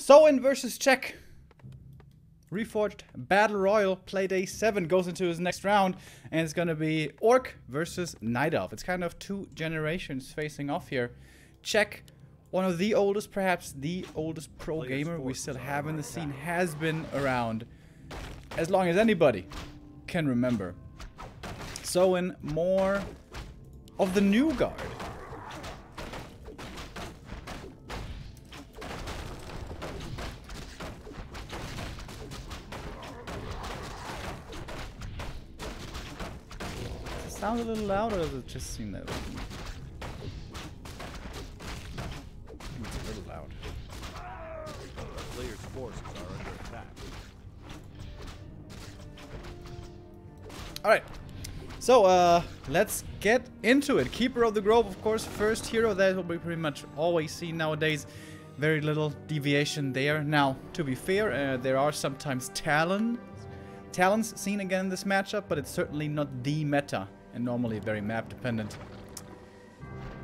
Soin versus Czech. Reforged Battle Royal, play day 7, goes into his next round, and it's gonna be Orc versus Night Elf. It's kind of two generations facing off here. Czech, one of the oldest, perhaps the oldest pro gamer we still have in the scene, has been around as long as anybody can remember. Soin, more of the new guard. Sounds a little loud, or does it just seem that way? It's a little loud. The player's forces are under attack. Alright. So, let's get into it. Keeper of the Grove, of course, first hero. That will be pretty much always seen nowadays. Very little deviation there. Now, to be fair, there are sometimes talents seen again in this matchup, but it's certainly not the meta. And normally very map dependent.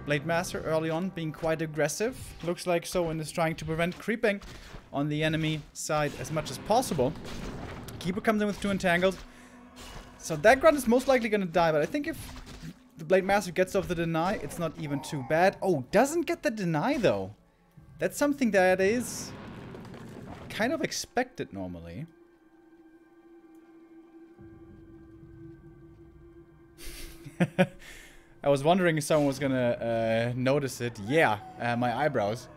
Blade Master early on being quite aggressive. Looks like Soin is trying to prevent creeping on the enemy side as much as possible. Keeper comes in with 2 entangled. So that grunt is most likely gonna die, but I think if the Blade Master gets off the deny, it's not even too bad. Oh, doesn't get the deny though. That's something that is kind of expected normally. I was wondering if someone was gonna notice it. Yeah, my eyebrows.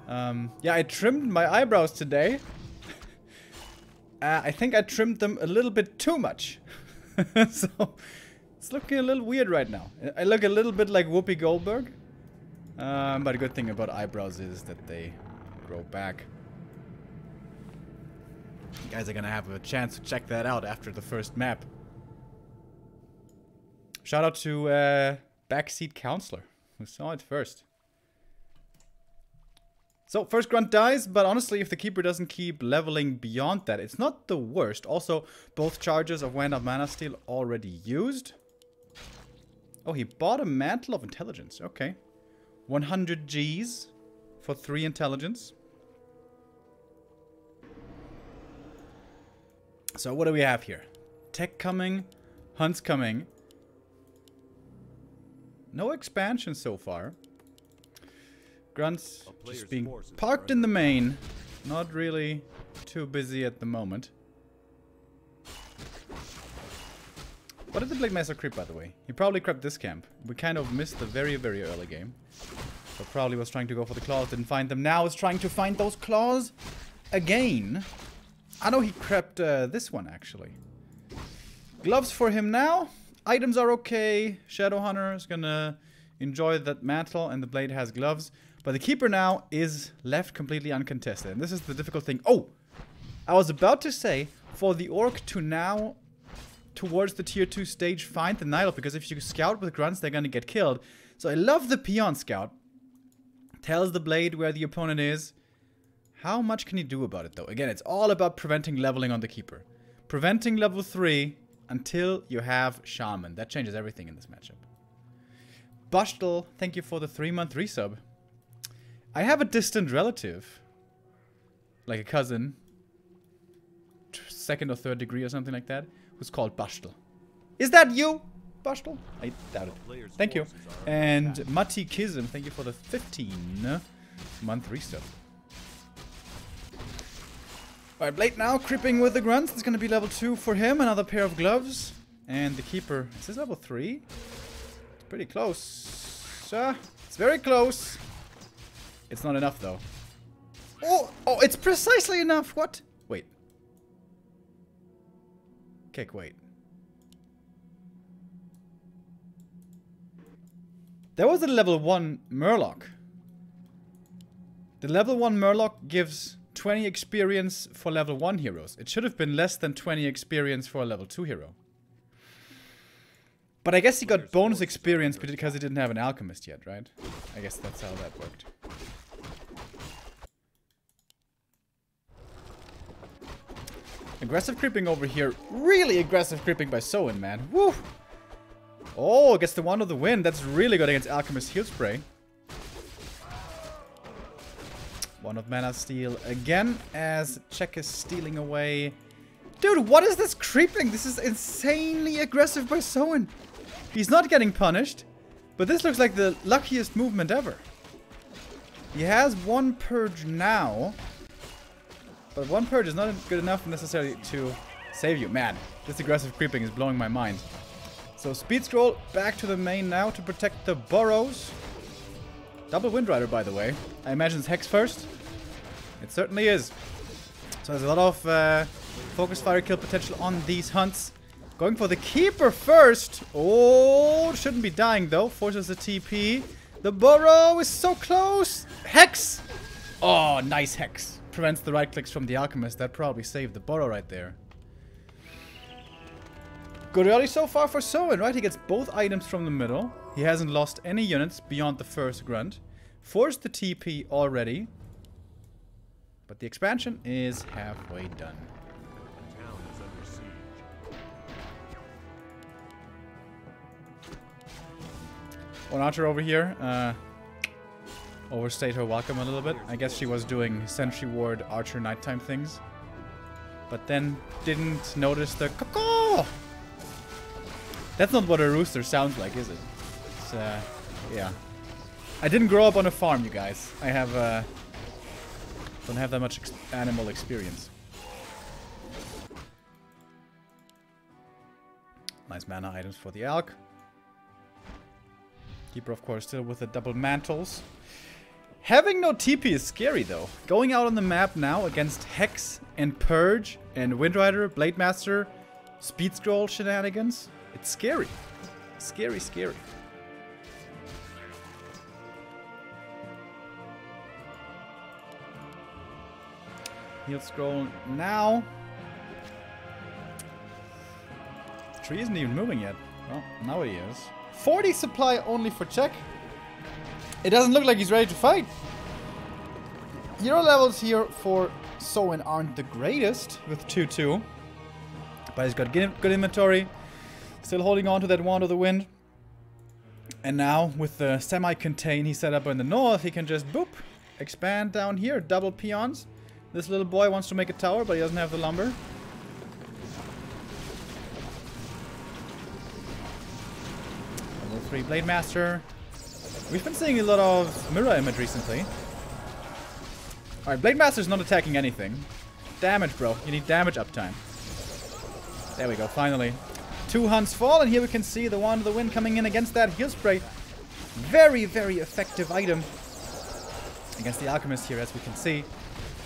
Yeah, I trimmed my eyebrows today. I think I trimmed them a little bit too much. So, it's looking a little weird right now. I look a little bit like Whoopi Goldberg. But a good thing about eyebrows is that they grow back. You guys are gonna have a chance to check that out after the first map. Shout out to Backseat Counselor, who saw it first. So, first grunt dies, but honestly, if the Keeper doesn't keep leveling beyond that, it's not the worst. Also, both charges of Wand of Mana Steel already used. Oh, he bought a Mantle of Intelligence. Okay. 100 Gs for 3 intelligence. So, what do we have here? Tech coming, Hunts coming. No expansion so far. Grunts just being parked in the main. Not really too busy at the moment. What did the Blade Master creep, by the way? He probably crept this camp. We kind of missed the very, very early game. But probably was trying to go for the claws, didn't find them. Now is trying to find those claws again. I know he crept this one, actually. Gloves for him now. Items are okay. Shadowhunter is gonna enjoy that mantle, and the blade has gloves. But the Keeper now is left completely uncontested. And this is the difficult thing. Oh! I was about to say, for the Orc to now, towards the tier 2 stage, find the Night Elf, because if you scout with grunts, they're gonna get killed. So I love the Peon Scout. Tells the blade where the opponent is. How much can you do about it, though? Again, it's all about preventing leveling on the Keeper. Preventing level 3... until you have Shaman. That changes everything in this matchup. Bushtel, thank you for the 3-month resub. I have a distant relative. Like a cousin. 2nd or 3rd degree or something like that. Who's called Bushtel. Is that you, Bushtel? I doubt it. Thank you. And Mati Kism, thank you for the 15-month resub. Alright, Blade now creeping with the grunts. It's gonna be level 2 for him. Another pair of gloves. And the Keeper. Is this level 3? It's pretty close. It's very close. It's not enough though. Oh, it's precisely enough. What? Wait. Kick, wait. There was a level 1 Murloc. The level 1 Murloc gives 20 experience for level 1 heroes. It should have been less than 20 experience for a level 2 hero. But I guess he got bonus experience because he didn't have an alchemist yet, right? I guess that's how that worked. Aggressive creeping over here. Really aggressive creeping by Soin, man. Woo! Oh, gets the Wand of the Wind. That's really good against Alchemist Heal Spray. One of mana steal again as Check is stealing away. Dude, what is this creeping? This is insanely aggressive by Soin. He's not getting punished, but this looks like the luckiest movement ever. He has one purge now, but one purge is not good enough necessarily to save you. Man, this aggressive creeping is blowing my mind. So speed scroll back to the main now to protect the burrows. Double Windrider, by the way. I imagine it's Hex first. It certainly is. So there's a lot of focus fire kill potential on these hunts. Going for the Keeper first. Oh, shouldn't be dying though. Forces the TP. The burrow is so close. Hex! Oh, nice Hex. Prevents the right clicks from the Alchemist. That probably saved the burrow right there. Good early so far for Soin, right? He gets both items from the middle. He hasn't lost any units beyond the first grunt. Forced the TP already. But the expansion is halfway done. The town is under siege. One archer over here. Overstayed her welcome a little bit. I guess she was doing Sentry Ward Archer nighttime things. But then didn't notice the caw. That's not what a rooster sounds like, is it? It's, yeah. I didn't grow up on a farm, you guys. I have, don't have that much animal experience. Nice mana items for the Alk. Keeper, of course, still with the double mantles. Having no TP is scary, though. Going out on the map now against Hex and Purge and Windrider, Blade Master, Speed Scroll shenanigans. It's scary. Scary, scary. Heal scroll now. The tree isn't even moving yet. Well, now he is. 40 supply only for Check. It doesn't look like he's ready to fight. Hero levels here for Soin aren't the greatest with 2-2. But he's got good inventory. Still holding on to that Wand of the Wind. And now, with the semi-contain he set up in the north, he can just boop, expand down here, double peons. This little boy wants to make a tower, but he doesn't have the lumber. Level 3 Blade Master. We've been seeing a lot of mirror image recently. Alright, Blade Master's not attacking anything. Damage, bro. You need damage uptime. There we go, finally. 2 hunts fall, and here we can see the Wand of the Wind coming in against that Heal Spray. Very, very effective item against the Alchemist here, as we can see.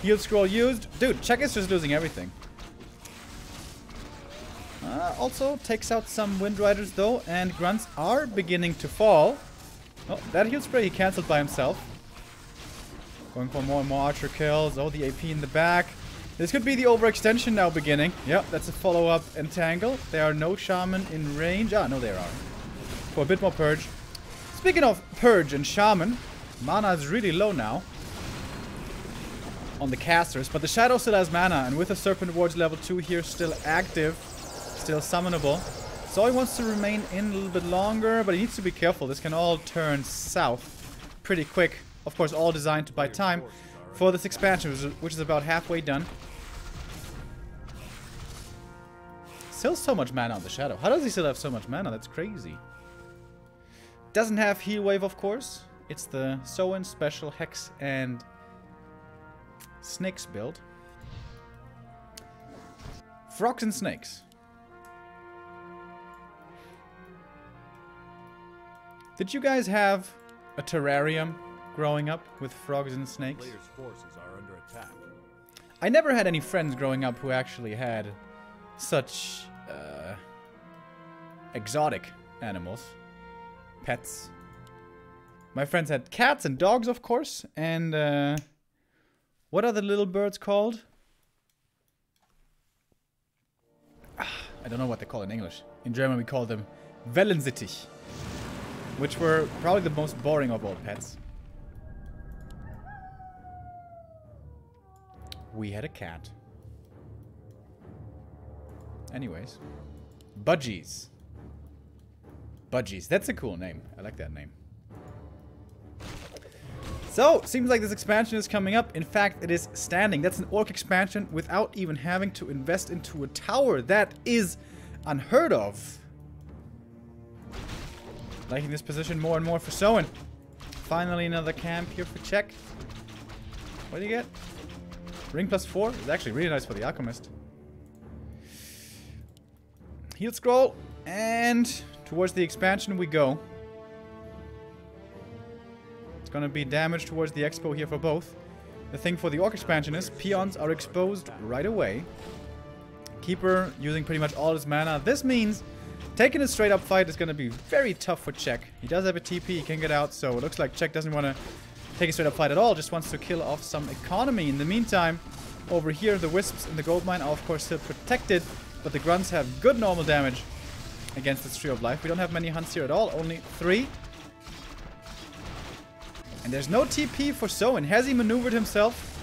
Heal Scroll used. Dude, Check is just losing everything. Also takes out some Windriders, though, and Grunts are beginning to fall. Oh, that Heal Spray he cancelled by himself. Going for more and more Archer kills. Oh, the AP in the back. This could be the overextension now beginning. Yep, that's a follow-up entangle. There are no Shaman in range. Ah, no, there are. For a bit more Purge. Speaking of Purge and Shaman, mana is really low now on the casters, but the Shadow still has mana, and with the Serpent Wards level 2 here still active, still summonable. So he wants to remain in a little bit longer, but he needs to be careful. This can all turn south pretty quick. Of course, all designed to buy time for this expansion, which is about halfway done. Still so much mana on the Shadow. How does he still have so much mana? That's crazy. Doesn't have Heal Wave, of course. It's the Soin Special Hex and Snakes build. Frogs and Snakes. Did you guys have a terrarium growing up with frogs and snakes? Players' forces are under attack. I never had any friends growing up who actually had such exotic animals. Pets. My friends had cats and dogs, of course, and what are the little birds called? I don't know what they call in English. In German we call them Wellensittich, which were probably the most boring of all pets. We had a cat. Anyways. Budgies. Budgies. That's a cool name. I like that name. So, seems like this expansion is coming up. In fact, it is standing. That's an orc expansion without even having to invest into a tower. That is unheard of. Liking this position more and more for Soin. Finally another camp here for check. What do you get? Ring +4 is actually really nice for the Alchemist. Heal scroll. And towards the expansion we go. It's gonna be damage towards the expo here for both. The thing for the orc expansion is peons are exposed right away. Keeper using pretty much all his mana. This means taking a straight up fight is gonna be very tough for Check. He does have a TP, he can get out, so it looks like Check doesn't want to take a straight up fight at all, just wants to kill off some economy. In the meantime, over here the Wisps in the gold mine are of course still protected, but the Grunts have good normal damage against this Tree of Life. We don't have many hunts here at all, only 3. And there's no TP for Soin. Has he maneuvered himself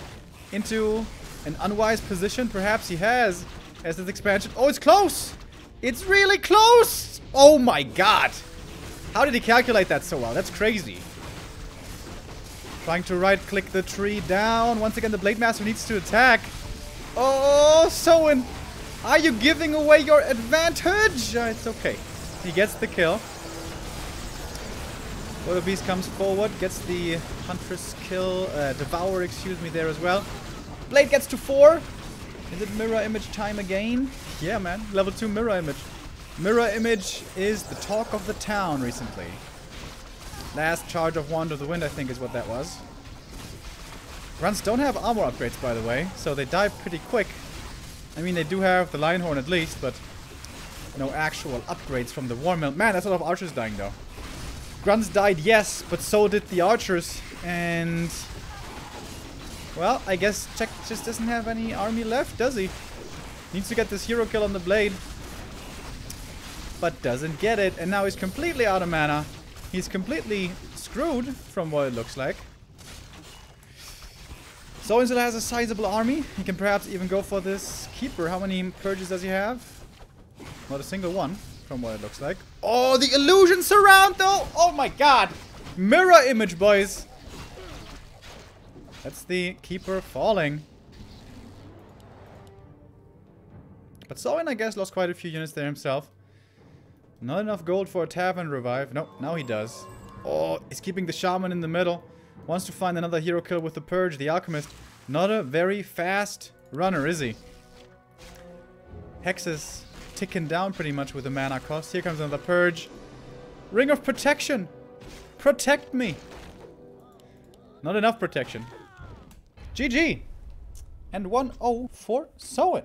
into an unwise position? Perhaps he has, as this expansion... Oh, it's close! It's really close! Oh my god! How did he calculate that so well? That's crazy. Trying to right-click the tree down. Once again, the Blade Master needs to attack. Oh, Soin! Are you giving away your advantage? It's okay. He gets the kill. Royal Beast comes forward, gets the Huntress kill, Devour, excuse me, there as well. Blade gets to 4. Is it mirror image time again? Yeah, man. Level 2 mirror image. Mirror image is the talk of the town recently. Last charge of Wand of the Wind, I think, is what that was. Grunts don't have armor upgrades, by the way, so they die pretty quick. I mean, they do have the Lionhorn at least, but no actual upgrades from the War Mill. Man, that's a lot of archers dying, though. Grunts died, yes, but so did the archers. And... well, I guess Check just doesn't have any army left, does he? Needs to get this hero kill on the Blade. But doesn't get it. And now he's completely out of mana. He's completely screwed, from what it looks like. Soin still has a sizable army. He can perhaps even go for this Keeper. How many purges does he have? Not a single one, from what it looks like. Oh, the illusion surround, though! Oh my god! Mirror image, boys! That's the Keeper falling. But Soin, I guess, lost quite a few units there himself. Not enough gold for a Tavern revive. Nope, now he does. Oh, he's keeping the Shaman in the middle. Wants to find another hero kill with the Purge, the Alchemist. Not a very fast runner, is he? Hex is ticking down pretty much with the mana cost. Here comes another Purge. Ring of Protection! Protect me! Not enough protection. GG! And 1-0 for Soin.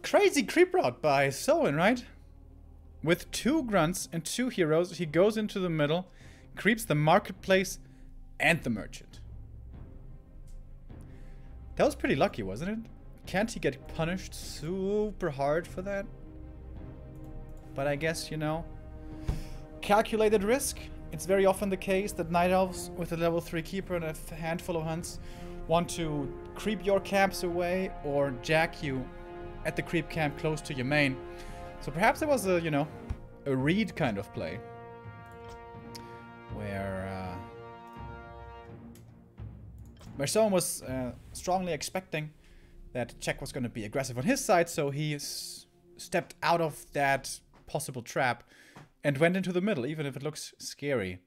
Crazy creep route by Soin, right? With 2 Grunts and 2 heroes, he goes into the middle, creeps the Marketplace and the Merchant. That was pretty lucky, wasn't it? Can't he get punished super hard for that? But I guess, you know, calculated risk. It's very often the case that Night Elves with a level 3 Keeper and a handful of hunts want to creep your camps away or jack you at the creep camp close to your main. So perhaps there was a, you know, a read kind of play. Where someone was strongly expecting that Czech was going to be aggressive on his side, so he stepped out of that possible trap and went into the middle, even if it looks scary.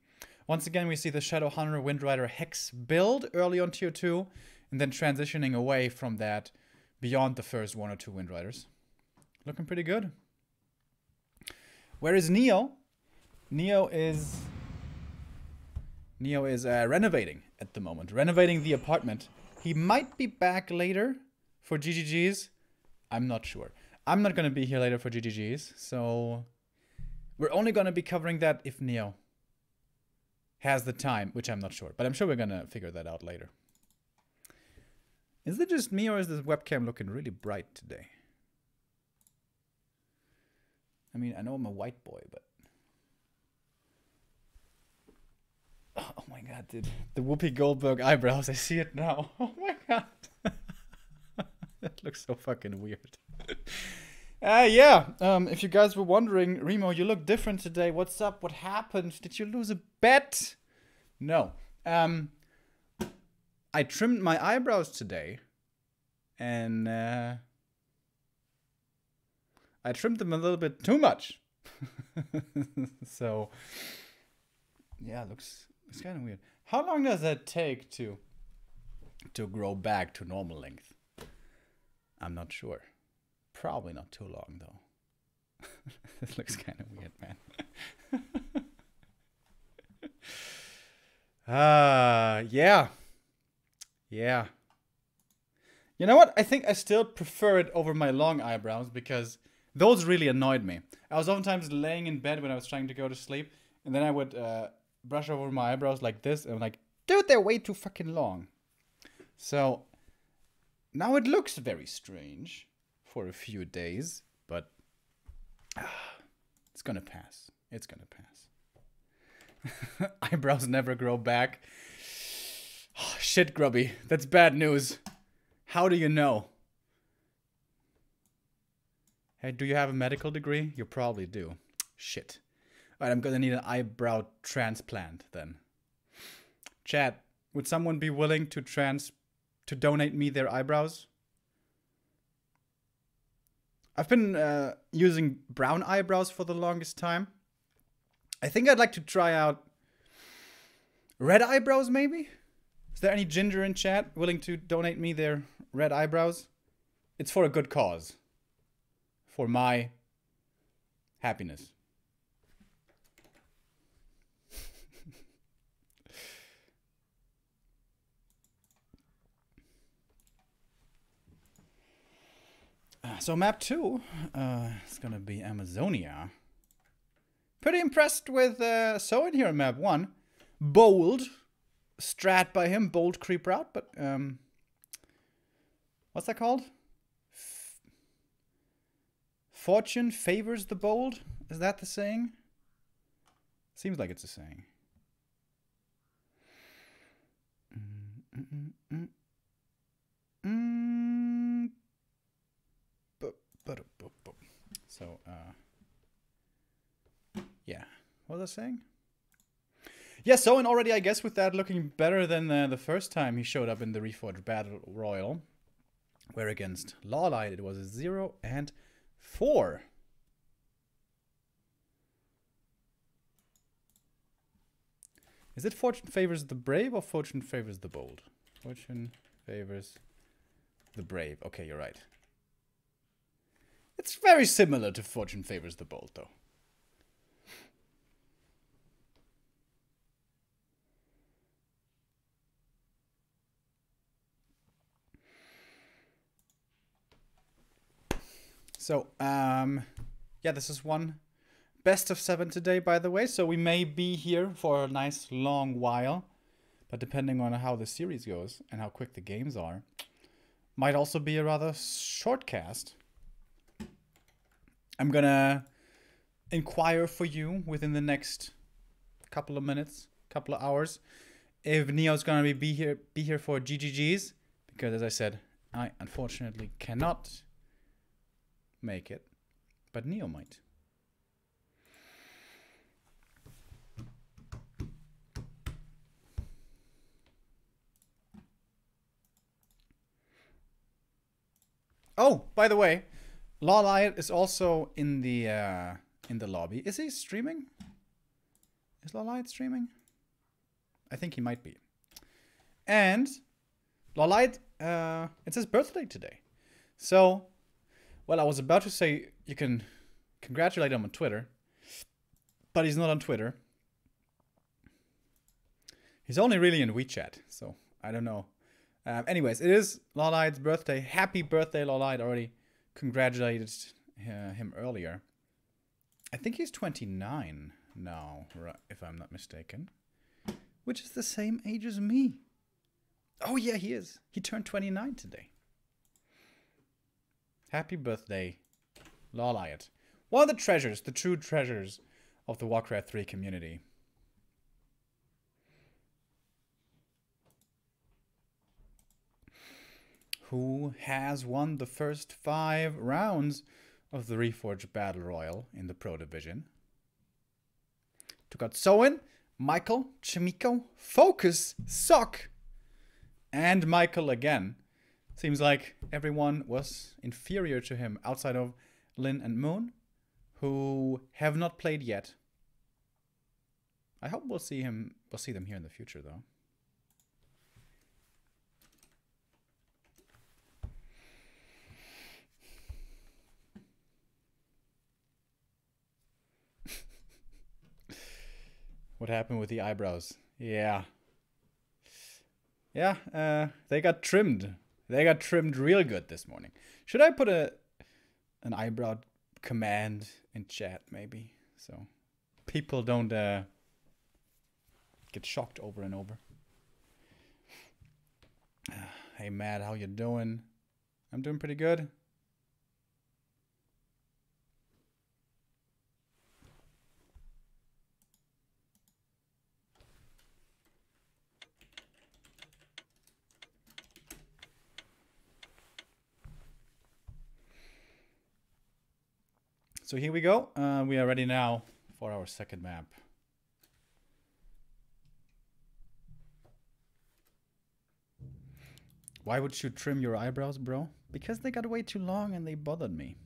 Once again, we see the Shadowhunter Windrider Hex build early on tier 2, and then transitioning away from that beyond the first 1 or 2 Windriders. Looking pretty good. Where is Neo? Neo is renovating at the moment. Renovating the apartment. He might be back later for GGGs. I'm not sure. I'm not going to be here later for GGGs. So we're only going to be covering that if Neo has the time, which I'm not sure. But I'm sure we're going to figure that out later. Is it just me or is this webcam looking really bright today? I mean, I know I'm a white boy, but... oh my god, dude. The Whoopi Goldberg eyebrows, I see it now. Oh my god. That looks so fucking weird. Yeah, if you guys were wondering, Remo, you look different today. What's up? What happened? Did you lose a bet? No. I trimmed my eyebrows today. And I trimmed them a little bit too much. So, yeah, looks kind of weird. How long does that take to grow back to normal length? I'm not sure. Probably not too long, though. This looks kind of weird, man. Yeah. Yeah. You know what? I think I still prefer it over my long eyebrows because those really annoyed me. I was oftentimes laying in bed when I was trying to go to sleep, and then I would brush over my eyebrows like this, and I'm like, dude, they're way too fucking long. So now it looks very strange for a few days, but it's gonna pass. It's gonna pass. Eyebrows never grow back. Oh, shit, Grubby. That's bad news. How do you know? Hey, do you have a medical degree? You probably do. Shit. Alright, I'm gonna need an eyebrow transplant then. Chat, would someone be willing to donate me their eyebrows? I've been using brown eyebrows for the longest time. I think I'd like to try out red eyebrows, maybe? Is there any ginger in chat willing to donate me their red eyebrows? It's for a good cause. For my happiness. So map 2 is gonna be Amazonia. Pretty impressed with Soin here in map 1. Bold. Strat by him, bold creep route, but what's that called? Fortune favors the bold? Is that the saying? Seems like it's a saying. So, yeah. What was I saying? Yeah, Soin already, I guess, with that looking better than the first time he showed up in the Reforged Battle Royal. Where against Lawlight it was a 0 and 4. Is it Fortune favors the brave or Fortune favors the bold? Fortune favors the brave. Okay, you're right. It's very similar to Fortune favors the bold, though. So, yeah, this is one best of 7 today, by the way. So we may be here for a nice long while. But depending on how the series goes and how quick the games are, might also be a rather short cast. I'm gonna inquire for you within the next couple of minutes, couple of hours, if Neo's gonna be here for GGGs. Because as I said, I unfortunately cannot make it, but Neo might. Oh, by the way, Lawlight is also in the lobby. Is he streaming? Is Lawlight streaming? I think he might be. And Lawlight, it's his birthday today. So, well, I was about to say you can congratulate him on Twitter, but he's not on Twitter. He's only really in WeChat, so I don't know. Anyways, it is Lawlight's birthday. Happy birthday, Lawlight. Already congratulated him earlier. I think he's 29 now, if I'm not mistaken. Which is the same age as me. Oh yeah, he is. He turned 29 today. Happy birthday, Lawlight. One of the treasures, the true treasures of the Warcraft 3 community. who has won the first 5 rounds of the Reforged Battle Royal in the Pro Division. Took out Soin, Michael, Chimiko, Focus, Sock, and Michael again. Seems like everyone was inferior to him outside of Lin and Moon, who have not played yet. I hope we'll see them here in the future, though. What happened with the eyebrows? Yeah. Yeah, they got trimmed. They got trimmed real good this morning. Should I put an eyebrow command in chat, maybe? So people don't get shocked over and over. Hey, Matt, how you doing? I'm doing pretty good. So here we go. We are ready now for our second map. Why would you trim your eyebrows, bro? Because they got way too long and they bothered me.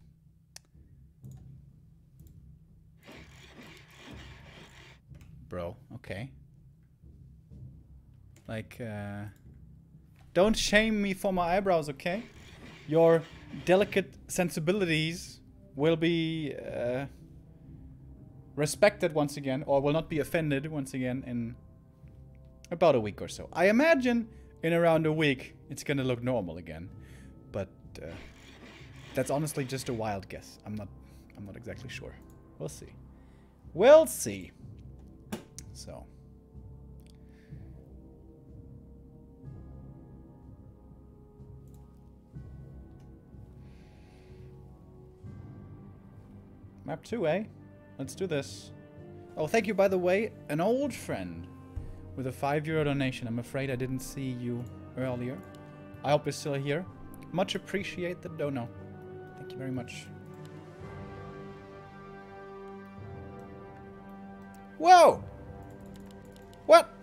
Bro, okay. Like, don't shame me for my eyebrows, okay? Your delicate sensibilities will be respected once again, or will not be offended once again in about a week or so. I imagine in around a week it's gonna look normal again, but that's honestly just a wild guess. I'm not exactly sure. We'll see. We'll see. So. Map 2, eh? Let's do this. Oh, thank you, by the way, an old friend with a €5 donation. I'm afraid I didn't see you earlier. I hope you're still here. Much appreciate the dono. Thank you very much. Whoa! What?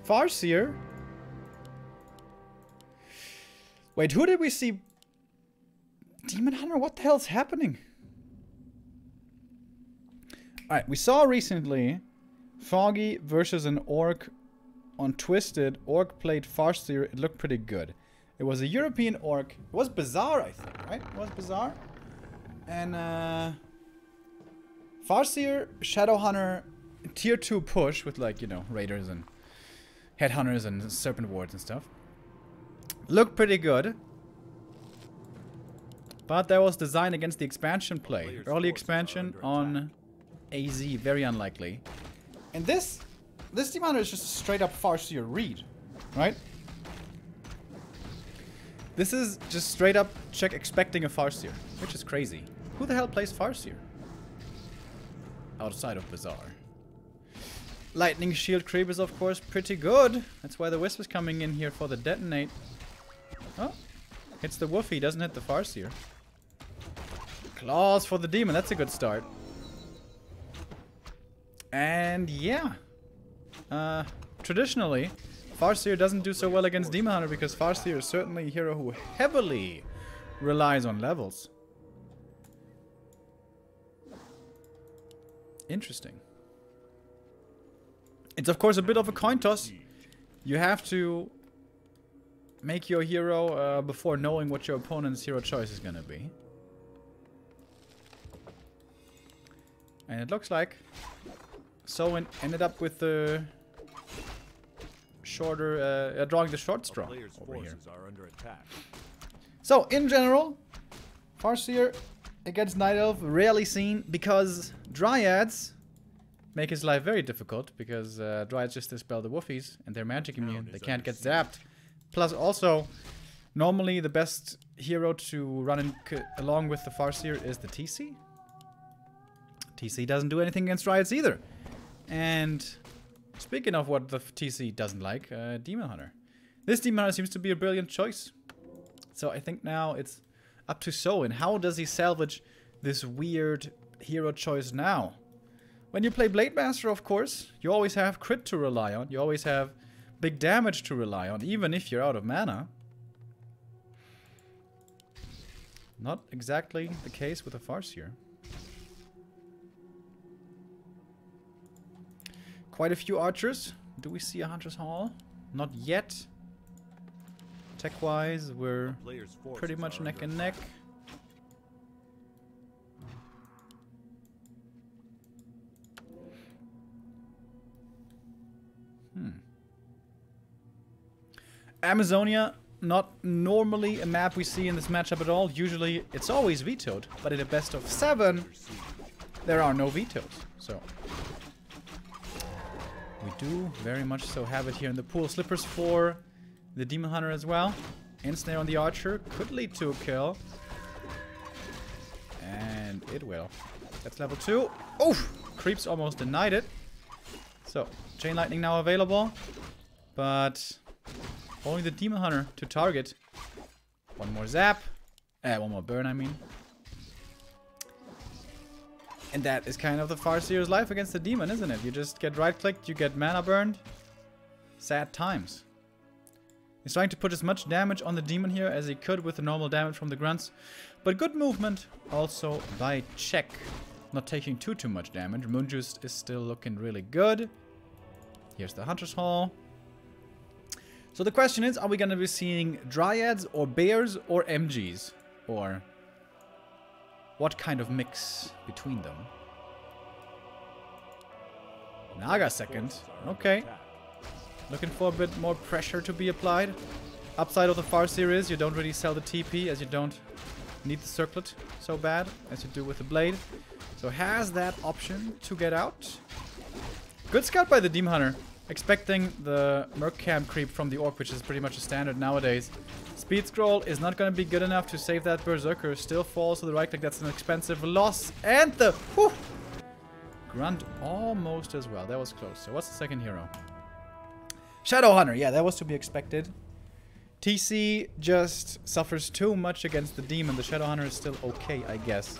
Farseer? Wait, who did we see? Demon Hunter? What the hell's happening? Alright, we saw recently Foggy versus an Orc on Twisted. Orc played Farseer. It looked pretty good. It was a European Orc. It was Bizarre, I think, right? It was Bizarre. And Farseer, Shadowhunter, tier 2 push with, like, you know, Raiders and Headhunters and Serpent Wards and stuff. Looked pretty good. But that was designed against the expansion play. Early expansion on AZ, very unlikely. And this Demon Hunter is just a straight up Farseer read, right? This is just straight up check expecting a Farseer, which is crazy. Who the hell plays Farseer? Outside of Bizarre. Lightning Shield creep is of course pretty good. That's why the Wisp is coming in here for the detonate. Oh, hits the Woofy, doesn't hit the Farseer. Claws for the Demon, that's a good start. And yeah, traditionally, Farseer doesn't do so well against Demon Hunter because Farseer is certainly a hero who heavily relies on levels. Interesting. It's of course a bit of a coin toss. You have to make your hero before knowing what your opponent's hero choice is gonna be. And it looks like Soin ended up with the shorter, drawing the short straw over here. So, in general, Farseer against Night Elf, rarely seen because Dryads make his life very difficult because Dryads just dispel the Woofies and they're magic immune. They can't get zapped. Plus, also, normally the best hero to run in along with the Farseer is the TC. TC doesn't do anything against Dryads either. And speaking of what the TC doesn't like, Demon Hunter. This Demon Hunter seems to be a brilliant choice. So I think now it's up to Soin. How does he salvage this weird hero choice now? When you play Blade Master, of course, you always have crit to rely on. You always have big damage to rely on, even if you're out of mana. Not exactly the case with a Farseer. Quite a few archers. Do we see a Hunter's Hall? Not yet. Tech-wise, we're pretty much neck and neck. Amazonia, not normally a map we see in this matchup at all. Usually it's always vetoed, but in a best of 7, there are no vetoes. So we do very much so have it here in the pool. Slippers for the Demon Hunter as well. Ensnare on the Archer could lead to a kill. And it will. That's level 2. Oof! Creeps almost denied it. So, Chain Lightning now available. But only the Demon Hunter to target. One more zap. One more burn, I mean. And that is kind of the Farseer's life against the Demon, isn't it? You just get right-clicked, you get mana burned. Sad times. He's trying to put as much damage on the Demon here as he could with the normal damage from the grunts. But good movement also by Check. Not taking too much damage. Moonjuice is still looking really good. Here's the Hunter's Hall. So the question is, are we going to be seeing Dryads or Bears or MGs? Or what kind of mix between them? Naga second. Okay. Looking for a bit more pressure to be applied. Upside of the Farseer is you don't really sell the TP as you don't need the circlet so bad as you do with the blade. So has that option to get out. Good scout by the Demon Hunter. Expecting the Merc Camp creep from the Orc, which is pretty much a standard nowadays. Speed Scroll is not going to be good enough to save that Berserker. Still falls to the right click. That's an expensive loss. And the Grunt almost as well. That was close. So what's the second hero? Shadow Hunter. Yeah, that was to be expected. TC just suffers too much against the Demon. The Shadow Hunter is still okay, I guess.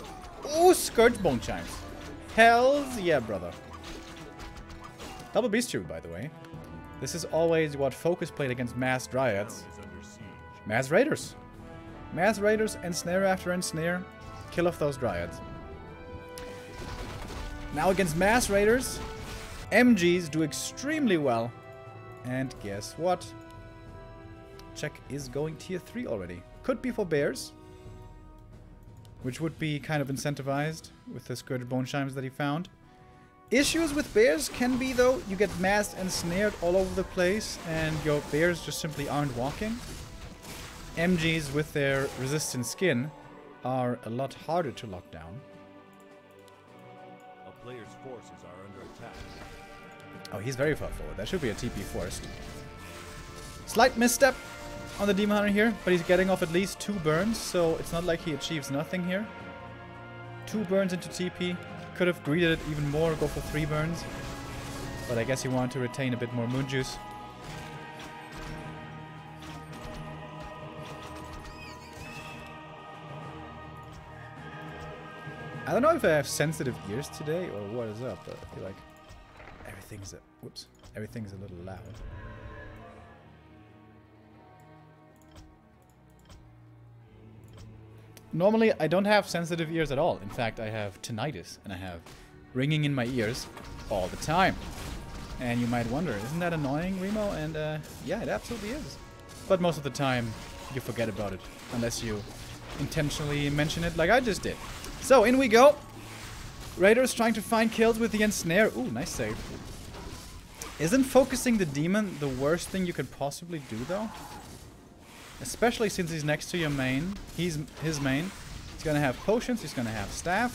Ooh, Scourge Bone Chimes. Hells yeah, brother. Double Bestiary, by the way. This is always what Focus played against Mass Dryads. Mass Raiders. Mass Raiders, ensnare after ensnare. Kill off those Dryads. Now against Mass Raiders, MGs do extremely well. And guess what? Check is going tier 3 already. Could be for Bears. Which would be kind of incentivized with the Scourge Bone Chimes that he found. Issues with Bears can be, though, you get masked and snared all over the place and your Bears just simply aren't walking. MGs with their resistant skin are a lot harder to lock down. A player's forces are under attack. Oh, he's very far forward. That should be a TP forced. Slight misstep on the Demon Hunter here, but he's getting off at least 2 burns, so it's not like he achieves nothing here. 2 burns into TP. Could have greeded it even more, go for 3 burns. But I guess he wanted to retain a bit more moon juice. I don't know if I have sensitive ears today or what is up, but I feel like everything's a little loud. Normally, I don't have sensitive ears at all. In fact, I have tinnitus, and I have ringing in my ears all the time. And you might wonder, isn't that annoying, Remo? And yeah, it absolutely is. But most of the time, you forget about it, unless you intentionally mention it like I just did. So, in we go. Raiders trying to find kills with the ensnare. Ooh, nice save. Isn't focusing the Demon the worst thing you could possibly do, though? Especially since he's next to your main. His main. He's gonna have potions, he's gonna have staff.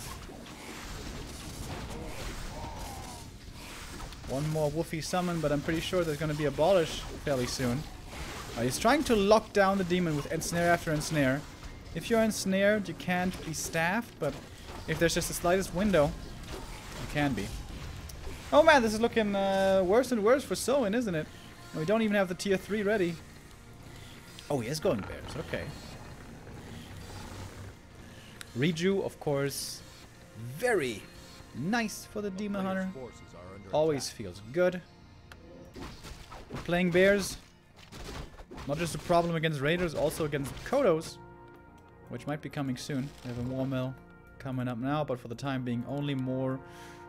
One more woofy summon, but I'm pretty sure there's gonna be abolish fairly soon. He's trying to lock down the Demon with ensnare after ensnare. If you're ensnared, you can't be staffed, but if there's just the slightest window, you can be. Oh man, this is looking worse and worse for Soin, isn't it? We don't even have the tier 3 ready. Oh, he is going bears. Okay. Reju, of course, very nice for the Demon Hunter. Always feels good. We're playing bears. Not just a problem against raiders, also against Kodos, which might be coming soon. We have a war mill coming up now, but for the time being, only more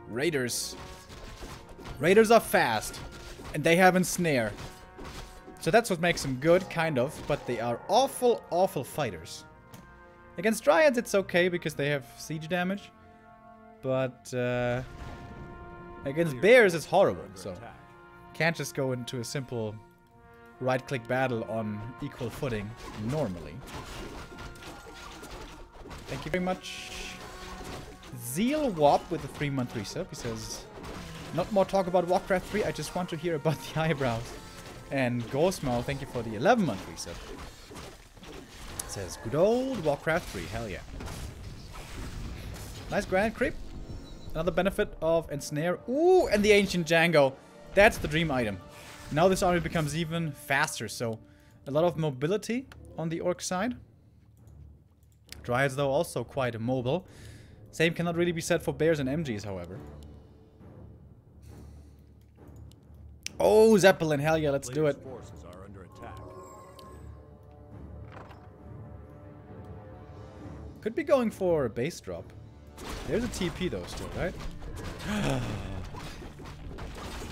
raiders. Raiders are fast, and they have ensnare. So that's what makes them good, kind of, but they are awful, awful fighters. Against Dryads, it's okay because they have siege damage, but against bears, it's horrible. So can't just go into a simple right-click battle on equal footing normally. Thank you very much. Zeal Wop with the 3-month resub. He says, not more talk about Warcraft 3, I just want to hear about the eyebrows. And Ghostmaul, thank you for the 11-month resub. Says, good old Warcraft 3, hell yeah. Nice Grand Creep. Another benefit of Ensnare. Ooh, and the Ancient Django. That's the dream item. Now this army becomes even faster, so a lot of mobility on the orc side. Dryads, though, also quite mobile. Same cannot really be said for bears and MGs, however. Oh, Zeppelin, hell yeah, let's do it. Forces are under attack. Could be going for a base drop. There's a TP, though, still, right?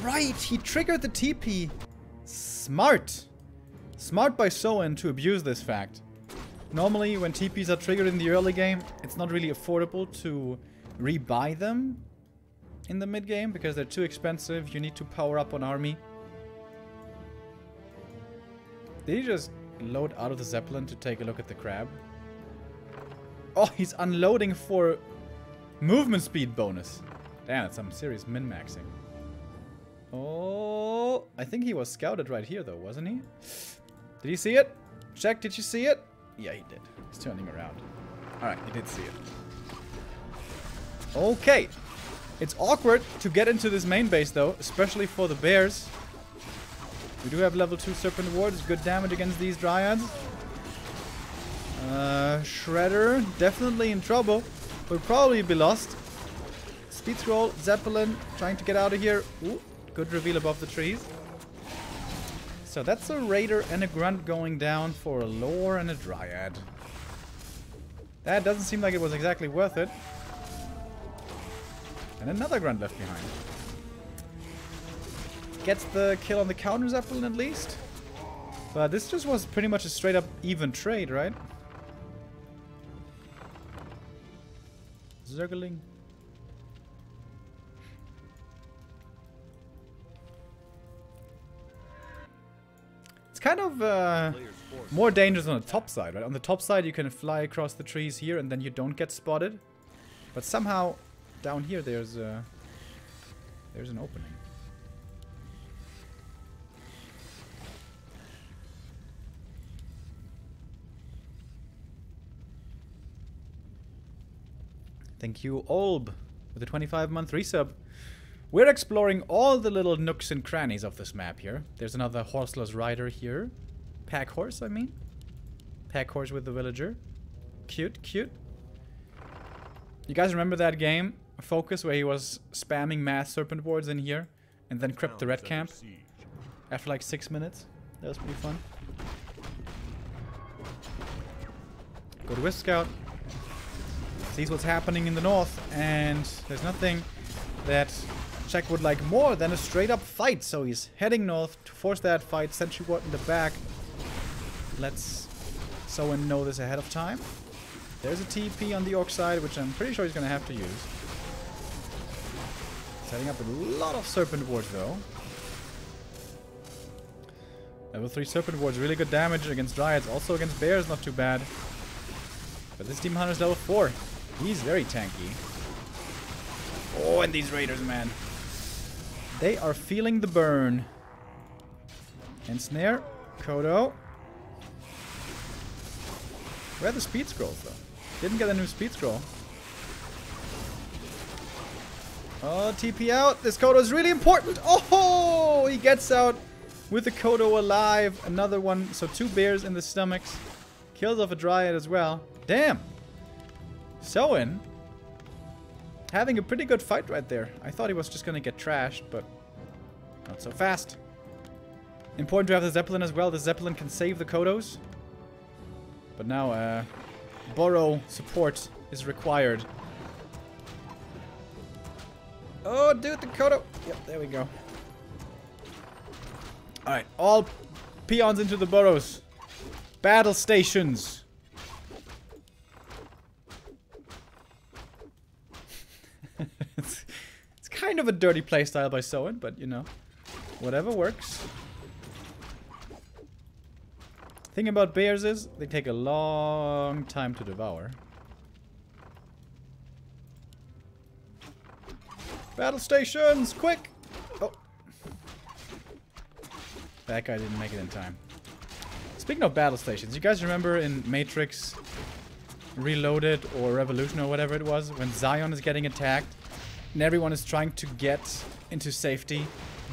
Right, he triggered the TP. Smart. Smart by Soin to abuse this fact. Normally, when TPs are triggered in the early game, it's not really affordable to rebuy them in the mid game because they're too expensive. You need to power up an army. Did he just load out of the Zeppelin to take a look at the crab? Oh, he's unloading for movement speed bonus. Damn, that's some serious min-maxing. Oh, I think he was scouted right here, though, wasn't he? Did he see it? Check, did you see it? Yeah, he did. He's turning around. Alright, he did see it. Okay. It's awkward to get into this main base, though, especially for the bears. We do have level 2 Serpent Wards. Good damage against these Dryads. Shredder, definitely in trouble. Will probably be lost. Speed Scroll, Zeppelin, trying to get out of here. Ooh. Good reveal above the trees. So that's a Raider and a Grunt going down for a Lore and a Dryad. That doesn't seem like it was exactly worth it. And another Grunt left behind. Gets the kill on the counter Zeppelin at least. But this just was pretty much a straight up even trade, right? Zergling. Kind of more dangerous on the top side, right? On the top side you can fly across the trees here and then you don't get spotted. But somehow down here there's an opening. Thank you, Olb, with the 25-month resub. We're exploring all the little nooks and crannies of this map here. There's another horseless rider here. Pack horse, I mean. Pack horse with the villager. Cute, cute. You guys remember that game, Focus, where he was spamming mass serpent wards in here and then crept the red camp after like 6 minutes? That was pretty fun. Good Wisp Scout. Sees what's happening in the north, and there's nothing that Czech would like more than a straight up fight, so he's heading north to force that fight. Sentry Ward in the back. Let's Soin know this ahead of time. There's a TP on the orc side, which I'm pretty sure he's gonna have to use. Setting up a lot of Serpent Wards though. Level 3 Serpent Wards, really good damage against Dryads, also against Bears, not too bad. But this Demon Hunter's level 4. He's very tanky. Oh, and these Raiders, man. They are feeling the burn. Ensnare. Kodo. Where are the speed scrolls, though? Didn't get a new speed scroll. Oh, TP out. This Kodo is really important. Oh, he gets out With the Kodo alive. Another one. So 2 bears in the stomachs. Kills off a Dryad as well. Damn. Soin. Having a pretty good fight right there. I thought he was just gonna get trashed, but not so fast. Important to have the Zeppelin as well. The Zeppelin can save the Kodos. But now, Burrow support is required. Oh, dude, the Kodo. Yep, there we go. Alright, all peons into the burrows. Battle stations. It's kind of a dirty playstyle by Soin, but you know, whatever works. Thing about bears is they take a long time to devour. Battle stations, quick! Oh. That guy didn't make it in time. Speaking of battle stations, you guys remember in Matrix Reloaded or Revolution or whatever it was, when Zion is getting attacked and everyone is trying to get into safety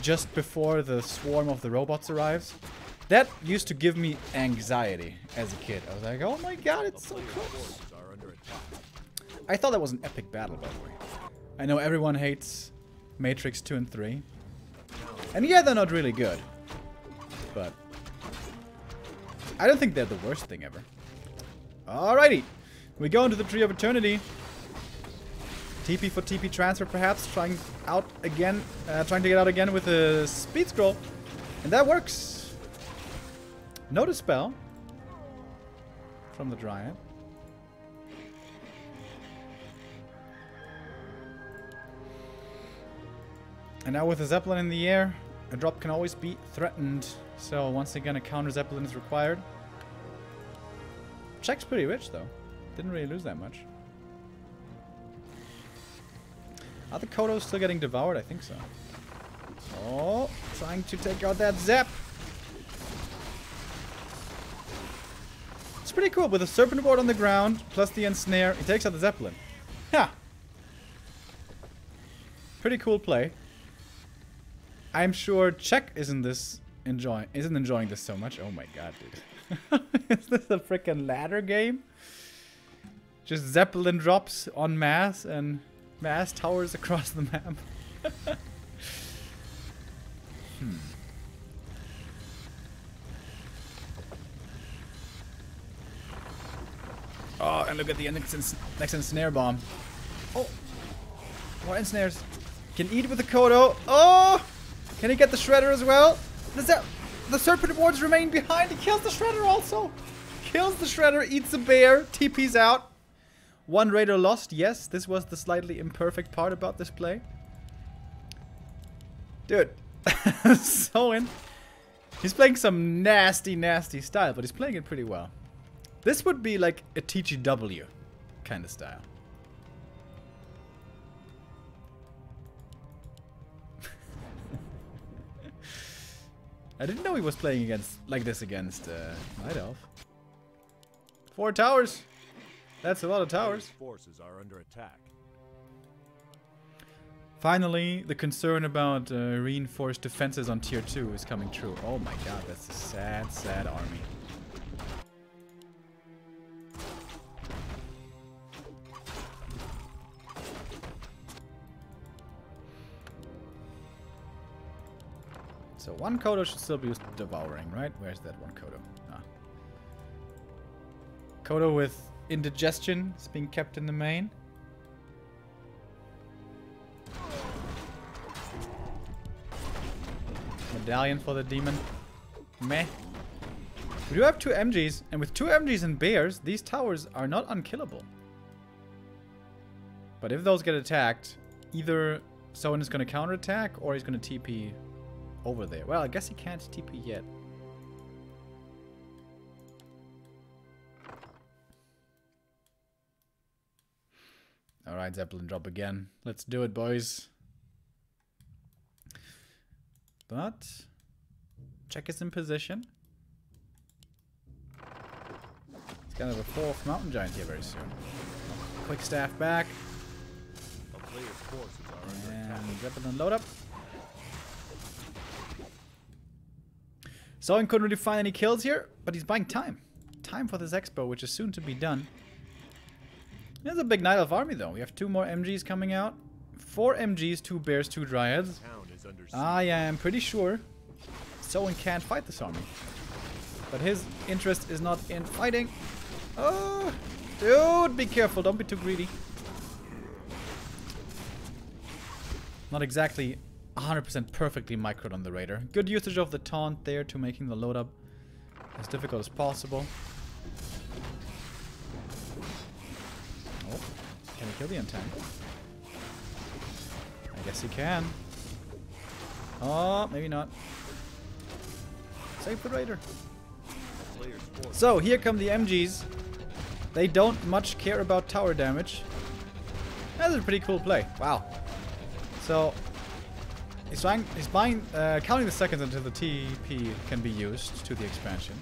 just before the swarm of the robots arrives? That used to give me anxiety as a kid. I was like, oh my god, it's so close. I thought that was an epic battle, by the way. I know everyone hates Matrix 2 and 3. And yeah, they're not really good. But I don't think they're the worst thing ever. Alrighty. We go into the Tree of Eternity. TP for TP transfer, perhaps. Trying to get out again with a speed scroll. And that works. No dispel from the Dryad. And now with the Zeppelin in the air, a drop can always be threatened. So once again, a counter Zeppelin is required. Check's pretty rich though. Didn't really lose that much. Are the Kodos still getting devoured? I think so. Oh, trying to take out that Zep. It's pretty cool. With a Serpent Ward on the ground, plus the Ensnare, he takes out the Zeppelin. Ha! Pretty cool play. I'm sure Czech isn't enjoying this so much. Oh my god, dude. Is this a freaking ladder game? Just Zeppelin drops en masse and mass towers across the map. Oh, and look at the next ensnare bomb. Oh, more ensnares. Can eat with the Kodo. Oh! Can he get the Shredder as well? The Serpent Wards remain behind. He kills the Shredder also. Kills the Shredder, eats a bear, TP's out. 1 Raider lost. Yes, this was the slightly imperfect part about this play. Dude. Soin. He's playing some nasty, nasty style, but he's playing it pretty well. This would be like a TGW kind of style. I didn't know he was playing like this against Night Elf. 4 towers. That's a lot of towers. Forces are under attack. Finally, the concern about reinforced defenses on tier 2 is coming true. Oh my god, that's a sad, sad army. So 1 Kodo should still be devouring, right? Where's that 1 Kodo? Ah. Kodo with indigestion is being kept in the main. Medallion for the demon. Meh. We do have 2 MGs, and with 2 MGs and bears, these towers are not unkillable. But if those get attacked, either someone is going to counterattack or he's going to TP over there. Well, I guess he can't TP yet. Alright, Zeppelin drop again. Let's do it, boys. But Czech is in position. It's kind of a 4th mountain giant here very soon. Quick staff back. And Zeppelin load up. Soin couldn't really find any kills here, but he's buying time. Time for this expo, which is soon to be done. There's a big Night Elf army, though. We have 2 more MGs coming out. 4 MGs, 2 bears, 2 dryads. I am pretty sure Soin can't fight this army. But his interest is not in fighting. Oh, dude, be careful. Don't be too greedy. Not exactly 100% perfectly microed on the Raider. Good usage of the taunt there to making the load up as difficult as possible. Oh, can he kill the Untank? I guess he can. Oh, maybe not. Save the Raider. So, here come the MGs. They don't much care about tower damage. That's a pretty cool play. Wow. So, he's buying, counting the seconds until the TP can be used to the expansion.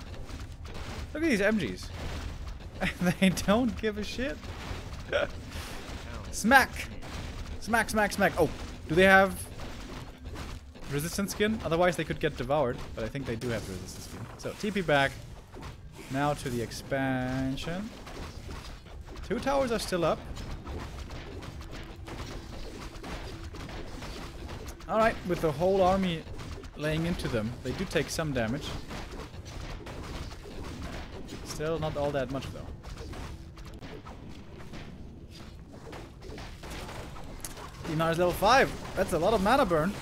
Look at these MGs. They don't give a shit. Smack! Smack, smack, smack. Oh, do they have resistance skin? Otherwise they could get devoured, but I think they do have the resistance skin. So, TP back. Now to the expansion. 2 towers are still up. Alright, with the whole army laying into them, they do take some damage. Still not all that much though. Demar is level 5. That's a lot of mana burn.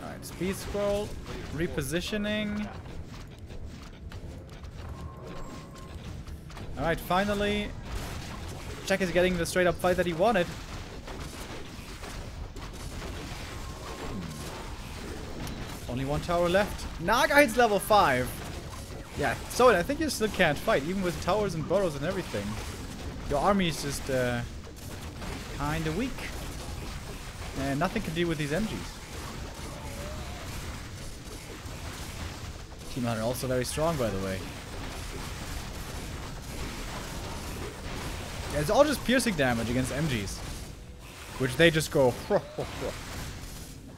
Alright, speed scroll, repositioning. Alright, finally. Jack is getting the straight up fight that he wanted. Only 1 tower left. Naga hits level 5. Yeah, so I think you still can't fight, even with towers and burrows and everything. Your army is just kinda weak. And nothing can deal with these MGs. Team Hunter also very strong, by the way. Yeah, it's all just piercing damage against MGs. Which they just go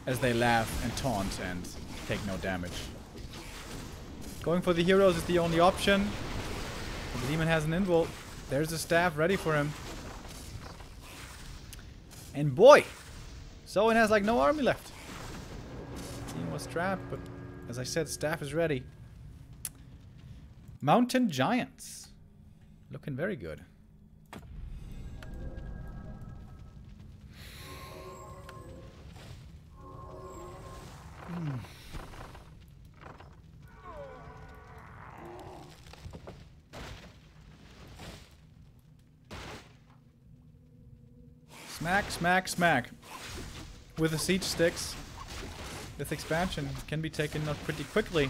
as they laugh and taunt and take no damage. Going for the heroes is the only option. The demon has an invul. There's a staff ready for him. And boy! Soin has like no army left. Team was trapped, but as I said, staff is ready. Mountain Giants. Looking very good. Smack, smack, smack. With the siege sticks, this expansion can be taken out pretty quickly.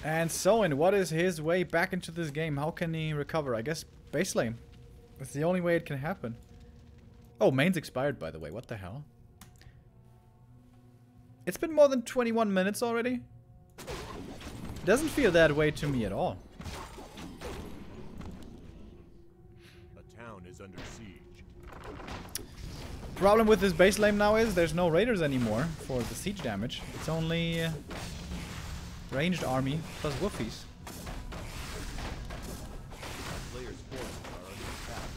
And Soin, what is his way back into this game? How can he recover? I guess base lane. That's the only way it can happen. Oh, main's expired, by the way. What the hell? It's been more than 21 minutes already. Doesn't feel that way to me at all. A town is under siege. Problem with this base lane now is there's no raiders anymore for the siege damage. It's only ranged army plus woofies. Players' forces are under attack.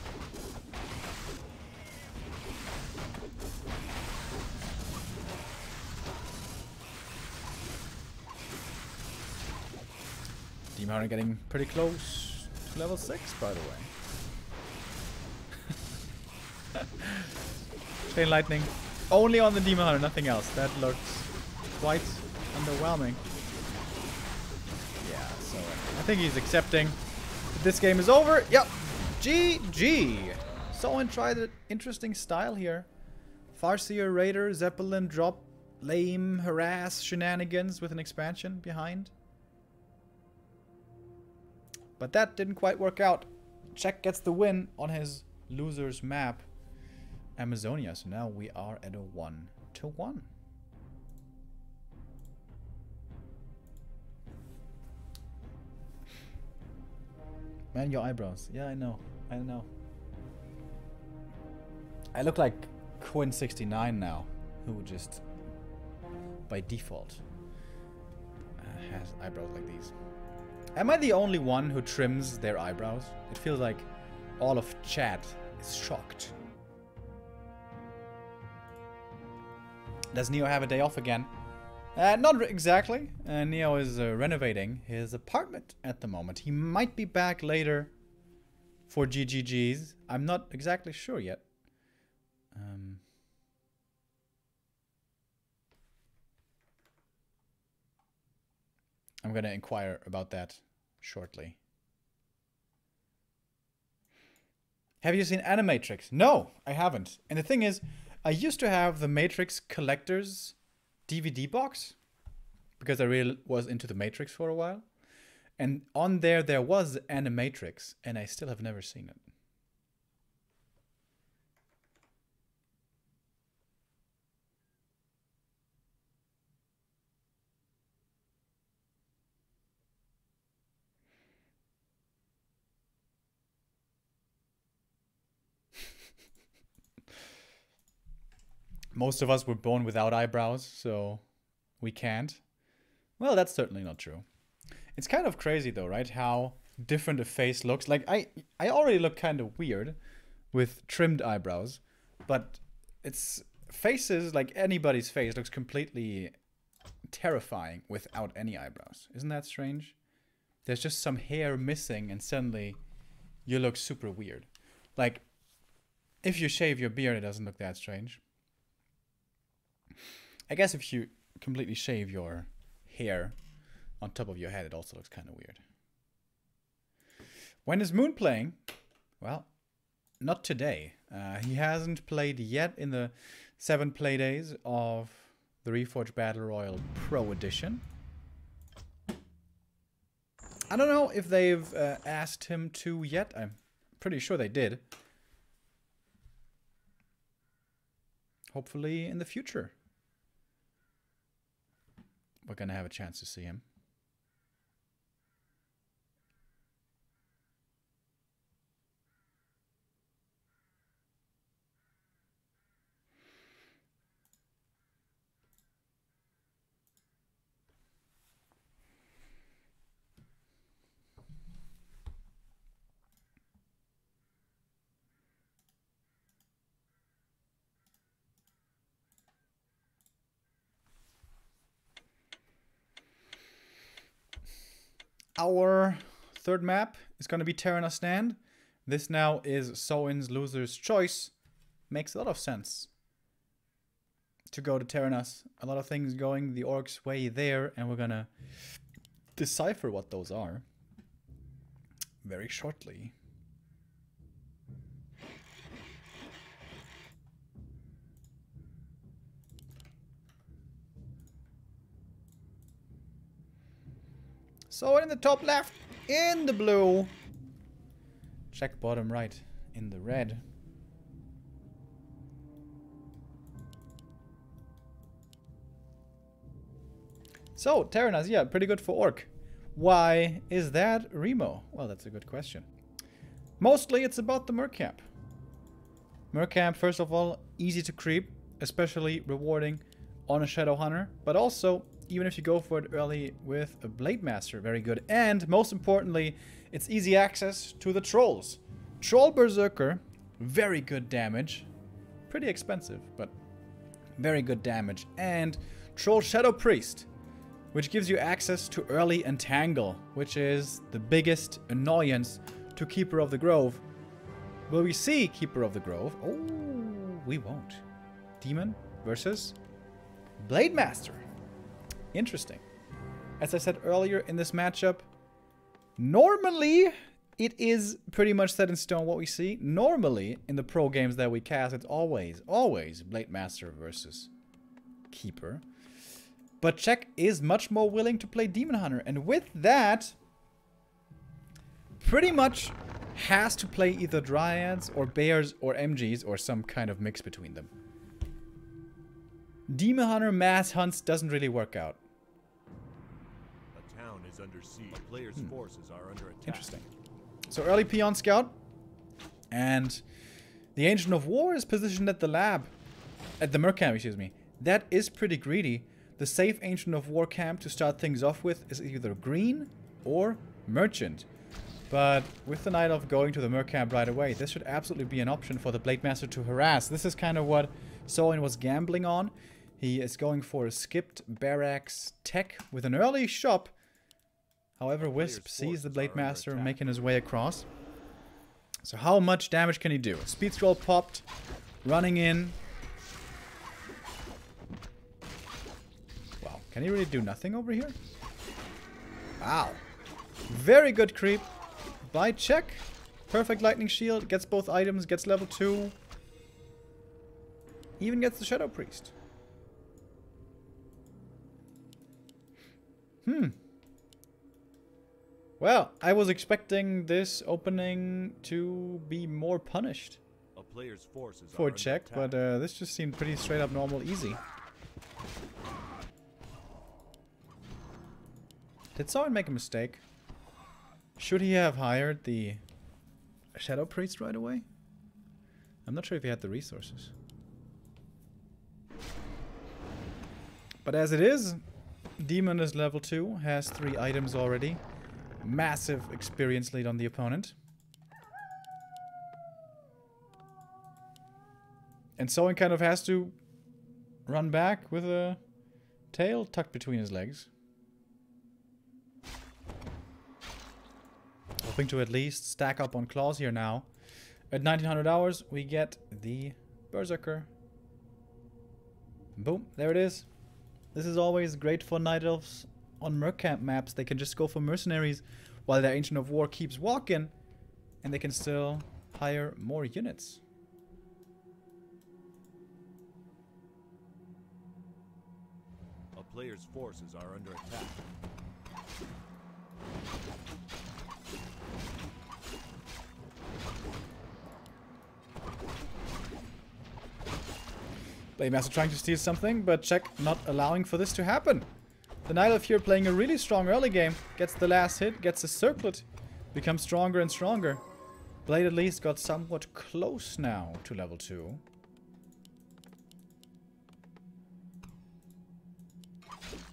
Demon are getting pretty close to level 6, by the way. Chain lightning. Only on the Demon Hunter, nothing else. That looks quite underwhelming. Yeah, so I think he's accepting that this game is over. Yep. GG. Soin tried an interesting style here. Farseer, Raider, Zeppelin, drop, lame, harass, shenanigans with an expansion behind. But that didn't quite work out. Czech gets the win on his loser's map, Amazonia. So now we are at a 1-1. Man, your eyebrows. Yeah, I know. I know. I look like Quinn69 now, who just by default has eyebrows like these. Am I the only one who trims their eyebrows? It feels like all of chat is shocked. Does Neo have a day off again? Not exactly. Neo is renovating his apartment at the moment. He might be back later for GGGs. I'm not exactly sure yet. I'm going to inquire about that shortly. Have you seen Animatrix? No, I haven't. And the thing is, I used to have the Matrix Collector's DVD box because I really was into the Matrix for a while. And on there was Animatrix, and I still have never seen it. Most of us were born without eyebrows, so we can't. Well, that's certainly not true. It's kind of crazy though, right? How different a face looks. Like I already look kind of weird with trimmed eyebrows, but it's faces, like anybody's face, looks completely terrifying without any eyebrows. Isn't that strange? There's just some hair missing and suddenly you look super weird. Like if you shave your beard, it doesn't look that strange. I guess if you completely shave your hair on top of your head, it also looks kind of weird. When is Moon playing? Well, not today. He hasn't played yet in the 7 play days of the Reforged Battle Royale Pro Edition. I don't know if they've asked him to yet. I'm pretty sure they did. Hopefully in the future we're going to have a chance to see him. Our third map is going to be Terran Stand. This now is Soin's Loser's Choice. Makes a lot of sense to go to Terranas. A lot of things going the Orcs' way there, and we're going to decipher what those are very shortly. So in the top left, in the blue. Check bottom right, in the red. So, Terranas, yeah, pretty good for Orc. Why is that, Remo? Well, that's a good question. Mostly it's about the Merc Camp. Merc Camp, first of all, easy to creep, especially rewarding on a Shadow Hunter, but also even if you go for it early with a Blade Master, very good. And most importantly, it's easy access to the Trolls. Troll Berserker, very good damage. Pretty expensive, but very good damage. And Troll Shadow Priest, which gives you access to early Entangle, which is the biggest annoyance to Keeper of the Grove. Will we see Keeper of the Grove? Oh, we won't. Demon versus Blade Master. Interesting. As I said earlier in this matchup, normally it is pretty much set in stone what we see. Normally in the pro games that we cast, it's always Blade Master versus Keeper. But Czech is much more willing to play Demon Hunter, and with that, pretty much has to play either Dryads or Bears or MGs or some kind of mix between them. Demon Hunter mass hunts doesn't really work out. The town is under siege. The players' forces are under attack. Interesting. So early Peon Scout, and the Ancient of War is positioned at the lab, at the Merc Camp, excuse me. That is pretty greedy, the safe Ancient of War camp to start things off with is either green or merchant. But with the Night Elf going to the Merc camp right away, this should absolutely be an option for the Blade Master to harass. This is kind of what Soin was gambling on. He is going for a skipped barracks tech with an early shop. However, Wisp sees the Blade Master making his way across. So how much damage can he do? Speed scroll popped, running in. Wow, can he really do nothing over here? Wow. Very good creep by Check. Perfect lightning shield, gets both items, gets level 2. Even gets the Shadow Priest. Well, I was expecting this opening to be more punished A player's forces for are Check, under but attack. this just seemed pretty straight up normal, easy. Did Soin make a mistake? Should he have hired the Shadow Priest right away? I'm not sure if he had the resources. But as it is, Demon is level 2, has 3 items already. Massive experience lead on the opponent. And Soin kind of has to run back with a tail tucked between his legs. Hoping to at least stack up on claws here now. At 1900 hours, we get the Berserker. Boom, there it is. This is always great for Night Elves on Merc Camp maps. They can just go for mercenaries while their Ancient of War keeps walking, and they can still hire more units. A player's forces are under attack. Blade Master trying to steal something, but Check not allowing for this to happen. The Night Elf here playing a really strong early game. Gets the last hit, gets a circlet. Becomes stronger and stronger. Blade at least got somewhat close now to level 2.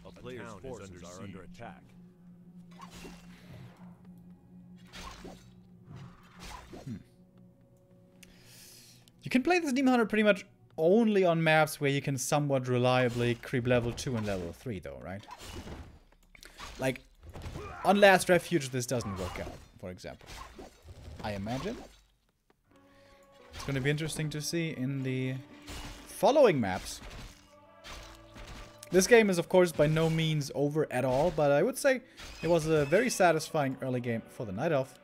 A player's forces are under attack. You can play this Demon Hunter pretty much only on maps where you can somewhat reliably creep level 2 and level 3 though, right? Like, on Last Refuge this doesn't work out, for example. I imagine. It's going to be interesting to see in the following maps. This game is of course by no means over at all, but I would say it was a very satisfying early game for the Night Elf.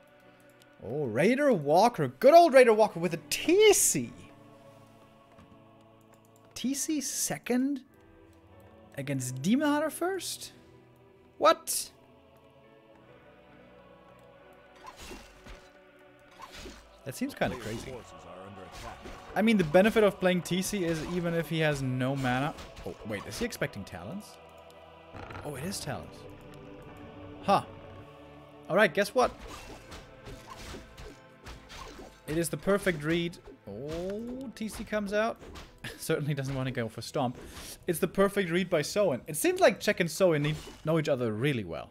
Oh, Raider Walker. Good old Raider Walker with a TC. TC second against Demon Hunter first? What? That seems kind of crazy. I mean, the benefit of playing TC is even if he has no mana... Oh, wait, is he expecting Talons? Oh, it is Talons. Huh. Alright, guess what? It is the perfect read. Oh, TC comes out. Certainly doesn't want to go for Stomp. It's the perfect read by Soin. It seems like Check and Soin know each other really well.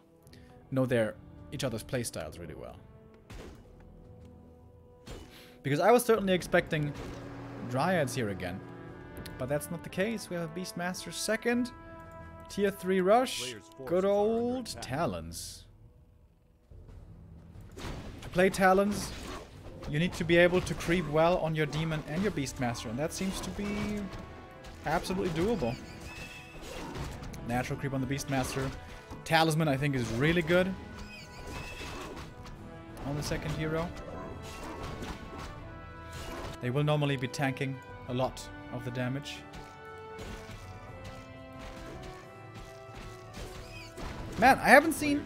Know each other's playstyles really well. Because I was certainly expecting Dryads here again. But that's not the case. We have a Beastmaster second. Tier 3 rush. Good old Talons. To play Talons, you need to be able to creep well on your Demon and your Beastmaster, and that seems to be absolutely doable. Natural creep on the Beastmaster. Talisman, I think, is really good on the second hero. They will normally be tanking a lot of the damage. Man, I haven't seen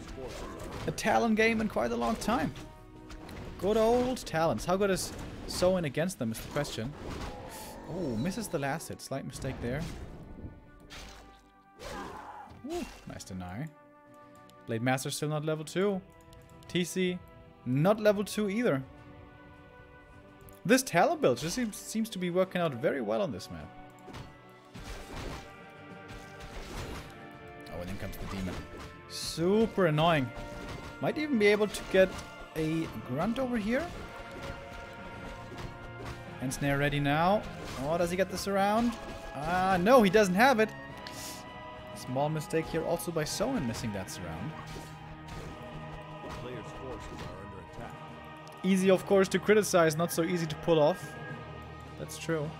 a Talon game in quite a long time. Good old Talons. How good is Soin against them is the question. Oh, misses the last hit. Slight mistake there. Ooh, nice deny. Blade Master still not level 2. TC not level 2 either. This Talon build just seems to be working out very well on this map. in comes the demon. Super annoying. Might even be able to get a grunt over here. And snare ready now. Oh, does he get this around? Ah, no, he doesn't have it. Small mistake here also by Soin missing that surround. The player's forces are under attack. Easy, of course, to criticize, not so easy to pull off. That's true.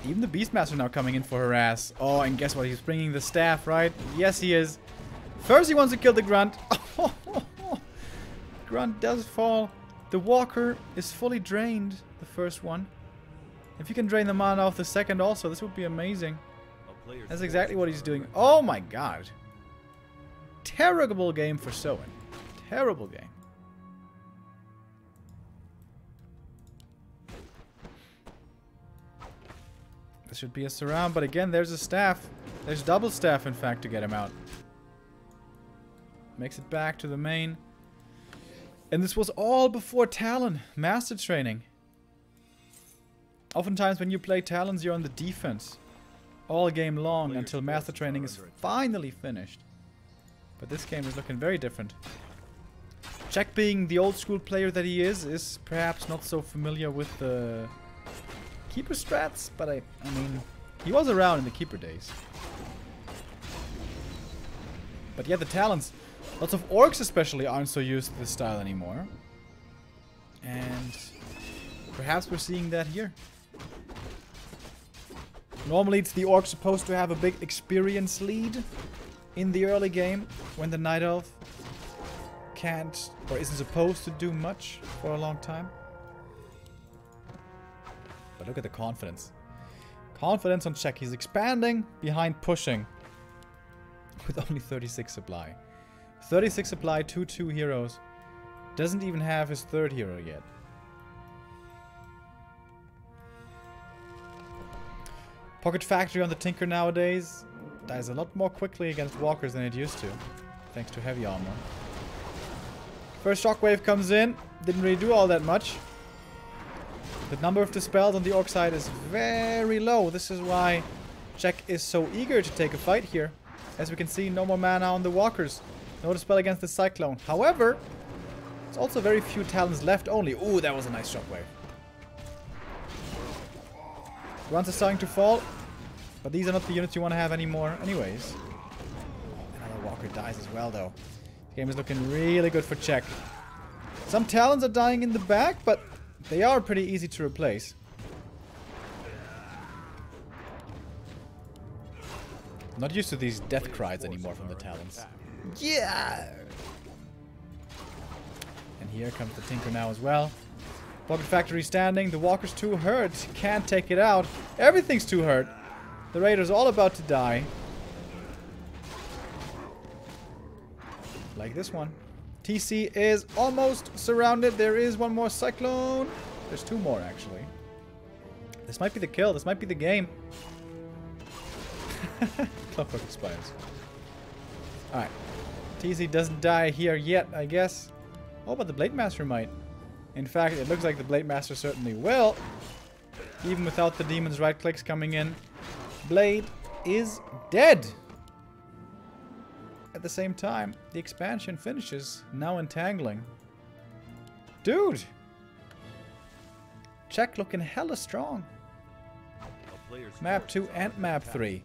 Even the Beastmaster now coming in for harass. Oh, and guess what? He's bringing the staff, right? Yes, he is. First, he wants to kill the Grunt. Grunt does fall. The Walker is fully drained, the first one. If you can drain the mana off the second also, this would be amazing. That's exactly what he's doing. Oh my god. Terrible game for Soin. Terrible game. This should be a surround, but again, there's a staff. There's double staff, in fact, to get him out. Makes it back to the main. And this was all before Talon. Master training. Oftentimes when you play Talons, you're on the defense. All game long until master training is finally finished. But this game is looking very different. Jack, being the old school player that he is perhaps not so familiar with the Keeper strats, but I mean, he was around in the Keeper days. But yeah, the Talons, lots of orcs especially aren't so used to this style anymore. And perhaps we're seeing that here. Normally it's the orc supposed to have a big experience lead in the early game when the Night Elf can't or isn't supposed to do much for a long time. But look at the confidence. Confidence on check. He's expanding behind pushing with only 36 supply. 36 supply, 2 heroes. Doesn't even have his third hero yet. Pocket Factory on the Tinker nowadays dies a lot more quickly against walkers than it used to, thanks to heavy armor. First shockwave comes in, didn't really do all that much. The number of dispels on the orc side is very low. This is why Jack is so eager to take a fight here. As we can see, no more mana on the walkers. No dispel against the Cyclone. However, there's also very few talents left only. Ooh, that was a nice shockwave. Grunts are starting to fall, but these are not the units you want to have anymore anyways. Another walker dies as well though. This game is looking really good for Czech. Some talents are dying in the back, but they are pretty easy to replace. Not used to these death cries anymore from the talents. Yeah! And here comes the Tinker now as well. Pocket Factory standing. The walker's too hurt. Can't take it out. Everything's too hurt. The Raider's all about to die. Like this one. TC is almost surrounded. There is one more Cyclone. There's 2 more, actually. This might be the kill. This might be the game. Clockwork expires. Alright. TC doesn't die here yet, I guess. Oh, but the Blade Master might. In fact, it looks like the Blade Master certainly will. Even without the demon's right clicks coming in. Blade is dead. At the same time, the expansion finishes. Now entangling. Dude! Czech looking hella strong. Map 2 and Map 3.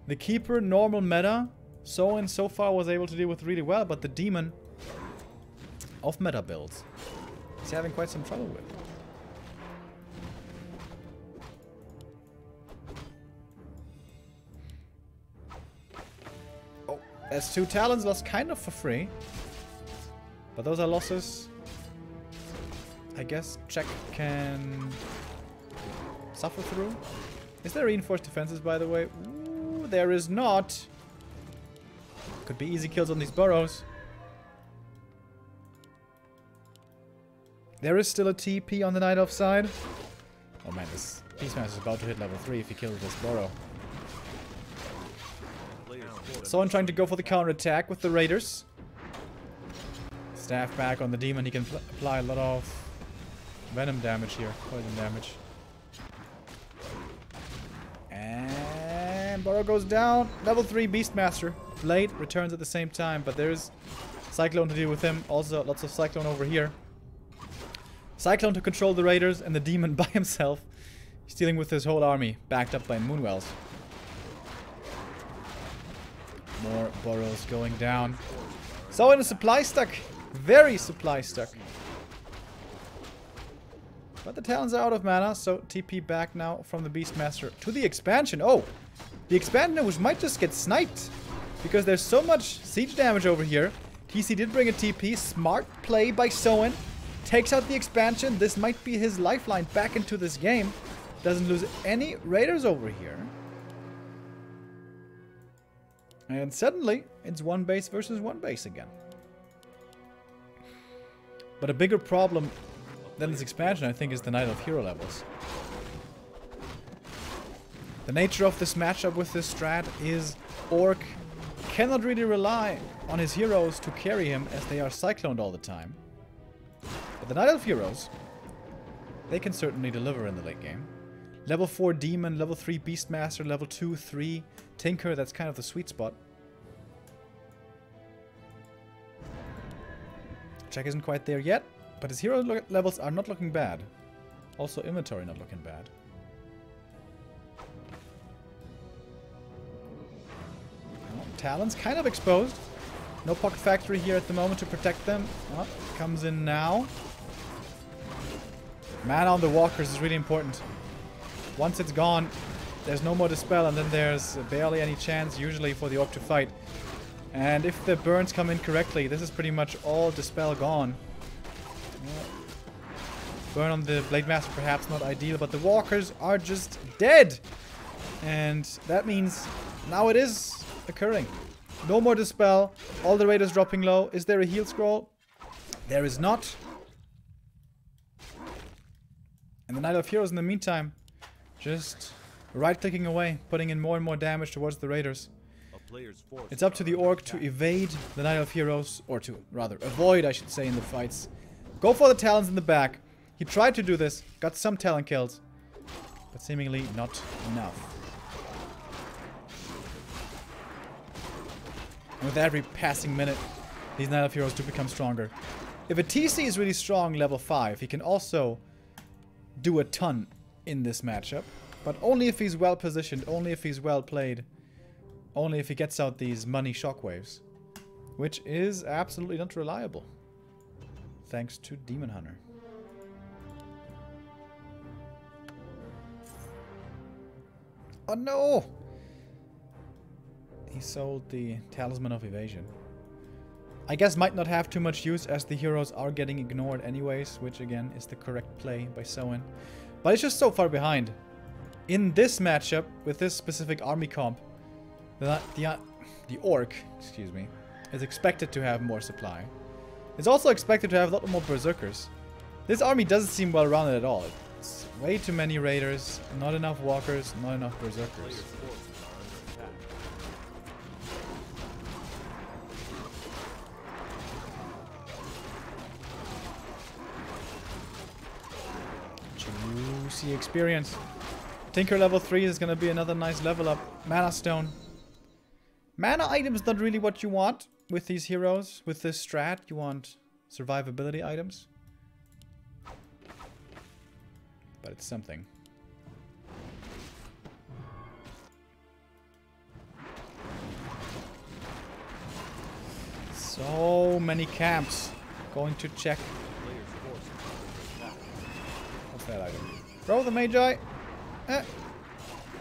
The Keeper normal meta, Soin so far was able to deal with really well, but the Demon of meta builds he's having quite some trouble with. Oh, that's 2 talents lost kind of for free. But those are losses I guess Czech can suffer through. Is there reinforced defenses, by the way? Ooh, there is not. Could be easy kills on these burrows. There is still a TP on the Night Elf side. Oh man, this Beastmaster is about to hit level 3 if he kills this burrow. Soin trying to go for the counter-attack with the Raiders. Staff back on the Demon. He can apply a lot of venom damage here. Poison damage. And Burrow goes down. Level 3 Beastmaster. Blade returns at the same time, but there's Cyclone to deal with him. Also, lots of Cyclone over here. Cyclone to control the Raiders and the Demon by himself. He's dealing with his whole army, backed up by Moonwells. More Burrows going down. Soin is supply stuck. Very supply stuck. But the Talons are out of mana, so TP back now from the Beastmaster to the expansion. Oh! The expansion which might just get sniped. Because there's so much siege damage over here. TC did bring a TP. Smart play by Soin. Takes out the expansion. This might be his lifeline back into this game. Doesn't lose any Raiders over here. And suddenly, it's one base versus one base again. But a bigger problem than this expansion, I think, is the Night of Hero levels. The nature of this matchup with this strat is Orc cannot really rely on his heroes to carry him as they are cycloned all the time. But the Night of Heroes, they can certainly deliver in the late game. Level 4 Demon, level 3 Beastmaster, level 2, 3 Tinker, that's kind of the sweet spot. Check isn't quite there yet, but his hero levels are not looking bad. Also inventory not looking bad. Well, Talons kind of exposed. No Pocket Factory here at the moment to protect them. Well, comes in now. Mana on the Walkers is really important. Once it's gone, there's no more Dispel, and then there's barely any chance usually for the Orc to fight. And if the burns come in correctly, this is pretty much all Dispel gone. Yeah. Burn on the Blade Master perhaps not ideal, but the Walkers are just dead! And that means now it is occurring. No more Dispel, all the Raiders dropping low. Is there a heal scroll? There is not. And the Night of Heroes in the meantime, just right-clicking away, putting in more and more damage towards the Raiders. It's up to the Orc to evade the Night of Heroes, or to, rather, avoid, I should say, in the fights. Go for the Talons in the back. He tried to do this, got some Talon kills, but seemingly not enough. And with every passing minute, these Night of Heroes do become stronger. If a TC is really strong, level 5, he can also do a ton in this matchup. But only if he's well positioned, only if he's well played. Only if he gets out these money shockwaves. Which is absolutely not reliable. Thanks to Demon Hunter. Oh no! He sold the Talisman of Evasion. I guess might not have too much use as the heroes are getting ignored anyways, which again is the correct play by Soin. But it's just so far behind. In this matchup, with this specific army comp, the Orc, excuse me, is expected to have more supply. It's also expected to have a lot more Berserkers. This army doesn't seem well rounded at all. It's way too many Raiders, not enough Walkers, not enough Berserkers. Juicy experience. Tinker level 3 is going to be another nice level up. Mana Stone. Mana items not really what you want with these heroes. With this strat, you want survivability items. But it's something. So many camps. Going to check. What's that item? Throw the Magi.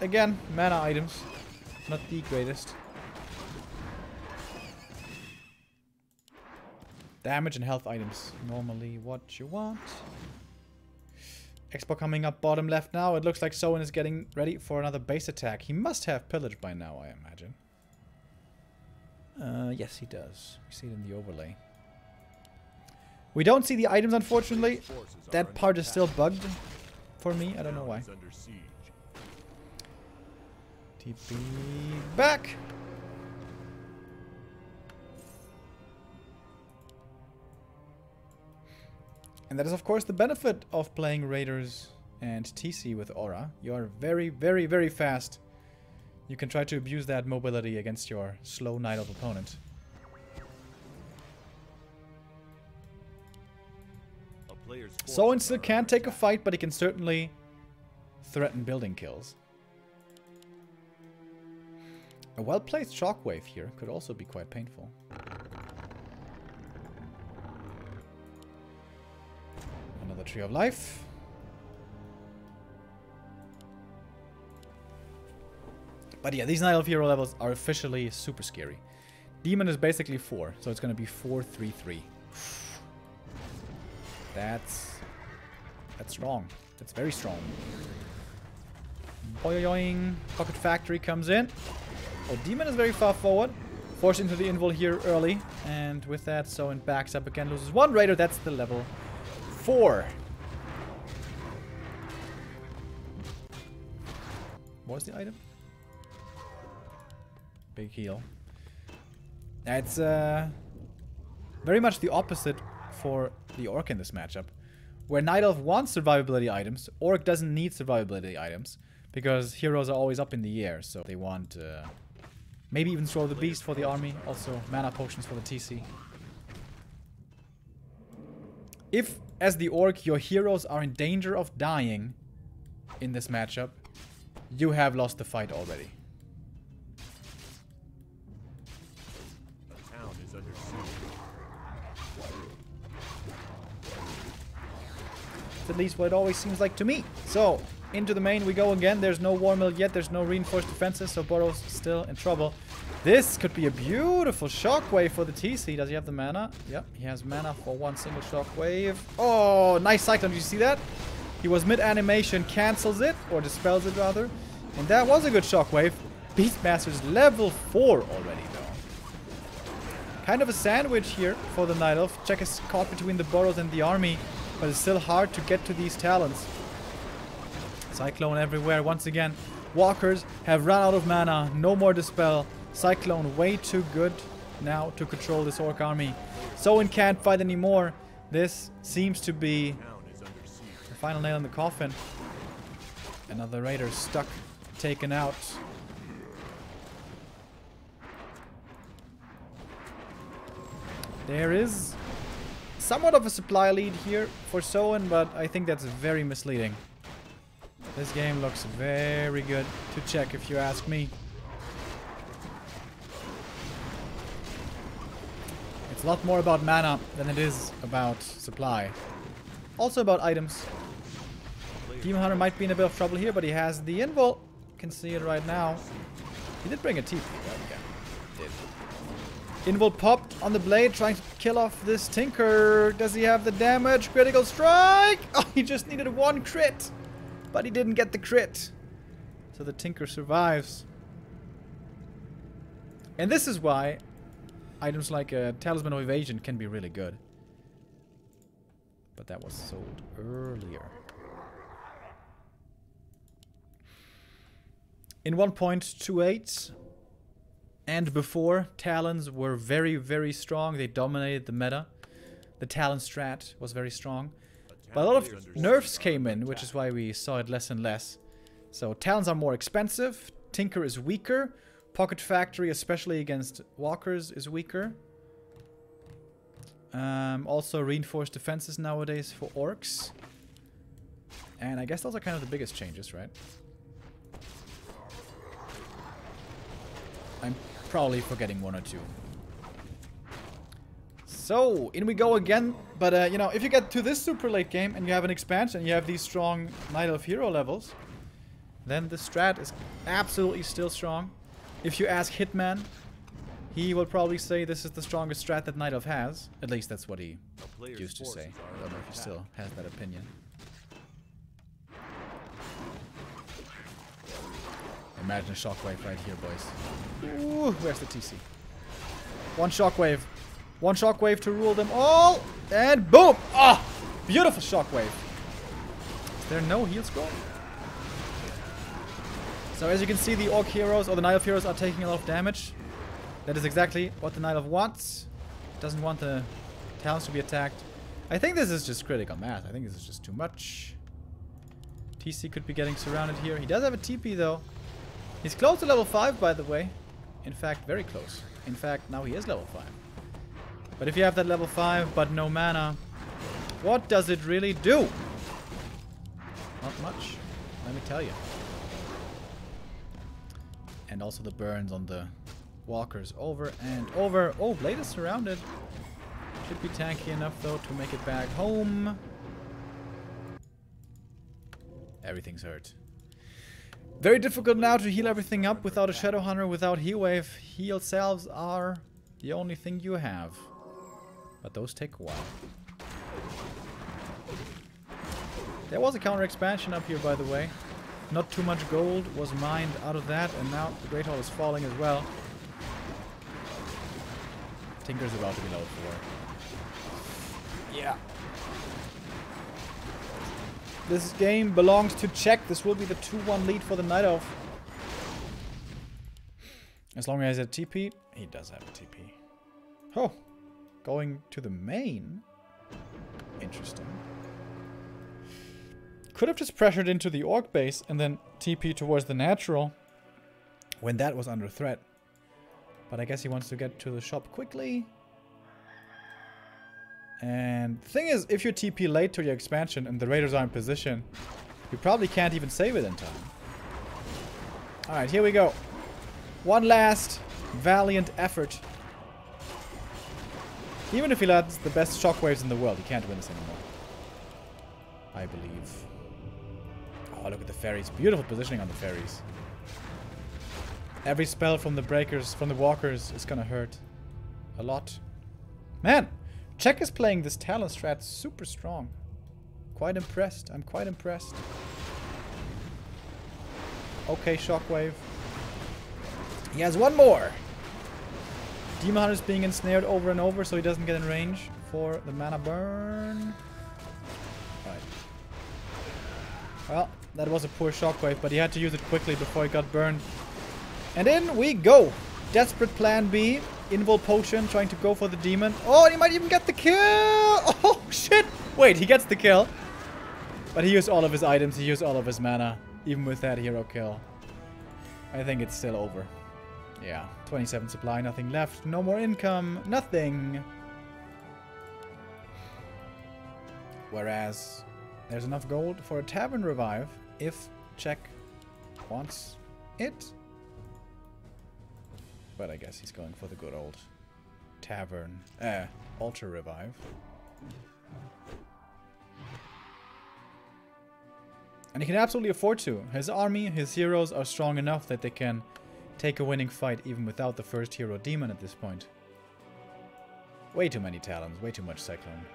Again, mana items. Not the greatest. Damage and health items. Normally what you want. Expo coming up bottom left now. It looks like Soin is getting ready for another base attack. He must have pillage by now, I imagine. Yes, he does. We see it in the overlay. We don't see the items, unfortunately. That part is still bugged for me. I don't know why. TP back. And that is, of course, the benefit of playing Raiders and TC with Aura. You are very, very, very fast. You can try to abuse that mobility against your slow Night Elf opponent. Soin still can't take a fight, but he can certainly threaten building kills. A well-placed shockwave here could also be quite painful. Another Tree of Life. But yeah, these Night Elf hero levels are officially super scary. Demon is basically 4, so it's going to be 4-3-3. That's strong. That's very strong. Boing. Pocket Factory comes in. Oh, Demon is very far forward. Forced into the invul here early. And with that, Soin backs up again. Loses 1 Raider. That's the level 4. What was the item? Big heal. That's very much the opposite for the Orc in this matchup. Where Night Elf wants survivability items, Orc doesn't need survivability items. Because heroes are always up in the air, so they want maybe even throw the beast for the army. Also mana potions for the TC. If, as the Orc, your heroes are in danger of dying in this matchup, you have lost the fight already. That's at least what it always seems like to me. So, into the main we go again. There's no War Mill yet. There's no reinforced defenses, so Boros still in trouble. This could be a beautiful shockwave for the TC. Does he have the mana? Yep, he has mana for 1 single shockwave. Oh, nice Cyclone. Did you see that? He was mid-animation, cancels it, or dispels it rather. And that was a good shockwave. Beastmaster's level 4 already, though. Kind of a sandwich here for the Night Elf. Check is caught between the Boros and the army, but it's still hard to get to these talents. Cyclone everywhere. Once again, walkers have run out of mana. No more dispel. Cyclone way too good now to control this Orc army. Soin can't fight anymore. This seems to be the final nail in the coffin. Another Raider stuck, taken out. There is somewhat of a supply lead here for Soin, but I think that's very misleading. This game looks very good to check, if you ask me. It's a lot more about mana than it is about supply. Also about items. Demon Hunter might be in a bit of trouble here, but he has the invul. Can see it right now. He did bring a TP. Yeah, did. Invul popped on the blade, trying to kill off this Tinker. Does he have the damage? Critical strike! Oh, he just needed 1 crit. But he didn't get the crit. So the Tinker survives. And this is why items like a Talisman of Evasion can be really good. But that was sold earlier. In 1.28 and before, Talons were very, very strong. They dominated the meta. The Talon strat was very strong. But a lot of nerfs came in, which is why we saw it less and less. So Talons are more expensive. Tinker is weaker. Pocket Factory, especially against walkers, is weaker. Also reinforced defenses nowadays for orcs. And I guess those are kind of the biggest changes, right? I'm probably forgetting 1 or 2. So, in we go again. But, you know, if you get to this super late game and you have an expansion and you have these strong Night Elf hero levels, then the strat is absolutely still strong. If you ask Hitman, he will probably say this is the strongest strat that Night Elf has. At least that's what he used to say. I don't know if he still has that opinion. Imagine a shockwave right here, boys. Ooh, where's the TC? 1 shockwave. 1 shockwave to rule them all. And boom! Ah! Beautiful shockwave. Is there no heal scroll? So as you can see, the Orc heroes or the Night Elf heroes are taking a lot of damage. That is exactly what the Night Elf wants. Doesn't want the Talons to be attacked. I think this is just critical mass. I think this is just too much. TC could be getting surrounded here. He does have a TP though. He's close to level 5, by the way. In fact, very close. In fact, now he is level 5. But if you have that level 5 but no mana, what does it really do? Not much, let me tell you. And also the burns on the walkers over and over. Oh, Blade is surrounded. Should be tanky enough though to make it back home. Everything's hurt. Very difficult now to heal everything up without a Shadow Hunter, without Heal Wave. Heal salves are the only thing you have. But those take a while. There was a counter expansion up here, by the way. Not too much gold was mined out of that, and now the Great Hall is falling as well. Tinker's about to be level 4. Yeah. This game belongs to Czech. This will be the 2-1 lead for the Night Elf. As long as he has a TP. He does have a TP. Oh. Going to the main. Interesting. Could have just pressured into the orc base and then TP towards the natural when that was under threat. But I guess he wants to get to the shop quickly. And the thing is, if you TP late to your expansion and the raiders are in position, you probably can't even save it in time. Alright, here we go. One last valiant effort. Even if he lands the best shockwaves in the world, he can't win this anymore. I believe. Oh, look at the fairies. Beautiful positioning on the fairies. Every spell from the breakers, from the walkers, is gonna hurt. A lot. Man! Czech is playing this talent strat super strong. Quite impressed. I'm quite impressed. Okay, shockwave. He has one more. Demon Hunter is being ensnared over and over so he doesn't get in range for the mana burn. Right. Well, that was a poor shockwave, but he had to use it quickly before he got burned. And in we go. Desperate plan B. Invul potion, trying to go for the demon. Oh, and he might even get the kill! Oh, shit! Wait, he gets the kill. But he used all of his items, he used all of his mana. Even with that hero kill. I think it's still over. Yeah, 27 supply, nothing left. No more income, nothing. Whereas, there's enough gold for a tavern revive if Czech wants it. But I guess he's going for the good old tavern, altar revive. And he can absolutely afford to. His army, his heroes are strong enough that they can take a winning fight even without the first hero demon at this point. Way too many talents, way too much Cyclone.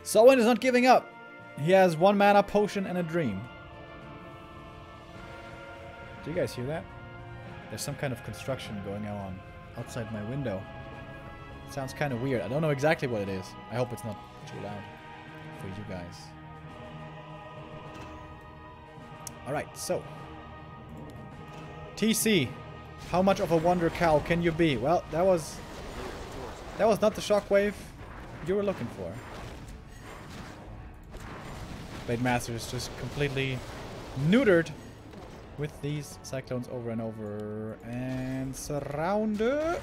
Soin is not giving up. He has one mana potion and a dream. Do you guys hear that? There's some kind of construction going on outside my window. It sounds kind of weird. I don't know exactly what it is. I hope it's not too loud for you guys. Alright, so. TC. How much of a wonder cow can you be? Well, that was not the shockwave you were looking for. Blade Master is just completely neutered with these cyclones over and over. And surrounded.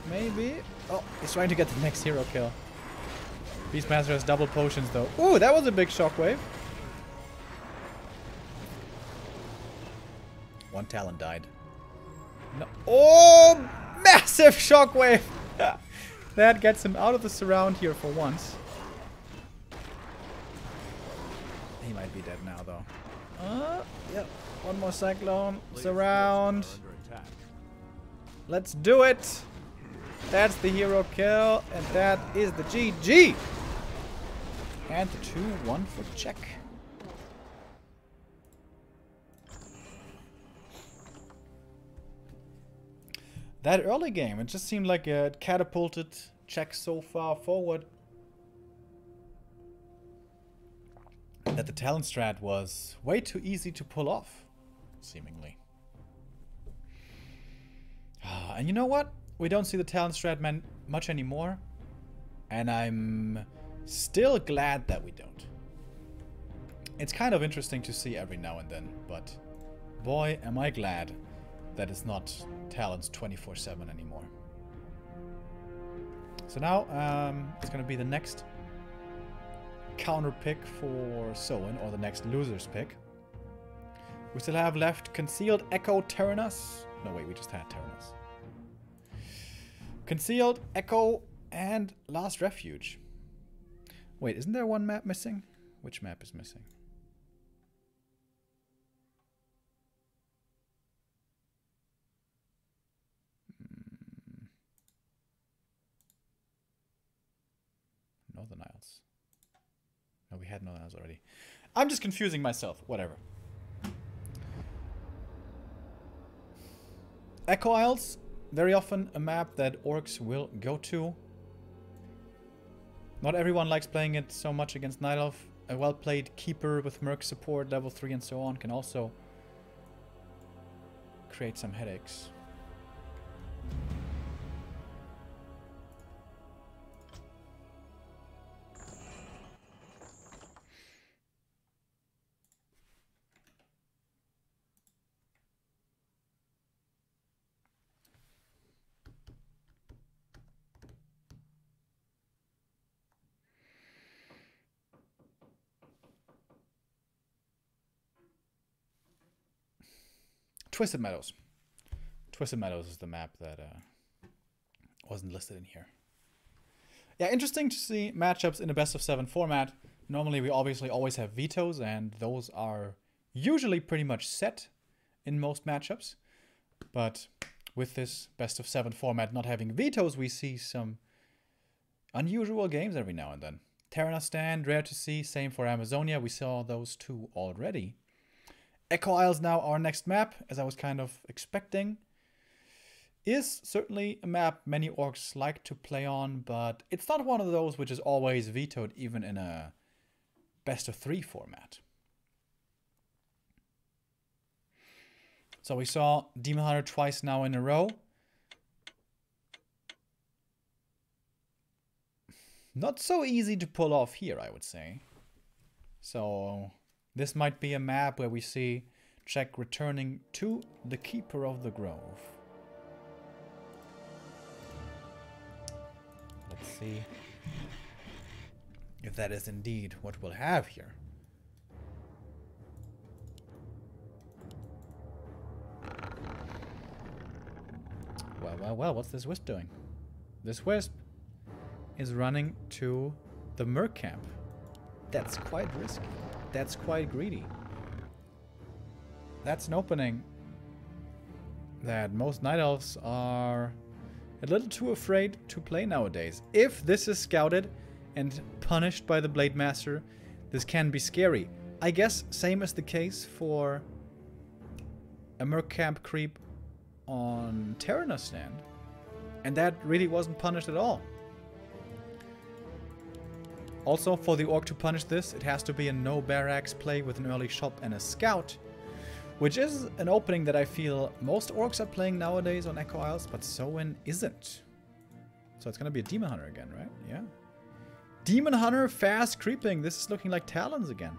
Maybe. Oh, he's trying to get the next hero kill. Beastmaster has double potions though. Ooh, that was a big shockwave. One talent died. No. Oh, massive shockwave. That gets him out of the surround here for once. He might be dead now though. Yep. One more cyclone. Surround. Let's do it. That's the hero kill. And that is the GG. And the 2-1 for Czech. That early game, it just seemed like it catapulted Czech so far forward that the talent strat was way too easy to pull off, seemingly. And you know what? We don't see the talent strat much anymore. And I'm still glad that we don't. It's kind of interesting to see every now and then, but boy, am I glad that it's not Talons 24/7 anymore. So now, it's going to be the next counter pick for Soin, or the next loser's pick. We still have left Concealed, Echo, Tyrannus. No, wait, we just had Tyrannus. Concealed, Echo, and Last Refuge. Wait, isn't there one map missing? Which map is missing? Northern Isles. No, we had Northern Isles already. I'm just confusing myself. Whatever. Echo Isles. Very often a map that orcs will go to. Not everyone likes playing it so much against Night Elf. A well-played Keeper with Merc support, level 3 and so on, can also create some headaches. Twisted Meadows. Twisted Meadows is the map that wasn't listed in here. Yeah, interesting to see matchups in a best of 7 format. Normally we obviously always have vetoes, and those are usually pretty much set in most matchups. But with this best of 7 format not having vetoes, we see some unusual games every now and then. Tyrannus Stand, rare to see. Same for Amazonia. We saw those two already. Echo Isles now our next map, as I was kind of expecting. Is certainly a map many orcs like to play on, but it's not one of those which is always vetoed even in a best of 3 format. So we saw Demon Hunter twice now in a row. Not so easy to pull off here, I would say. So this might be a map where we see Czech returning to the Keeper of the Grove. Let's see if that is indeed what we'll have here. Well, what's this Wisp doing? This Wisp is running to the Merc camp. That's quite risky. That's quite greedy. That's an opening that most Night Elves are a little too afraid to play nowadays. If this is scouted and punished by the Blade Master, this can be scary. I guess same is the case for a Merc camp creep on Tyrannus Stand. And that really wasn't punished at all. Also, for the Orc to punish this, it has to be a no barracks play with an early shop and a scout, which is an opening that I feel most Orcs are playing nowadays on Echo Isles, but Soin isn't. So it's going to be a Demon Hunter again, right? Yeah. Demon Hunter fast creeping. This is looking like Talons again.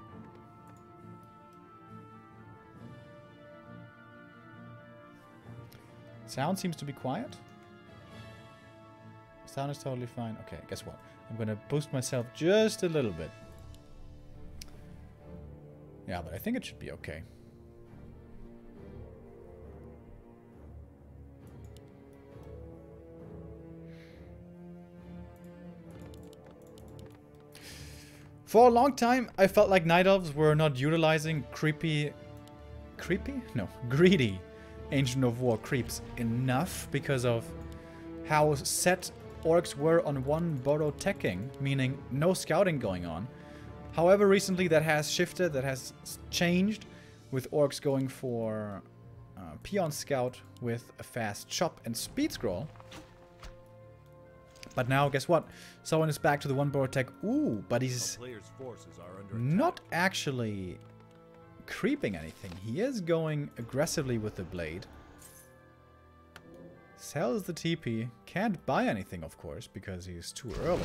Sound seems to be quiet. Sound is totally fine. Okay, guess what? I'm going to boost myself just a little bit. Yeah, but I think it should be okay. For a long time, I felt like Night Elves were not utilizing greedy Ancient of War creeps enough because of how set Orcs were on one borrow teching, meaning no scouting going on. However, recently that has shifted, that has changed, with Orcs going for Peon Scout with a fast chop and speed scroll. But now, guess what? Someone is back to the one borrow tech. Ooh, but he's not actually creeping anything. He is going aggressively with the blade. Sells the TP. Can't buy anything, of course, because he's too early.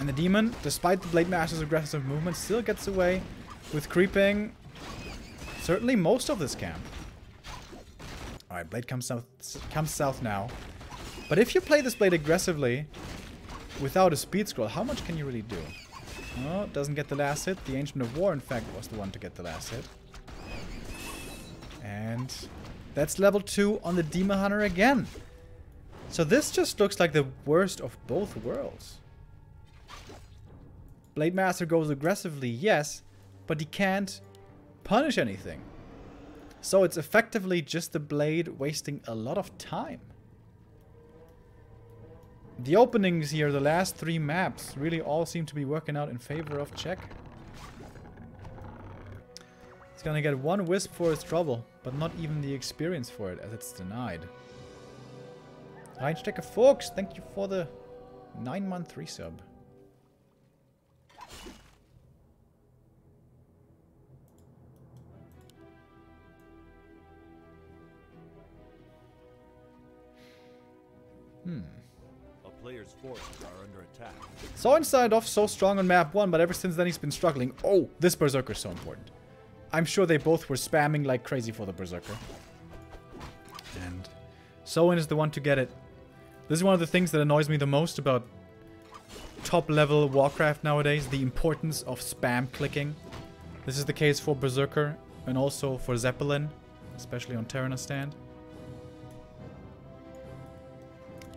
And the demon, despite the Blade Master's aggressive movement, still gets away with creeping certainly most of this camp. Alright, Blade comes south now. But if you play this Blade aggressively, without a speed scroll, how much can you really do? Oh, doesn't get the last hit. The Ancient of War, in fact, was the one to get the last hit. And that's level 2 on the Demon Hunter again. So this just looks like the worst of both worlds. Blade Master goes aggressively, yes, but he can't punish anything. So it's effectively just the Blade wasting a lot of time. The openings here, the last 3 maps, really all seem to be working out in favor of Czech. He's gonna get 1 wisp for his trouble, but not even the experience for it, as it's denied. Heinstecker Folks, thank you for the 9-month resub. Players' forces are under attack. Soin started off so strong on map 1, but ever since then he's been struggling. Oh, this Berserker is so important. I'm sure they both were spamming like crazy for the Berserker. And Soin is the one to get it. This is one of the things that annoys me the most about top-level Warcraft nowadays, the importance of spam clicking. This is the case for Berserker and also for Zeppelin, especially on Terranos stand.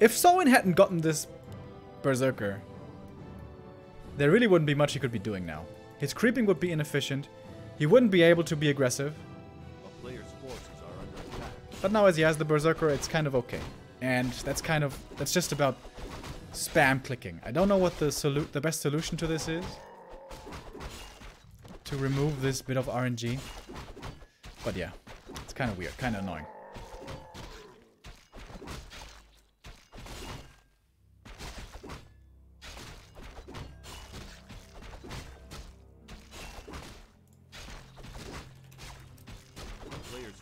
If Soin hadn't gotten this Berserker, there really wouldn't be much he could be doing now. His creeping would be inefficient. He wouldn't be able to be aggressive. A player's forces are under attack. But now as he has the Berserker, it's kind of okay. And that's just about spam clicking. I don't know what the best solution to this is. To remove this bit of RNG. But yeah, it's kind of weird, kind of annoying.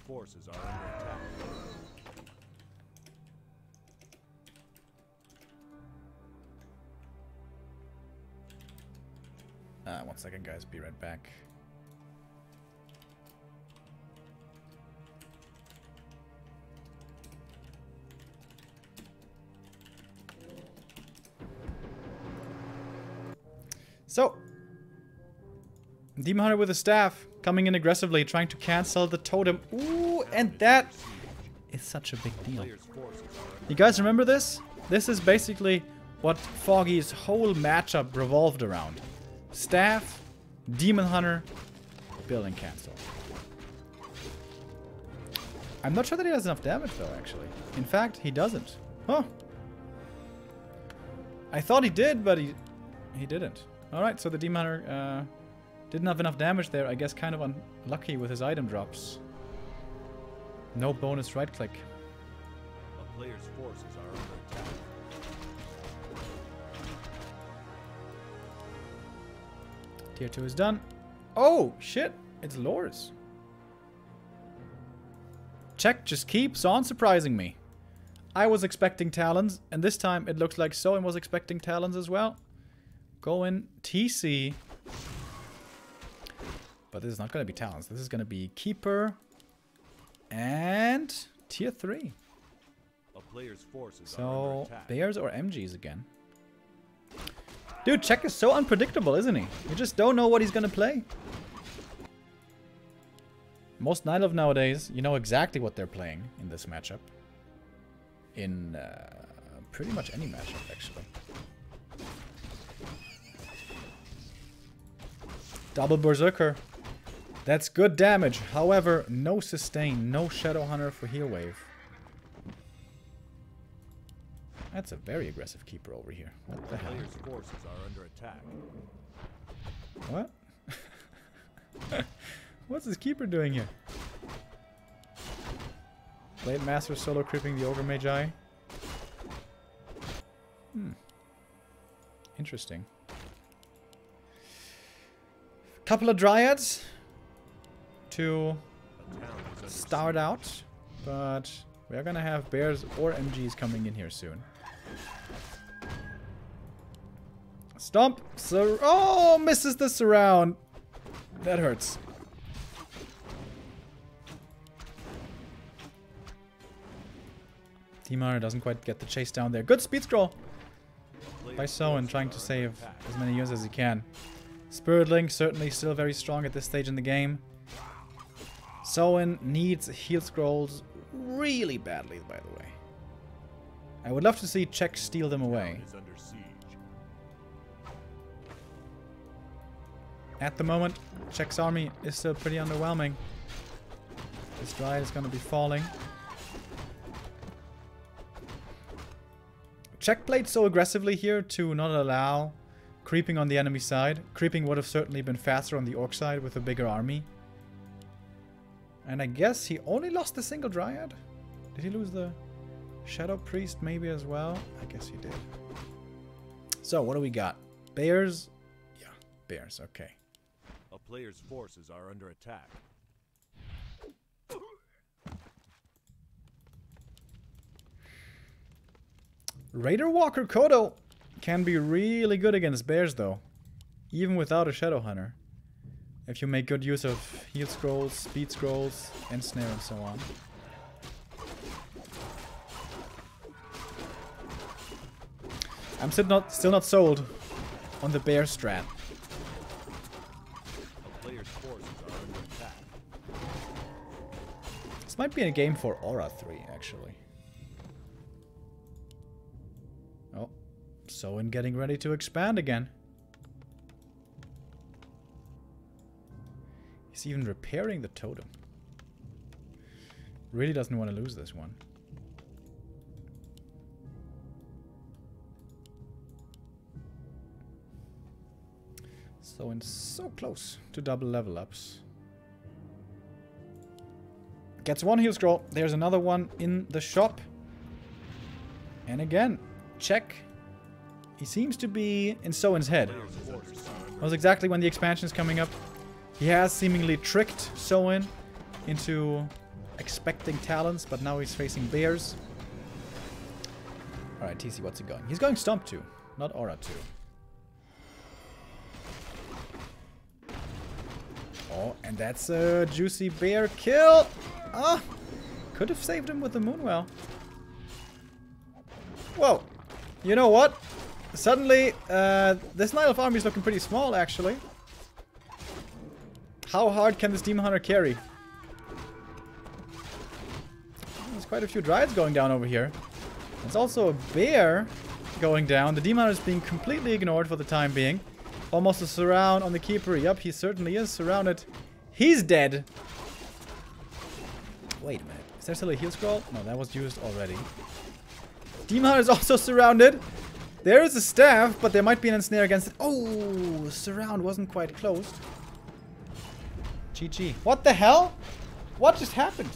Forces are under attack. 1 second, guys. Be right back. So, Demon Hunter with a staff, coming in aggressively, trying to cancel the totem. Ooh, and that is such a big deal. You guys remember this? This is basically what Foggy's whole matchup revolved around. Staff, Demon Hunter, building cancel. I'm not sure that he has enough damage though, actually. In fact, he doesn't. Huh. I thought he did, but he didn't. Alright, so the Demon Hunter didn't have enough damage there. I guess kind of unlucky with his item drops. No bonus right click. A player's forces are under attack. Tier 2 is done. Oh, shit. It's Lors. Czech just keeps on surprising me. I was expecting Talons, and this time it looks like Soin was expecting Talons as well. Going TC. But this is not going to be Talons. This is going to be Keeper and Tier 3. A player's forces are So, under attack. Bears or MGs again. Dude, Czech is so unpredictable, isn't he? You just don't know what he's going to play. Most Night Elf nowadays, you know exactly what they're playing in this matchup. In pretty much any matchup, actually. Double Berserker. That's good damage. However, no sustain, no Shadow Hunter for heal wave. That's a very aggressive Keeper over here. What the hell? Players' forces are under attack. What? What's this Keeper doing here? Blade Master solo creeping the Ogre Magi. Interesting. Couple of Dryads to start out, but we're gonna have Bears or MGs coming in here soon. Stomp. Oh, misses the surround. That hurts. Demar doesn't quite get the chase down there. Good speed scroll by Soin, trying to save as many units as he can. Spiritling certainly still very strong at this stage in the game. Soin needs heal scrolls really badly, by the way. I would love to see Czech steal them away. At the moment, Czech's army is still pretty underwhelming. This Dryad is going to be falling. Czech played so aggressively here to not allow creeping on the enemy side. Creeping would have certainly been faster on the Orc side with a bigger army. And I guess he only lost the single Dryad? Did he lose the Shadow Priest maybe as well? I guess he did. So, what do we got? Bears? Yeah, bears, okay. A player's forces are under attack. Raider Walker Kodo can be really good against bears though. Even without a Shadow Hunter. If you make good use of heal scrolls, speed scrolls, ensnare and so on. I'm still not sold on the bear strat. This might be a game for Aura 3 actually. Oh, Soin getting ready to expand again. He's even repairing the totem. Really doesn't want to lose this one. Soin's so close to double level ups. Gets one heal scroll. There's another one in the shop. And again, check. He seems to be in Soin's head. That was exactly when the expansion is coming up. He has seemingly tricked Soin into expecting talents, but now he's facing bears. Alright, TC, what's he going? He's going Stomp 2, not Aura 2. Oh, and that's a juicy bear kill. Ah, could have saved him with the Moonwell. Whoa, you know what? Suddenly, this Night Elf army is looking pretty small, actually. How hard can this Demon Hunter carry? There's quite a few Dryads going down over here. There's also a bear going down. The Demon Hunter is being completely ignored for the time being. Almost a surround on the Keeper. Yup, he certainly is surrounded. He's dead. Wait a minute. Is there still a heal scroll? No, that was used already. Demon Hunter is also surrounded. There is a staff, but there might be an ensnare against it. Oh, surround wasn't quite closed. GG. What the hell? What just happened?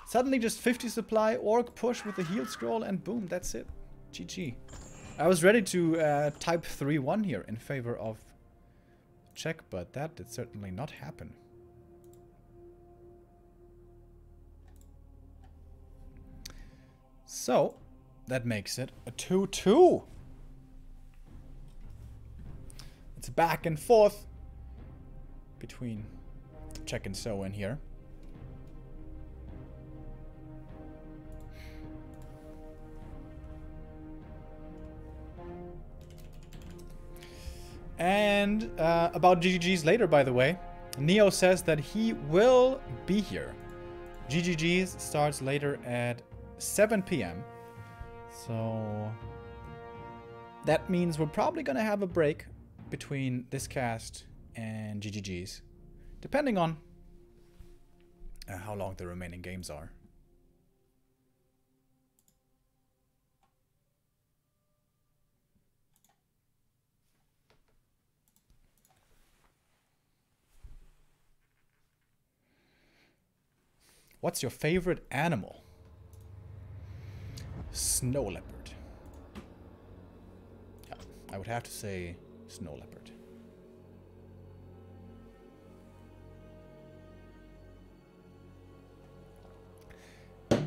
Suddenly just 50 supply, Orc push with the heal scroll, and boom, that's it. GG. I was ready to type 3-1 here in favor of Czech, but that did certainly not happen. So, that makes it a 2-2. It's back and forth between Czech and Soin here. And about GGGs later, by the way, Neo says that he will be here. GGGs starts later at 7 p.m. So that means we're probably going to have a break between this cast and GGGs, depending on how long the remaining games are. What's your favorite animal? Snow leopard. Yeah, I would have to say snow leopard.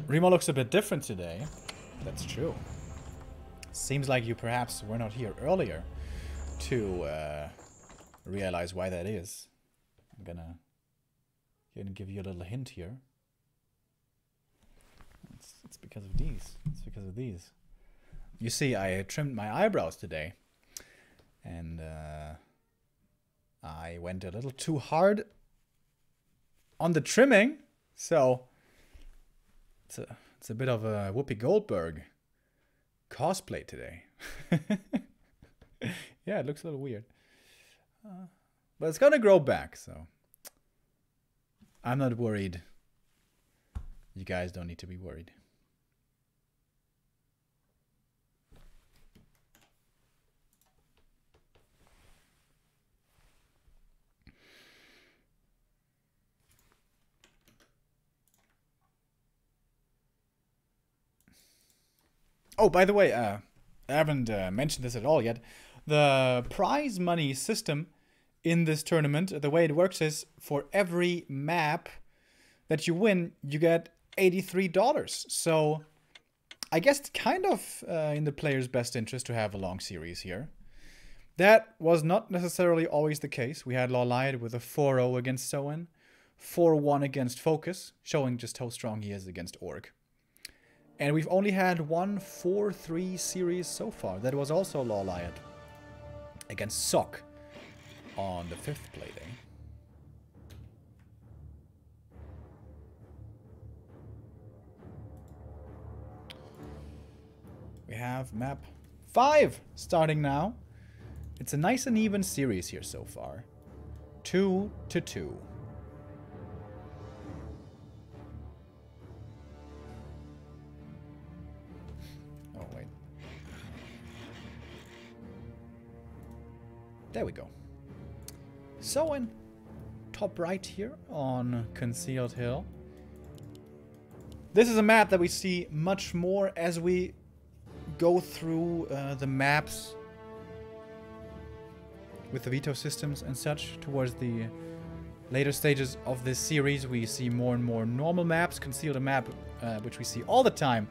Remo looks a bit different today. That's true. Seems like you perhaps were not here earlier to realize why that is. I'm gonna give you a little hint here. It's because of these. It's because of these. You see, I trimmed my eyebrows today. And I went a little too hard on the trimming. So it's a bit of a Whoopi Goldberg cosplay today. Yeah, it looks a little weird. But it's gonna grow back, so I'm not worried. You guys don't need to be worried. Oh, by the way, I haven't mentioned this at all yet. The prize money system in this tournament, the way it works is for every map that you win, you get $83. So I guess it's kind of in the player's best interest to have a long series here. That was not necessarily always the case. We had Lawliad with a 4-0 against Soin, 4-1 against Focus, showing just how strong he is against ORC. And we've only had one 4-3 series so far. That was also Lawliad against Sock on the 5th playday. We have map 5 starting now. It's a nice and even series here so far. 2-2. Oh, wait. There we go. Soin, top right here on Concealed Hill. This is a map that we see much more as we go through the maps with the veto systems and such. Towards the later stages of this series, we see more and more normal maps. Concealed, a map which we see all the time.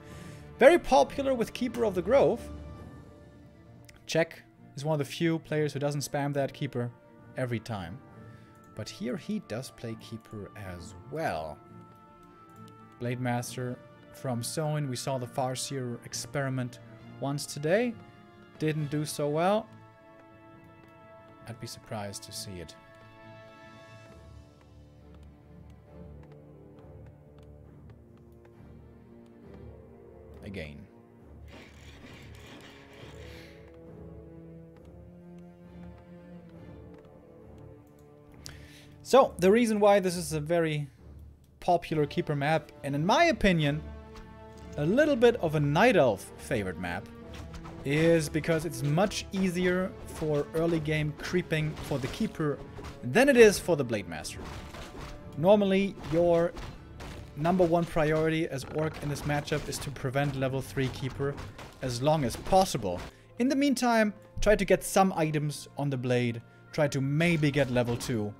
Very popular with Keeper of the Grove. Czech is one of the few players who doesn't spam that Keeper every time. But here he does play Keeper as well. Blade Master from Soin. We saw the Farseer experiment once today. Didn't do so well. I'd be surprised to see it. Again. So, the reason why this is a very popular Keeper map, and in my opinion, a little bit of a Night Elf favored map, is because it's much easier for early game creeping for the Keeper than it is for the Blade Master. Normally, your #1 priority as Orc in this matchup is to prevent level 3 Keeper as long as possible. In the meantime, try to get some items on the Blade, try to maybe get level 2,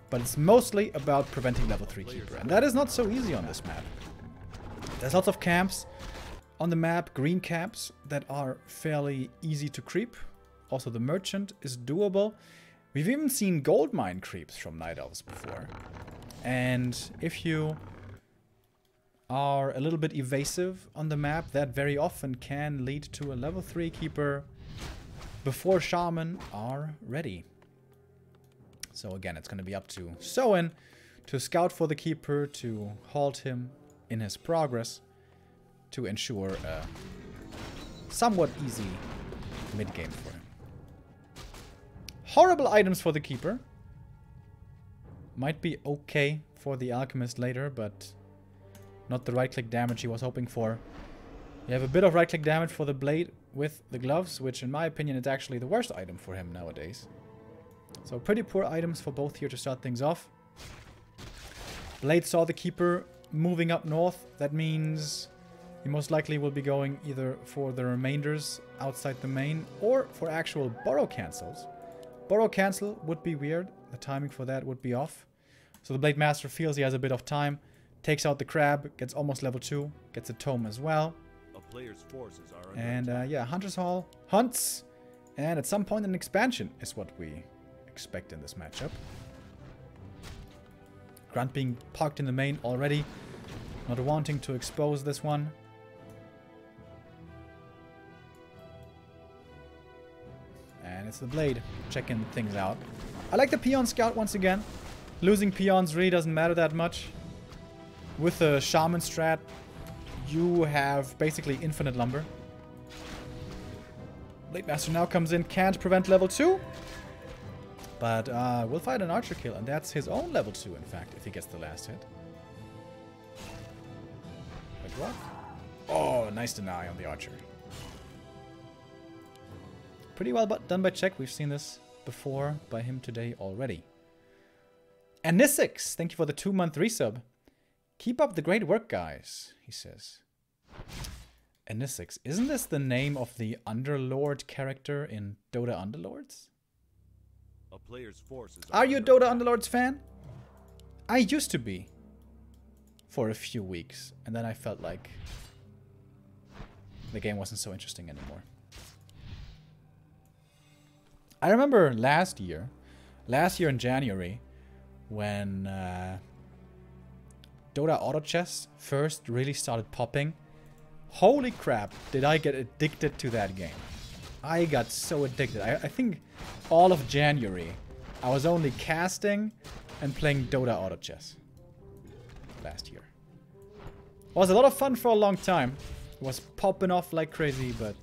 but it's mostly about preventing level 3 Keeper, and that is not so easy on this map. There's lots of camps on the map, green camps, that are fairly easy to creep. Also, the Merchant is doable. We've even seen gold mine creeps from Night Elves before. And if you are a little bit evasive on the map, that very often can lead to a level 3 Keeper before Shaman are ready. So again, it's going to be up to Soin to scout for the Keeper, to halt him in his progress, to ensure a somewhat easy mid-game for him. Horrible items for the Keeper. Might be okay for the Alchemist later, but not the right-click damage he was hoping for. You have a bit of right-click damage for the Blade with the gloves, which in my opinion is actually the worst item for him nowadays. So pretty poor items for both here to start things off. Blade saw the Keeper moving up north. That means he most likely will be going either for the remainders outside the main or for actual burrow cancels. Burrow cancel would be weird. The timing for that would be off. So the Blade Master feels he has a bit of time, takes out the crab, gets almost level 2, gets a tome as well. player's forces are under And attack. yeah, Hunter's Hall hunts. And at some point an expansion is what we expect in this matchup. Grunt being parked in the main already. Not wanting to expose this one. And it's the Blade checking things out. I like the Peon Scout once again. Losing Peons really doesn't matter that much. With the Shaman strat, you have basically infinite lumber. Blade Master now comes in, can't prevent level 2. But will fight an archer kill, and that's his own level 2, in fact, if he gets the last hit. Wait, what? Oh, nice deny on the archer. Pretty well done by Check. We've seen this before by him today already. Anisix, thank you for the 2-month resub. Keep up the great work, guys, he says. Anisix, isn't this the name of the Underlord character in Dota Underlords? A player's forces Are you a under Dota attack. Underlords fan? I used to be. For a few weeks. And then I felt like the game wasn't so interesting anymore. I remember last year in January, when Dota Auto Chess first really started popping. Holy crap, did I get addicted to that game. I got so addicted. I think all of January, I was only casting and playing Dota Auto Chess last year. It was a lot of fun for a long time. It was popping off like crazy, but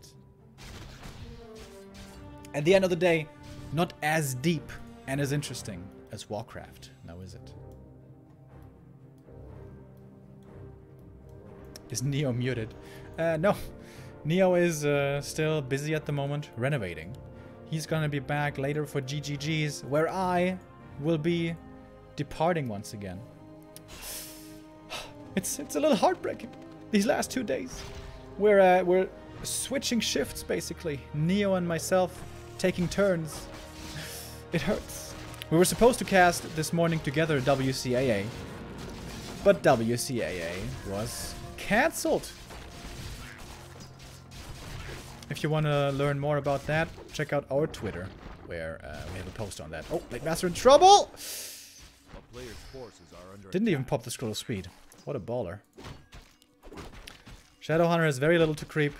at the end of the day, not as deep and as interesting as Warcraft. Now is it? Is Neo muted? No. Neo is still busy at the moment renovating. He's gonna be back later for GGGs, where I will be departing once again. It's a little heartbreaking. These last 2 days. We're switching shifts basically. Neo and myself taking turns. It hurts. We were supposed to cast this morning together WCAA, but WCAA was cancelled. If you want to learn more about that, check out our Twitter, where we have a post on that. Oh, Blade Master in trouble! A player's forces are under Didn't even pop the scroll of speed. What a baller. Shadowhunter has very little to creep.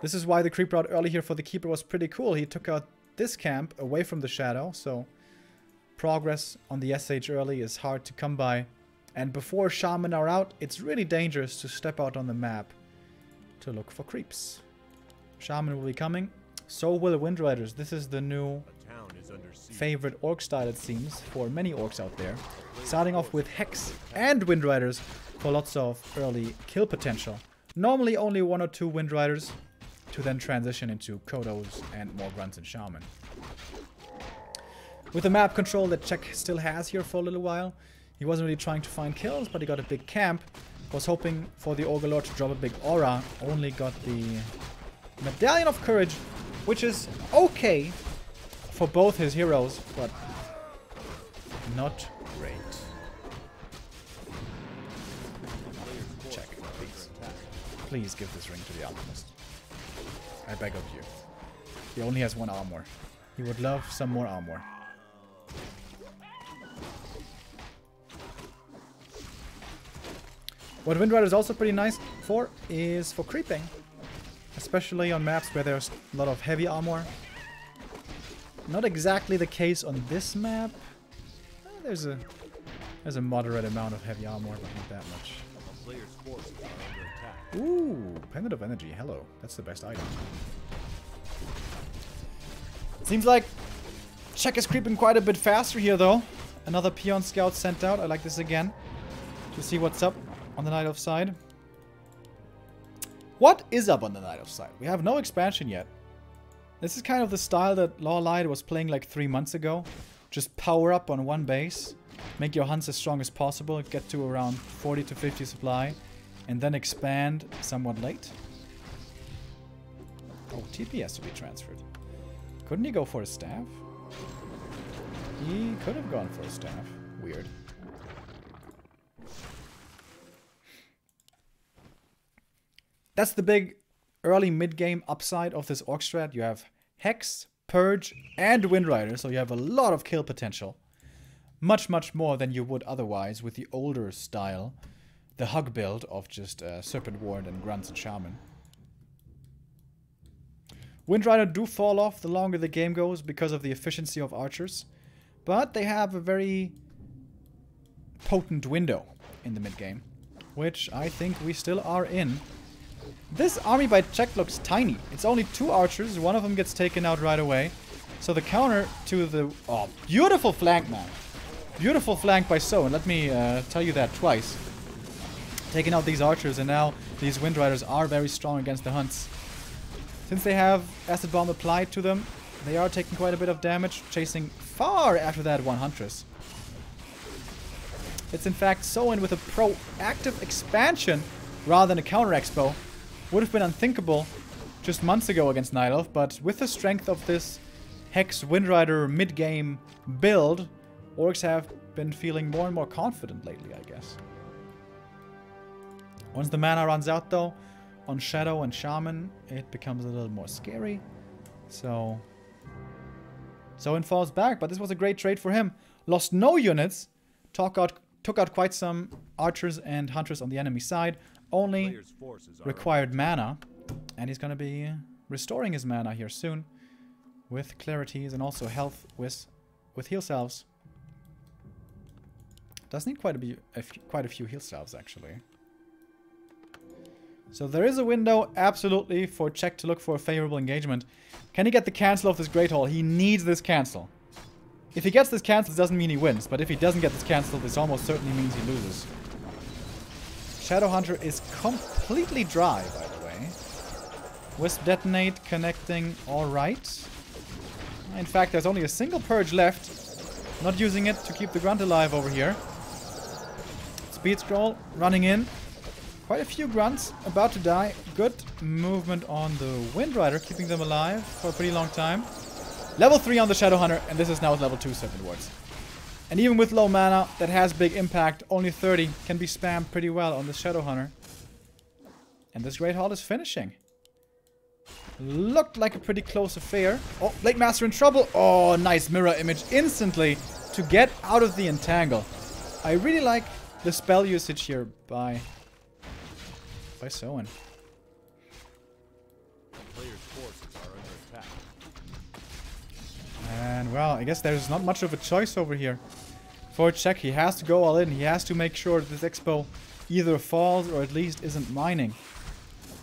This is why the creep route early here for the Keeper was pretty cool. He took out this camp away from the Shadow, so progress on the SH early is hard to come by. And before Shaman are out, it's really dangerous to step out on the map to look for creeps. Shaman will be coming. So will Windriders. This is the new A town is under siege. favorite orc style, it seems, for many orcs out there. Starting off with Hex and Windriders for lots of early kill potential. Normally only 1 or 2 Windriders to then transition into Kodos and more Grunts and Shaman. With the map control that Czech still has here for a little while, he wasn't really trying to find kills, but he got a big camp. Was hoping for the Ogre Lord to drop a big aura. Only got the Medallion of Courage, which is okay for both his heroes, but not great. Check, please. Please give this ring to the Alchemist. I beg of you. He only has 1 armor. He would love some more armor. What Windrider is also pretty nice for is for creeping. Especially on maps where there's a lot of heavy armor. Not exactly the case on this map. There's a moderate amount of heavy armor, but not that much. A player's forces are under attack. Ooh, Pendant of Energy. Hello. That's the best item. Seems like Czech is creeping quite a bit faster here, though. Another Peon Scout sent out. I like this again. To see what's up on the Night of side. What is up on the Night of side? We have no expansion yet. This is kind of the style that Lawlight was playing like 3 months ago. Just power up on one base. Make your hunts as strong as possible. Get to around 40 to 50 supply. And then expand somewhat late. Oh, TP has to be transferred. Couldn't he go for a staff? He could have gone for a staff. Weird. That's the big early mid-game upside of this Orc strat. You have Hex, Purge, and Windrider, so you have a lot of kill potential. Much, much more than you would otherwise with the older style. The Hug build of just Serpent Ward and Grunts and Shaman. Windrider do fall off the longer the game goes because of the efficiency of archers. But they have a very potent window in the mid-game, which I think we still are in. This army by check looks tiny. It's only 2 archers. One of them gets taken out right away. So the counter to the... Oh, beautiful flank, man. Beautiful flank by Soin. Let me tell you that twice. Taking out these archers, and now these Windriders are very strong against the Hunts. Since they have Acid Bomb applied to them, they are taking quite a bit of damage, chasing far after that one Huntress. It's in fact Soin with a proactive expansion rather than a counter expo. Would have been unthinkable just months ago against Night Elf, but with the strength of this Hex Windrider mid-game build, Orcs have been feeling more and more confident lately, I guess. Once the mana runs out though, on Shadow and Shaman, it becomes a little more scary. So Soin falls back, but this was a great trade for him. Lost no units, took out quite some archers and hunters on the enemy side. Only required mana, and he's going to be restoring his mana here soon with clarities and also health with heal salves. Does need quite a few heal salves actually. So there is a window, absolutely, for Czech to look for a favorable engagement. Can he get the cancel of this Great Hall? He needs this cancel. If he gets this cancel, it doesn't mean he wins. But if he doesn't get this cancel, this almost certainly means he loses. Shadowhunter is completely dry, by the way. Wisp Detonate connecting alright. In fact, there's only a single Purge left. Not using it to keep the Grunt alive over here. Speed Scroll running in. Quite a few Grunts about to die. Good movement on the Windrider, keeping them alive for a pretty long time. Level 3 on the Shadowhunter, and this is now level 2 Serpent Wards. And even with low mana, that has big impact. Only 30 can be spammed pretty well on the Shadowhunter. And this Great Hall is finishing. Looked like a pretty close affair. Oh, Blade Master in trouble. Oh, nice mirror image instantly to get out of the entangle. I really like the spell usage here by Soin. Players' forces are under attack. And well, I guess there's not much of a choice over here. For Czech, he has to go all in. He has to make sure that this expo either falls or at least isn't mining.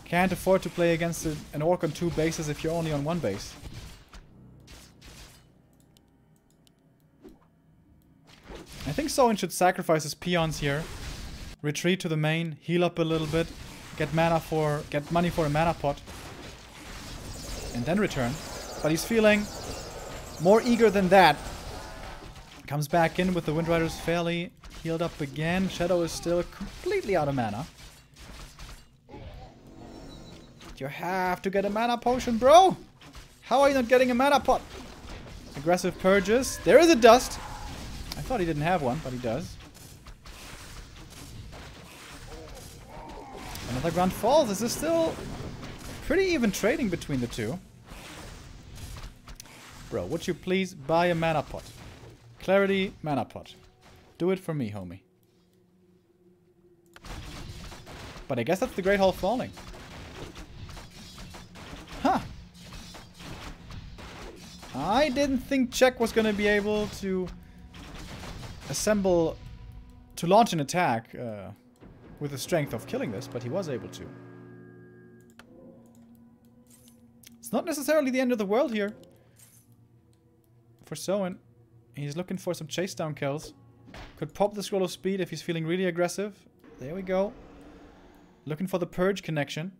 Can't afford to play against an Orc on 2 bases if you're only on 1 base. I think Soin should sacrifice his peons here. Retreat to the main, heal up a little bit, get money for a mana pot, and then return. But he's feeling more eager than that. Comes back in with the Windriders fairly healed up again. Shadow is still completely out of mana. You have to get a mana potion, bro! How are you not getting a mana pot? Aggressive purges. There is a dust. I thought he didn't have one, but he does. Another Grunt falls. This is still pretty even trading between the two. Bro, would you please buy a mana pot? Clarity, mana pot. Do it for me, homie. But I guess that's the Great Hall falling. Huh. I didn't think Czech was going to be able to launch an attack with the strength of killing this, but he was able to. It's not necessarily the end of the world here for Soin. He's looking for some chase down kills. Could pop the Scroll of Speed if he's feeling really aggressive. There we go. Looking for the Purge connection.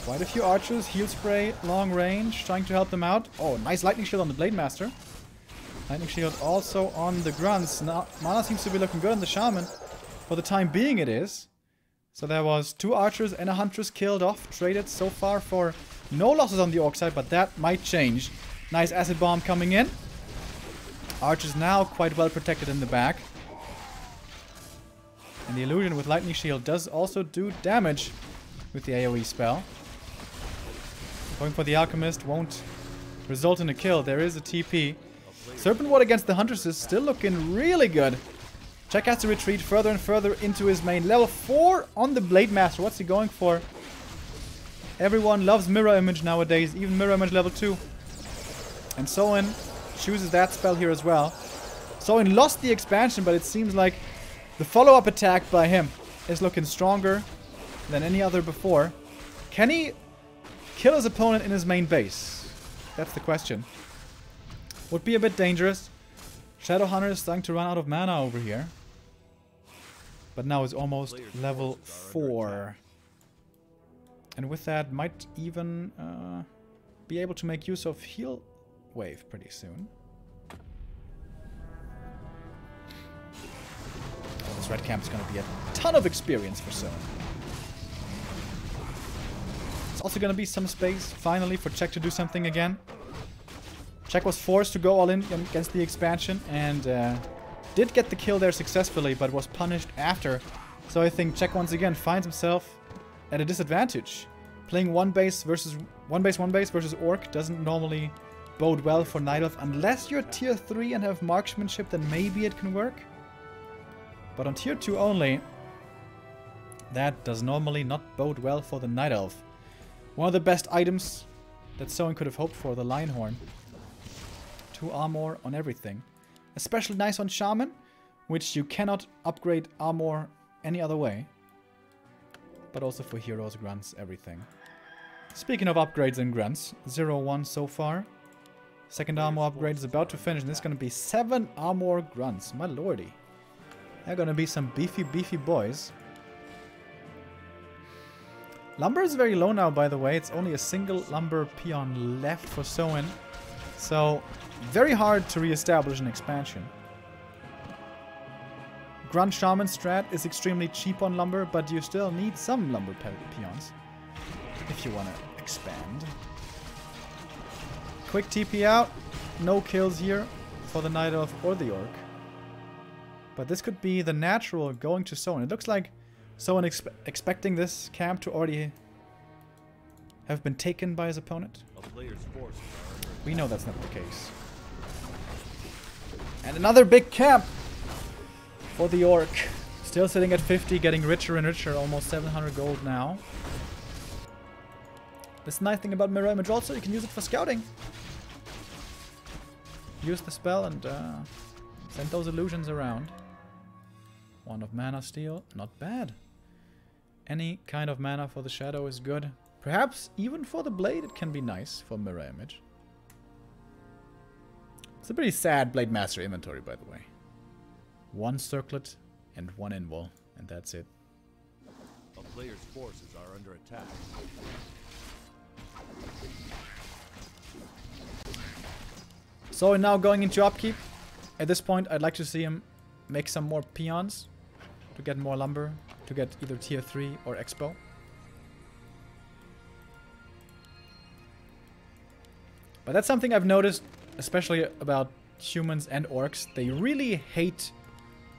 Quite a few archers, heal spray, long range, trying to help them out. Oh, nice Lightning Shield on the Blade Master. Lightning Shield also on the Grunts. Now, mana seems to be looking good on the Shaman. For the time being it is. So there was 2 archers and a Huntress killed off, traded so far for no losses on the Orc side, but that might change. Nice Acid Bomb coming in. Archers now quite well protected in the back. And the illusion with Lightning Shield does also do damage with the AoE spell. Going for the Alchemist won't result in a kill. There is a TP. Serpent Ward against the Huntress is still looking really good. Jack has to retreat further and further into his main. Level 4 on the Blade Master. What's he going for? Everyone loves Mirror Image nowadays. Even Mirror Image level 2. And Soin chooses that spell here as well. Soin lost the expansion, but it seems like the follow-up attack by him is looking stronger than any other before. Can he kill his opponent in his main base? That's the question. Would be a bit dangerous. Shadowhunter is starting to run out of mana over here. But now is almost level 4. And with that, might even be able to make use of Heal Wave pretty soon. Oh, this red camp is going to be a ton of experience for Soin. It's also going to be some space, finally, for Czech to do something again. Czech was forced to go all in against the expansion and did get the kill there successfully, but was punished after. So I think Czech once again finds himself at a disadvantage. Playing one base versus Orc doesn't normally bode well for Night Elf unless you're tier 3 and have Marksmanship, then maybe it can work. But on tier 2 only, that does normally not bode well for the Night Elf. One of the best items that someone could have hoped for, the Lionhorn. 2 armor on everything. Especially nice on Shaman, which you cannot upgrade armor any other way. But also for heroes, grunts, everything. Speaking of upgrades and grunts, 0-1 so far. Second armor upgrade is about to finish, and this is going to be 7 armor grunts. My lordy. They're going to be some beefy boys. Lumber is very low now, by the way. It's only a single lumber peon left for Soin. So, very hard to re-establish an expansion. Grunt Shaman strat is extremely cheap on lumber, but you still need some lumber peons if you want to expand. Quick TP out. No kills here for the Night Elf or the Orc. But this could be the natural going to Soin. It looks like Soin expecting this camp to already have been taken by his opponent. We know that's not the case. And another big camp for the Orc. Still sitting at 50, getting richer and richer. Almost 700 gold now. This nice thing about Mirror Image also, you can use it for scouting. Use the spell and send those illusions around. Wand of Mana Steal, not bad. Any kind of mana for the Shadow is good. Perhaps even for the Blade it can be nice for Mirror Image. It's a pretty sad Blade Master inventory, by the way. 1 circlet and 1 invul, and that's it. A player's forces are under attack. So now going into upkeep. At this point, I'd like to see him make some more peons to get more lumber, to get either tier 3 or expo. But that's something I've noticed, especially about humans and orcs. They really hate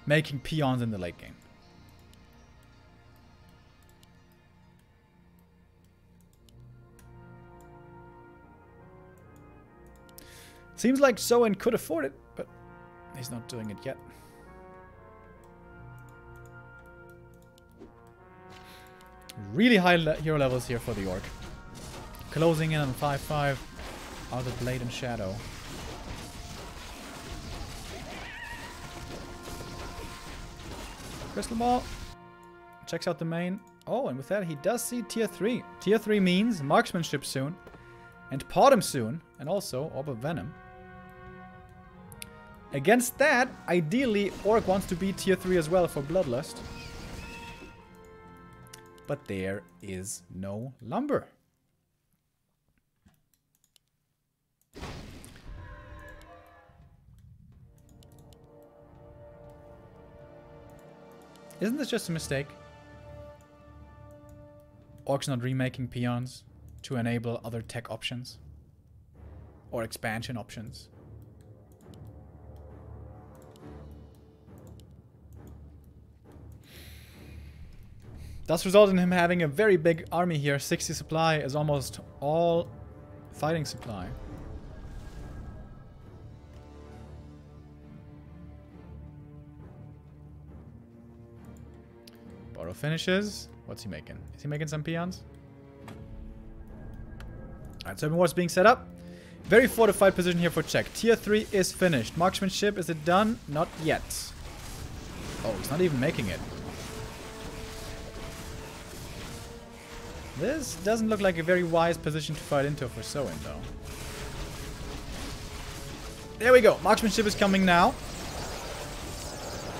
making peons in the late game. Seems like Soin could afford it, but he's not doing it yet. Really high hero levels here for the Orc. Closing in on 5-5 are the Blade and Shadow. Crystal Ball. Checks out the main. Oh, and with that he does see tier 3. Tier 3 means Marksmanship soon. And Partum soon. And also Orb of Venom. Against that, ideally, Orc wants to be tier 3 as well for Bloodlust. But there is no lumber. Isn't this just a mistake? Orcs not remaking peons to enable other tech options? Or expansion options? Does result in him having a very big army here. 60 supply is almost all fighting supply. Auto finishes. What's he making? Is he making some peons? Alright, so what's being set up? Very fortified position here for Czech. Tier 3 is finished. Marksmanship, is it done? Not yet. Oh, he's not even making it. This doesn't look like a very wise position to fight into for Soin, though. There we go. Marksmanship is coming now.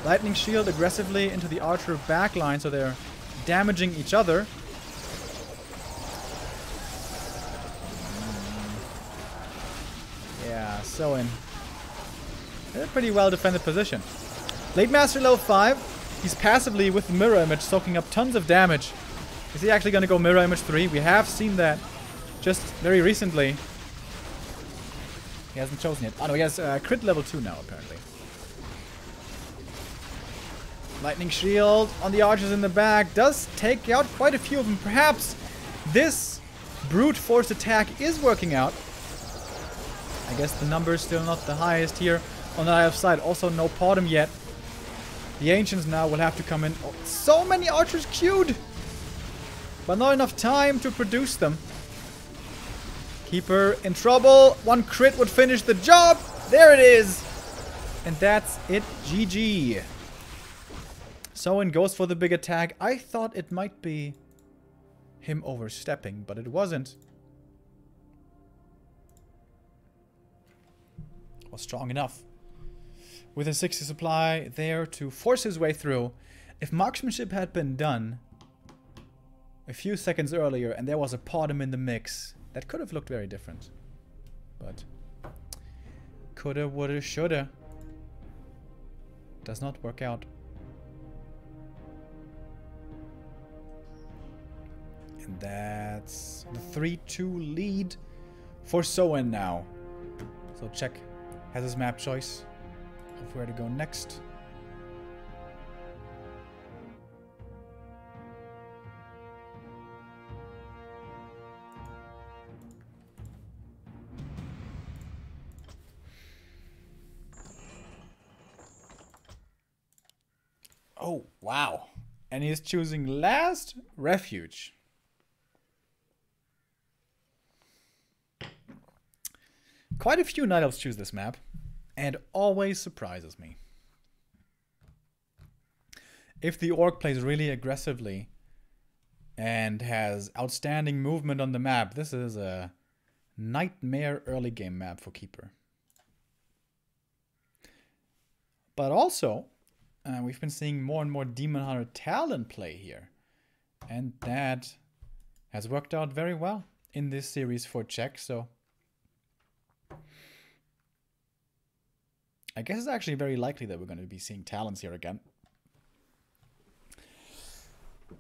Lightning shield aggressively into the archer backline, so they're damaging each other. Yeah, Soin. They're a pretty well defended position. Blade Master level 5. He's passively with the mirror image soaking up tons of damage. Is he actually going to go mirror image 3? We have seen that just very recently. He hasn't chosen yet. Oh no, he has crit level 2 now apparently. Lightning shield on the archers in the back does take out quite a few of them. Perhaps this brute force attack is working out. I guess the number is still not the highest here on the IF side. Also no Partum yet. The ancients now will have to come in. Oh, so many archers queued! But not enough time to produce them. Keeper in trouble. One crit would finish the job. There it is. And that's it. GG. Soin goes for the big attack. I thought it might be him overstepping, but it wasn't. Was strong enough with a 60 supply there to force his way through. If marksmanship had been done a few seconds earlier and there was a Partum in the mix, that could have looked very different. But coulda, woulda, shoulda. Does not work out. And that's the 3-2 lead for Soin now. So Czech has his map choice of where to go next. Oh, wow. And he's choosing last refuge. Quite a few Night Elves choose this map, and always surprises me. If the Orc plays really aggressively and has outstanding movement on the map, this is a nightmare early game map for Keeper. But also, we've been seeing more and more Demon Hunter talent play here, and that has worked out very well in this series for Czech, so I guess it's actually very likely that we're going to be seeing talents here again.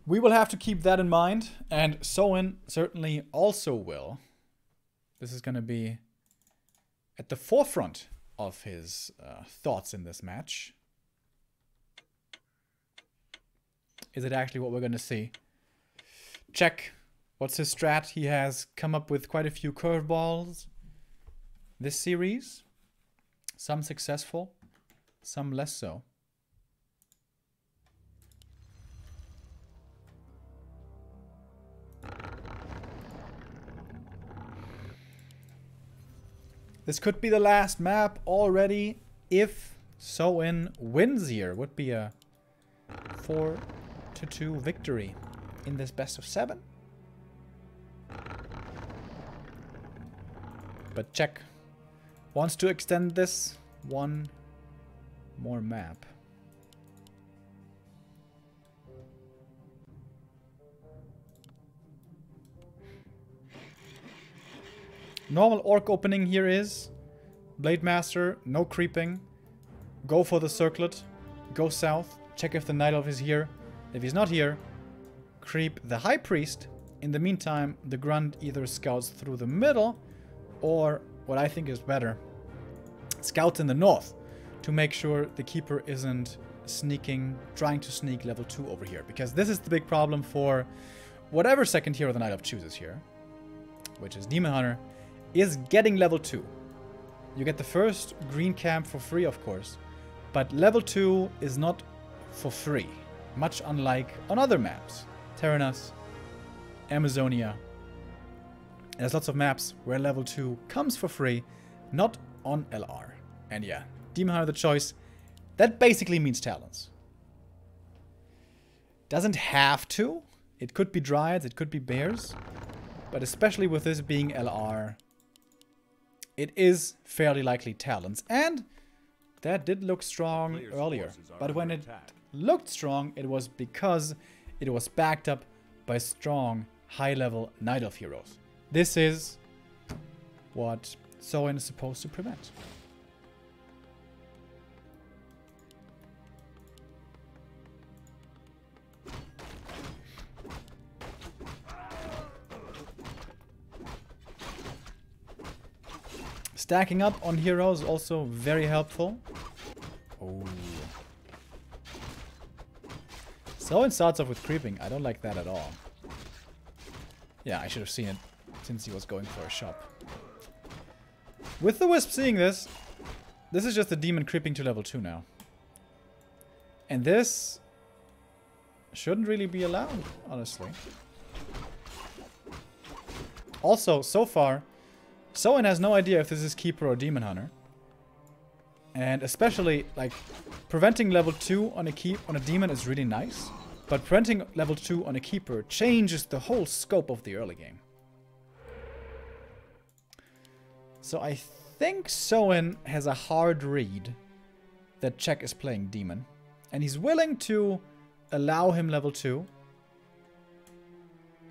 We will have to keep that in mind, and Soin certainly also will. This is going to be at the forefront of his thoughts in this match. Is it actually what we're going to see? Check. What's his strat? He has come up with quite a few curveballs this series. Some successful, some less so. This could be the last map already if Soin wins here. Would be a 4-2 victory in this best of 7. But Czech wants to extend this one more map. Normal Orc opening here is Blade Master, no creeping. Go for the circlet. Go south. Check if the Night Elf is here. If he's not here, creep the High Priest. In the meantime, the Grunt either scouts through the middle or, what I think is better, scouts in the north to make sure the Keeper isn't sneaking, trying to sneak level 2 over here. Because this is the big problem for whatever second hero the Night Elf chooses here, which is Demon Hunter, is getting level 2. You get the first green camp for free, of course, but level 2 is not for free, much unlike on other maps. Terranas, Amazonia. There's lots of maps where level 2 comes for free, not on LR. And yeah, Demon Hunter the choice. That basically means talents. Doesn't have to. It could be Dryads, it could be Bears. But especially with this being LR, it is fairly likely talents. And that did look strong earlier. But when it looked strong, it was because it was backed up by strong, high-level Night Elf heroes. This is what Soin is supposed to prevent. Stacking up on heroes also very helpful. Oh. Soin starts off with creeping. I don't like that at all. Yeah, I should have seen it since he was going for a shop. With the Wisp seeing this, this is just the demon creeping to level 2 now. And this shouldn't really be allowed, honestly. Also, so far, Soin has no idea if this is Keeper or Demon Hunter. And especially, like, preventing level 2 on a Demon is really nice. But preventing level 2 on a Keeper changes the whole scope of the early game. So I think Soin has a hard read that Czech is playing Demon. And he's willing to allow him level 2.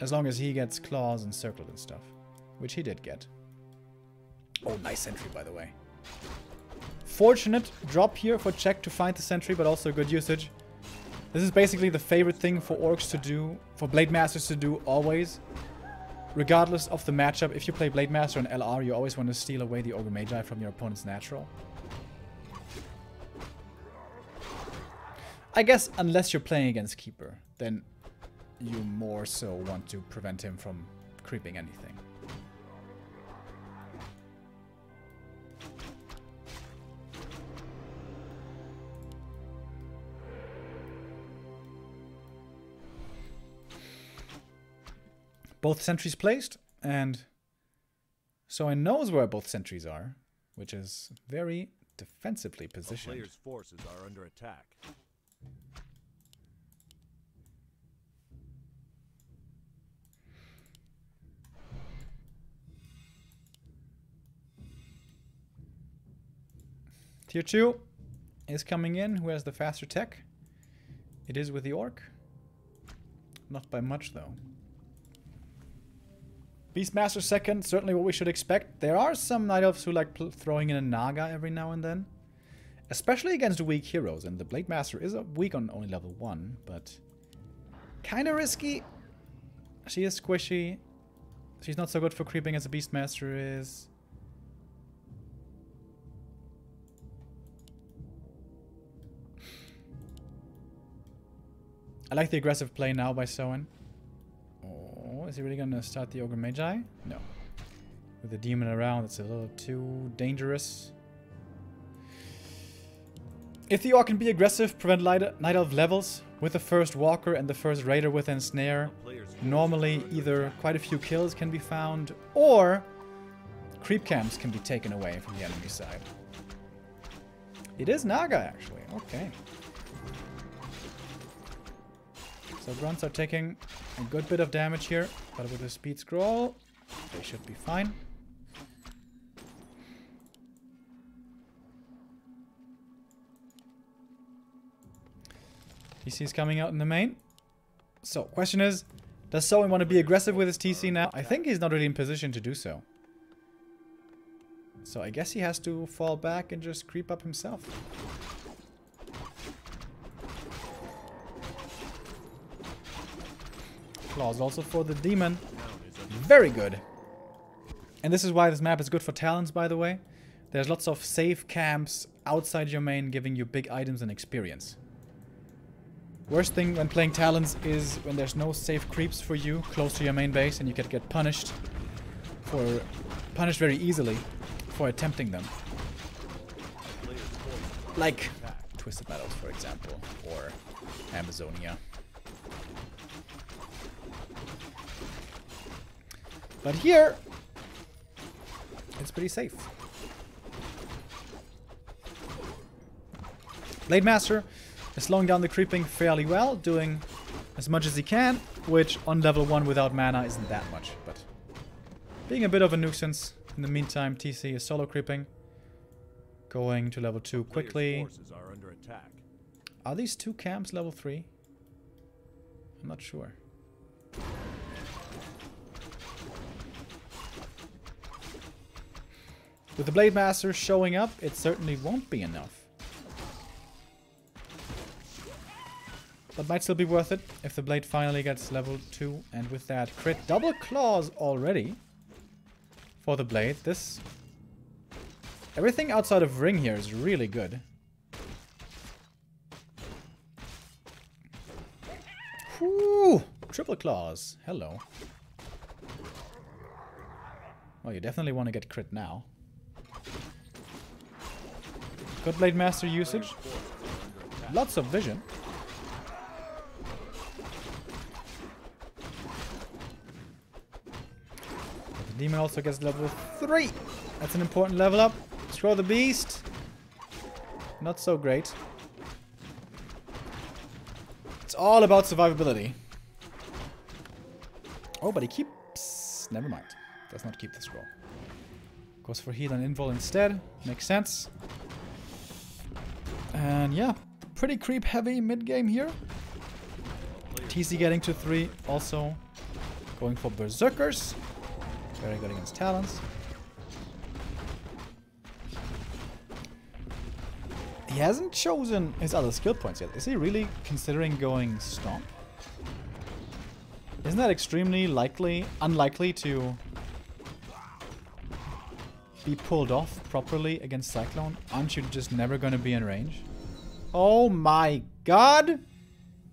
As long as he gets claws and circled and stuff. Which he did get. Oh, nice sentry, by the way. Fortunate drop here for Czech to find the sentry, but also good usage. This is basically the favorite thing for orcs to do, for Blade Masters to do always. Regardless of the matchup, if you play Blade Master on LR, you always want to steal away the Ogre Magi from your opponent's natural. I guess unless you're playing against Keeper, then you more so want to prevent him from creeping anything. Both sentries placed, and Soin knows where both sentries are, which is very defensively positioned. The player's forces are under attack. Tier 2 is coming in. Who has the faster tech? It is with the Orc. Not by much, though. Beastmaster second, certainly what we should expect. There are some Night Elves who like throwing in a Naga every now and then. Especially against weak heroes. And the Blade Master is weak on only level 1, but kind of risky. She is squishy. She's not so good for creeping as a Beastmaster is. I like the aggressive play now by Soin. Oh, is he really gonna start the Ogre Magi? No. With the demon around, it's a little too dangerous. If the Orc can be aggressive, prevent Night Elf levels with the first Walker and the first Raider with Ensnare, normally either quite a few kills can be found, or creep camps can be taken away from the enemy side. It is Naga, actually. Okay. So grunts are taking a good bit of damage here, but with the speed scroll, they should be fine. TC is coming out in the main. So, question is, does Soin want to be aggressive with his TC now? I think he's not really in position to do so. So I guess he has to fall back and just creep up himself. Claws also for the demon. Very good. And this is why this map is good for talents, by the way. There's lots of safe camps outside your main giving you big items and experience. Worst thing when playing Talons is when there's no safe creeps for you close to your main base and you can get punished very easily for attempting them. Like Twisted Metals, for example, or Amazonia. But here, it's pretty safe. Blade Master is slowing down the creeping fairly well, doing as much as he can, which on level 1 without mana isn't that much, but being a bit of a nuisance. In the meantime, TC is solo creeping, going to level 2 quickly. Are these 2 camps level 3? I'm not sure. With the Blade Master showing up, it certainly won't be enough. But might still be worth it if the blade finally gets level 2. And with that crit, double claws already for the blade. This... everything outside of ring here is really good. Whew! Triple claws. Hello. Well, you definitely want to get crit now. Good Blade Master usage. Lots of vision. The demon also gets level 3. That's an important level up. Scroll the beast. Not so great. It's all about survivability. Oh, but he keeps... never mind. Does not keep the scroll. Goes for heal and invul instead. Makes sense. And yeah, pretty creep heavy mid game here. TC getting to 3. Also going for berserkers. Very good against Talons. He hasn't chosen his other skill points yet. Is he really considering going Stomp? Isn't that extremely unlikely to be pulled off properly against Cyclone? Aren't you just never going to be in range? Oh my god!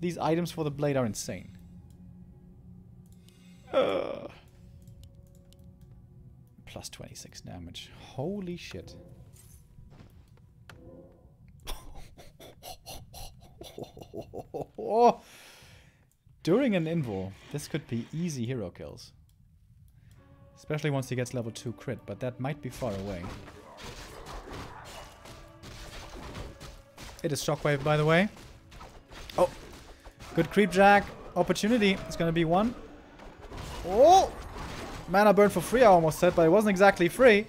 These items for the blade are insane. Plus 26 damage. Holy shit. During an invul, this could be easy hero kills. Especially once he gets level 2 crit, but that might be far away. It is Shockwave, by the way. Oh! Good creep jack. Opportunity. It's gonna be 1. Oh! Mana burn for free, I almost said, but it wasn't exactly free.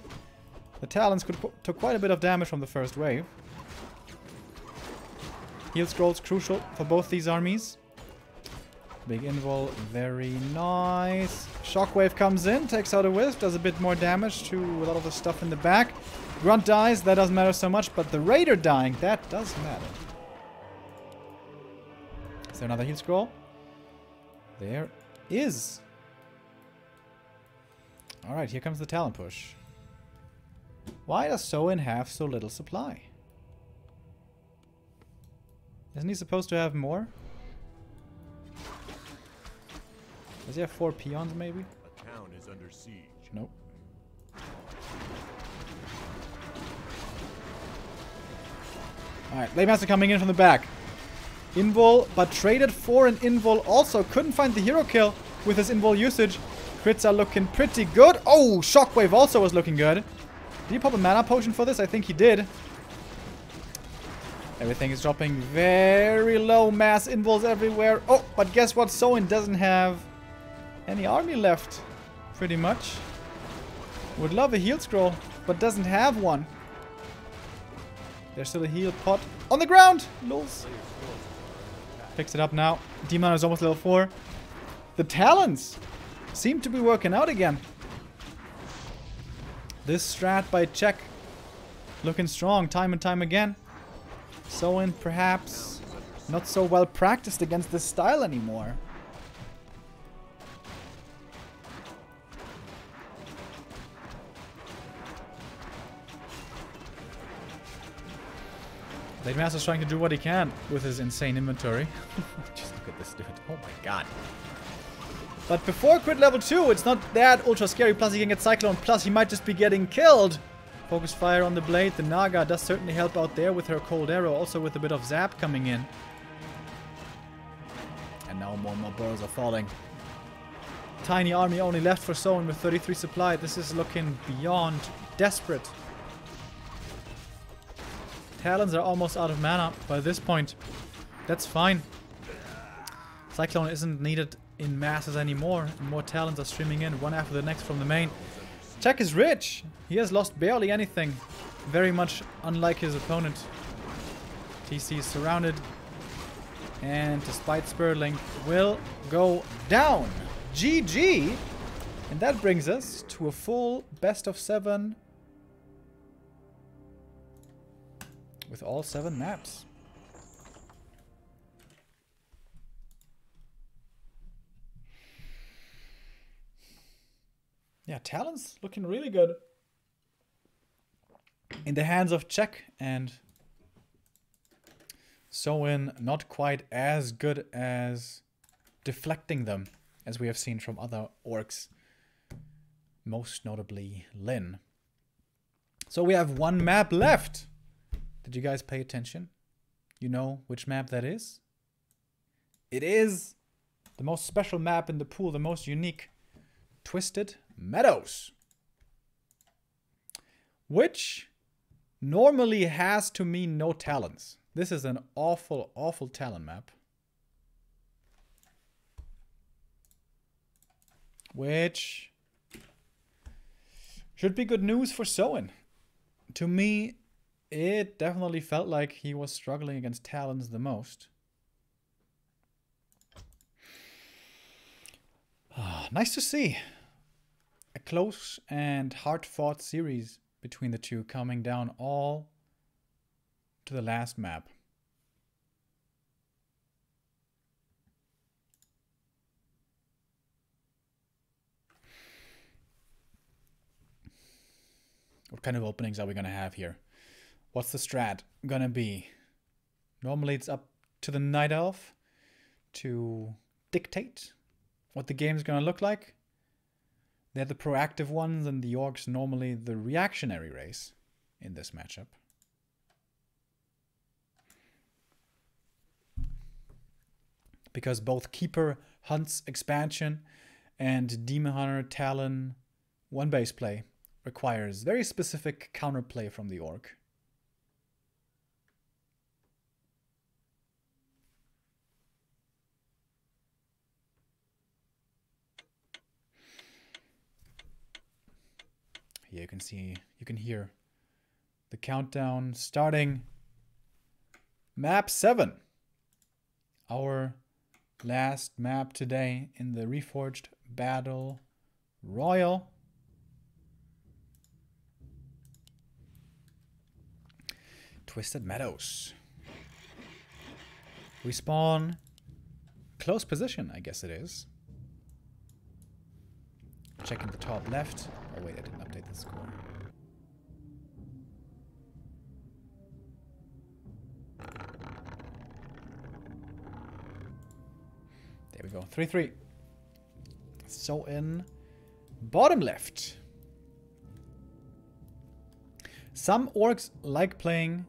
The Talons took quite a bit of damage from the first wave. Heal scrolls crucial for both these armies. Big invul, very nice. Shockwave comes in, takes out a wisp, does a bit more damage to a lot of the stuff in the back. Grunt dies, that doesn't matter so much, but the Raider dying, that does matter. Is there another heal scroll? There is. Alright, here comes the Talon push. Why does Soin have so little supply? Isn't he supposed to have more? Does he have 4 peons, maybe? A town is under siege. Nope. Alright, Blade Master coming in from the back. Invul, but traded for an invul also. Couldn't find the hero kill with his invul usage. Crits are looking pretty good. Oh, Shockwave also was looking good. Did he pop a mana potion for this? I think he did. Everything is dropping very low. Mass invuls everywhere. Oh, but guess what? Soin doesn't have any army left. Pretty much. Would love a heal scroll, but doesn't have one. There's still a heal pot on the ground. Lols. Picks it up now. Demon is almost level 4. The Talons seem to be working out again. This strat by Czech looking strong time and time again. Soin perhaps not so well practiced against this style anymore. Blade Master's trying to do what he can with his insane inventory. Just look at this dude. Oh my god. But before crit level 2, it's not that ultra scary. Plus he can get Cyclone. Plus he might just be getting killed. Focus fire on the blade. The Naga does certainly help out there with her cold arrow. Also with a bit of zap coming in. And now more and more burrows are falling. Tiny army only left for Soin with 33 supply. This is looking beyond desperate. Talons are almost out of mana by this point. That's fine. Cyclone isn't needed in masses anymore. More Talons are streaming in one after the next from the main. Jack is rich. He has lost barely anything. Very much unlike his opponent. TC is surrounded. And despite Spurling will go down. GG. And that brings us to a full best of 7. With all 7 maps. Yeah, Talon's looking really good. In the hands of Czech, and Soin not quite as good as deflecting them as we have seen from other orcs. Most notably Lyn. So we have 1 map left. Did you guys pay attention? You know which map that is? It is the most special map in the pool, the most unique. Twisted Meadows. Which normally has to mean no talons. This is an awful, awful talon map. Which should be good news for Soin. To me, it definitely felt like he was struggling against Talons the most. Nice to see. A close and hard-fought series between the two coming down all to the last map. What kind of openings are we going to have here? What's the strat gonna be? Normally it's up to the Night Elf to dictate what the game's gonna look like. They're the proactive ones, and the Orcs normally the reactionary race in this matchup. Because both Keeper hunts expansion and Demon Hunter Talon one base play requires very specific counterplay from the Orc. Yeah, you can hear the countdown starting. Map 7. Our last map today in the Reforged Battle Royal. Twisted Meadows. We spawn close position, I guess it is. Checking the top left. Oh wait, I didn't update the score. There we go. 3-3. So in bottom left. Some orcs like playing...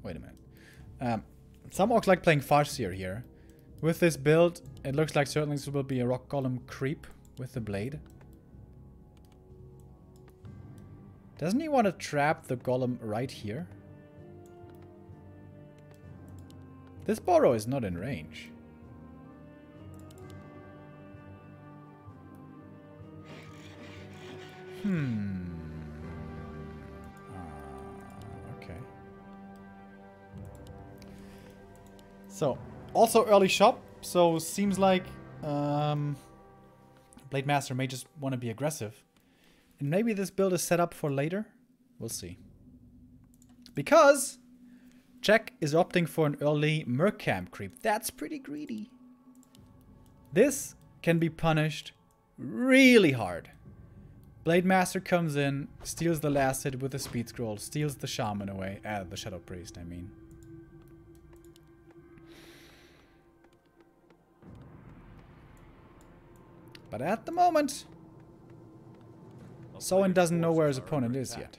Wait a minute. Some orcs like playing Farseer here. With this build, it looks like certainly this will be a rock golem creep with the blade. Doesn't he want to trap the golem right here? This Burrow is not in range. Okay. So, also early shop, so seems like Blade Master may just want to be aggressive. And maybe this build is set up for later. We'll see. Because Jack is opting for an early Merc Camp creep. That's pretty greedy. This can be punished really hard Blade Master comes in, steals the last hit with the speed scroll, steals the shaman away. The Shadow Priest, I mean. But at the moment, Soin doesn't know where his opponent is yet.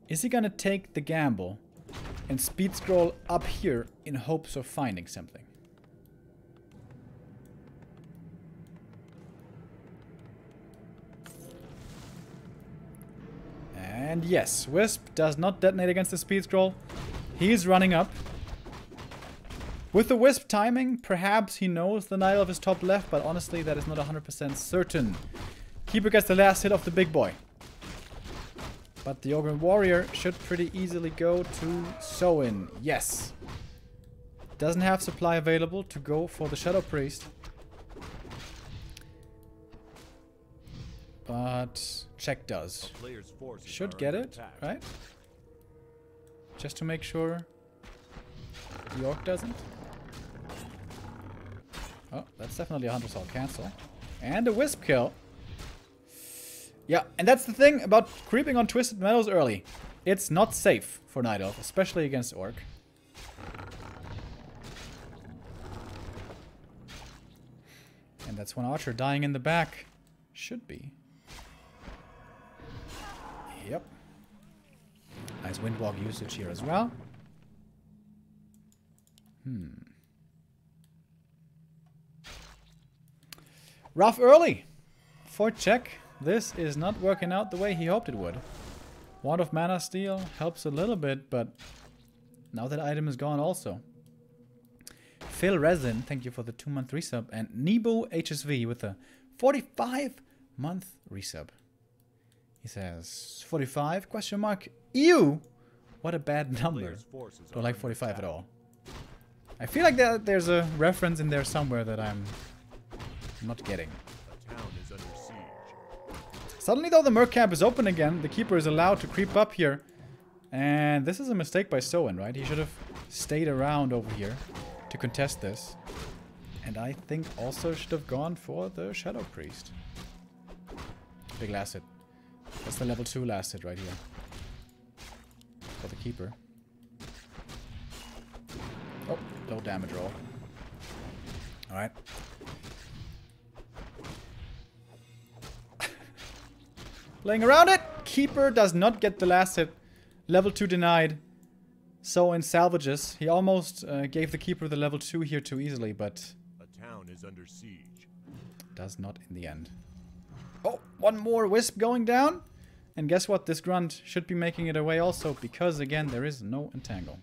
Is he gonna take the gamble and speed scroll up here in hopes of finding something? And yes, Wisp does not detonate against the speed scroll. He's running up. With the Wisp timing, perhaps he knows the Night Elf is top left, but honestly that is not 100% certain. Keeper gets the last hit of the big boy. But the Ogre Warrior should pretty easily go to Soin. Yes. Doesn't have supply available to go for the Shadow Priest. But Check does. Should get it, right? Just to make sure the Orc doesn't. Oh, that's definitely a Hunter Soul cancel. And a Wisp kill. Yeah, and that's the thing about creeping on Twisted Meadows early. It's not safe for Night Elf, especially against Orc. And that's one Archer dying in the back. Should be. Yep. Nice Windwalk usage here as well. Rough early for Check. This is not working out the way he hoped it would. Wand of Mana Steal helps a little bit, but now that item is gone also. Phil Resin, thank you for the 2-month resub. And Nebo HSV with a 45-month resub. He says, 45? Question mark. Ew! What a bad number. Don't like 45 at all. I feel like there's a reference in there somewhere that I'm not getting. Suddenly, though, the Merc camp is open again. The Keeper is allowed to creep up here. And this is a mistake by Soin, right? He should have stayed around over here to contest this. And I think also should have gone for the Shadow Priest. Big last hit. That's the level 2 last hit right here. For the Keeper. Oh, low damage roll. Alright. Playing around it. Keeper does not get the last hit. Level 2 denied. Soin salvages. He almost gave the Keeper the level 2 here too easily, but a town is under siege. Does not in the end. Oh, one more Wisp going down. And guess what? This Grunt should be making it away also, because again, there is no Entangle.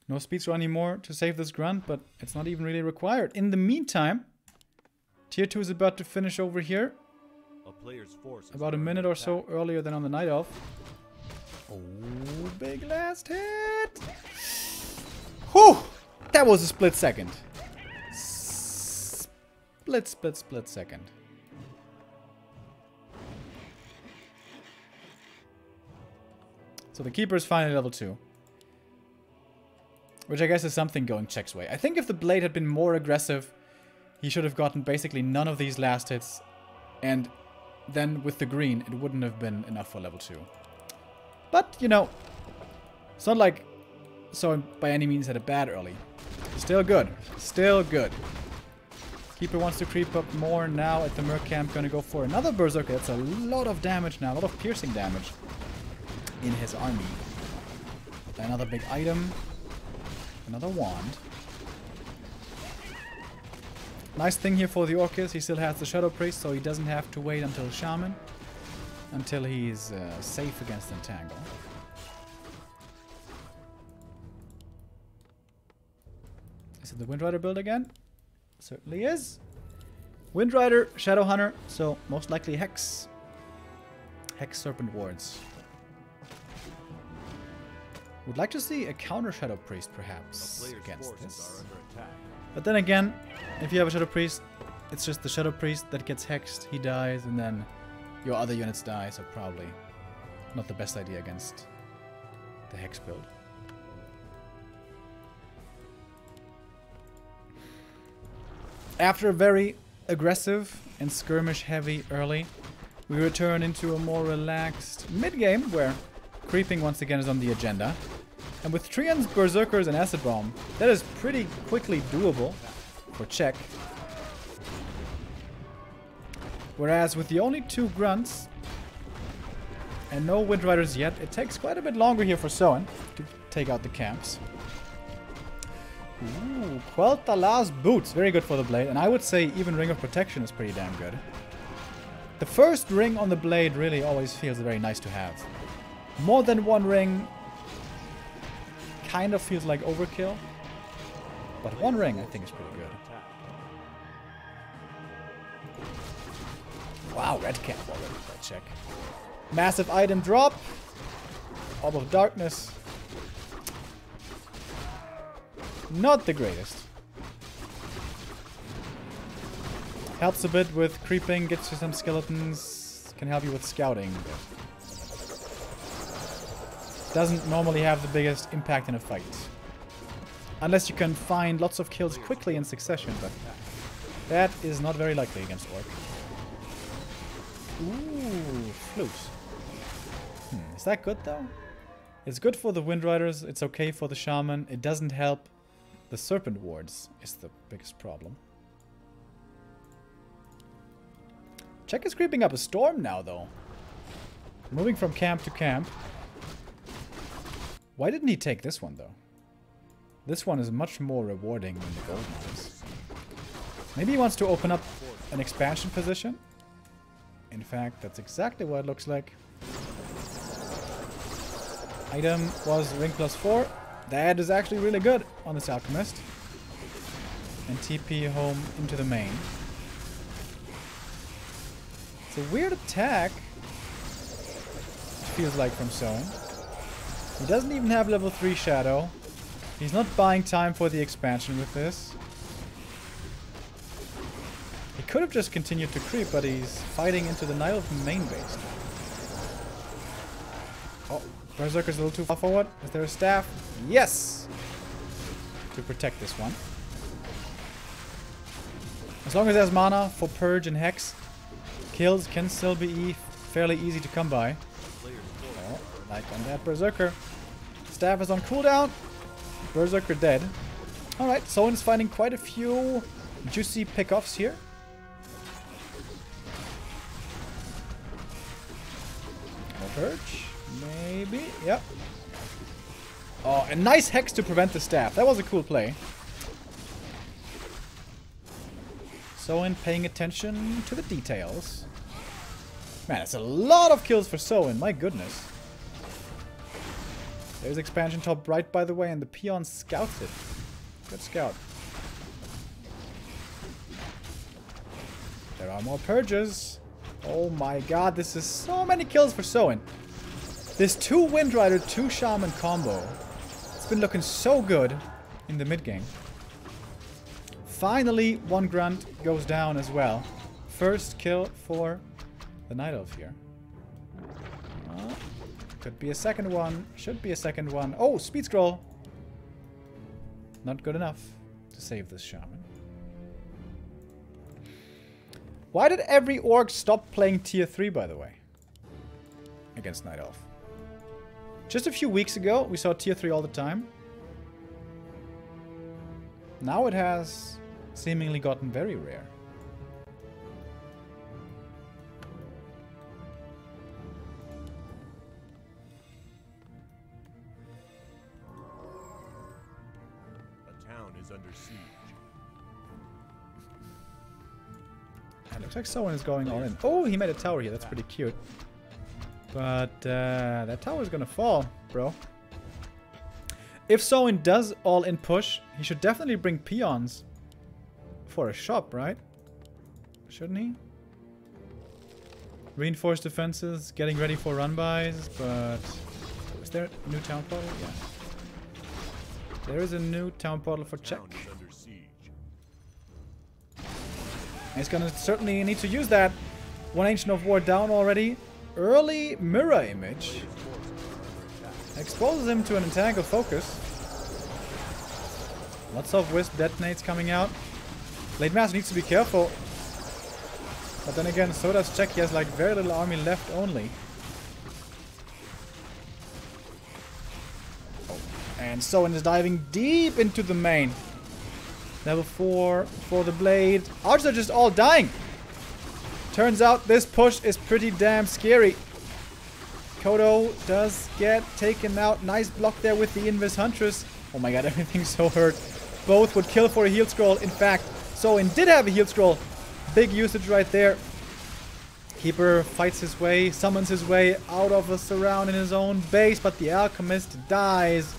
No speed throw anymore to save this Grunt, but it's not even really required. In the meantime, Tier 2 is about to finish over here. About a minute or so earlier than on the Night Elf. Oh, big last hit! Whew! That was a split second. Split second. So the Keeper is finally level 2. Which I guess is something going Check's way. I think if the Blade had been more aggressive, he should have gotten basically none of these last hits. And then with the green, it wouldn't have been enough for level 2. But, you know, it's not like Soin by any means had a bad early. Still good. Still good. Keeper wants to creep up more now at the Merc camp. Gonna go for another Berserker. That's a lot of damage now. A lot of piercing damage in his army. Another big item. Another wand. Nice thing here for the Orc is he still has the Shadow Priest, so he doesn't have to wait until Shaman. Until he's safe against Entangle. Is it the Windrider build again? Certainly is. Windrider, Shadow Hunter, so most likely Hex. Hex Serpent Wards. Would like to see a counter Shadow Priest, perhaps, against this. But then again, if you have a Shadow Priest, it's just the Shadow Priest that gets hexed, he dies, and then your other units die, so probably not the best idea against the Hex build. After a very aggressive and skirmish heavy early, we return into a more relaxed mid-game where creeping once again is on the agenda. And with Treants, Berserkers, and Acid Bomb, that is pretty quickly doable for check. Whereas with the only 2 Grunts and no Wind Riders yet, it takes quite a bit longer here for Soin to take out the camps. Ooh, Quel'Thalas Boots, very good for the blade, and I would say even Ring of Protection is pretty damn good. The first ring on the blade really always feels very nice to have. More than 1 ring kind of feels like overkill, but 1 ring I think is pretty good. Wow, red cap already, let's check. Massive item drop. Orb of Darkness. Not the greatest. Helps a bit with creeping, gets you some skeletons, can help you with scouting. Doesn't normally have the biggest impact in a fight. Unless you can find lots of kills quickly in succession, but that is not very likely against Orc. Ooh, flute. Is that good though? It's good for the Wind Riders, it's okay for the Shaman. It doesn't help the Serpent Wards, is the biggest problem. Check is creeping up a storm now though. Moving from camp to camp. Why didn't he take this one though? This one is much more rewarding than the gold mines. Maybe he wants to open up an expansion position. In fact, that's exactly what it looks like. Item was ring +4. That is actually really good on this Alchemist. And TP home into the main. It's a weird attack, it feels like, from Soin. He doesn't even have level 3 Shadow. He's not buying time for the expansion with this. He could have just continued to creep, but he's fighting into the Night of main base. Oh, Berserker's a little too far forward. Is there a staff? Yes! To protect this one. As long as there's mana for Purge and Hex, kills can still be fairly easy to come by. Oh, like on that Berserker. Staff is on cooldown. Berserker dead. Alright, Soin is finding quite a few juicy pickoffs here. Purge? Maybe? Yep. Oh, a nice Hex to prevent the staff. That was a cool play. Soin paying attention to the details. Man, that's a lot of kills for Soin. My goodness. There's expansion top right, by the way, and the peon scouts it. Good scout. There are more purges. Oh my god, this is so many kills for Soin. This 2 Wind Rider, 2 Shaman combo. It's been looking so good in the mid game. Finally, 1 Grunt goes down as well. First kill for the Night Elf here. Could be a second one. Should be a second one. Oh, speed scroll. Not good enough to save this Shaman. Why did every Orc stop playing tier 3, by the way? Against Night Elf. Just a few weeks ago, we saw tier 3 all the time. Now it has seemingly gotten very rare. Under siege. And it looks like someone is going all in. Oh, he made a tower here. That's pretty cute. But that tower is gonna fall, bro. If Soin does all in push, he should definitely bring peons for a shop, right? Shouldn't he? Reinforced defenses, getting ready for run-bys, but... Is there a new town portal? Yeah. There is a new town portal for check. He's gonna certainly need to use that. 1 Ancient of War down already. Early mirror image. Exposes him to an entangled focus. Lots of Wisp detonates coming out. Blade Master needs to be careful. But then again, so does Jack. He has like very little army left only. Oh. And Soin is diving deep into the main. Level 4 for the blade. Archers are just all dying. Turns out this push is pretty damn scary. Kodo does get taken out. Nice block there with the Invis Huntress. Oh my god, everything's so hurt. Both would kill for a heal scroll. In fact, Soin did have a heal scroll. Big usage right there. Keeper fights his way, summons his way out of a surround in his own base, but the Alchemist dies.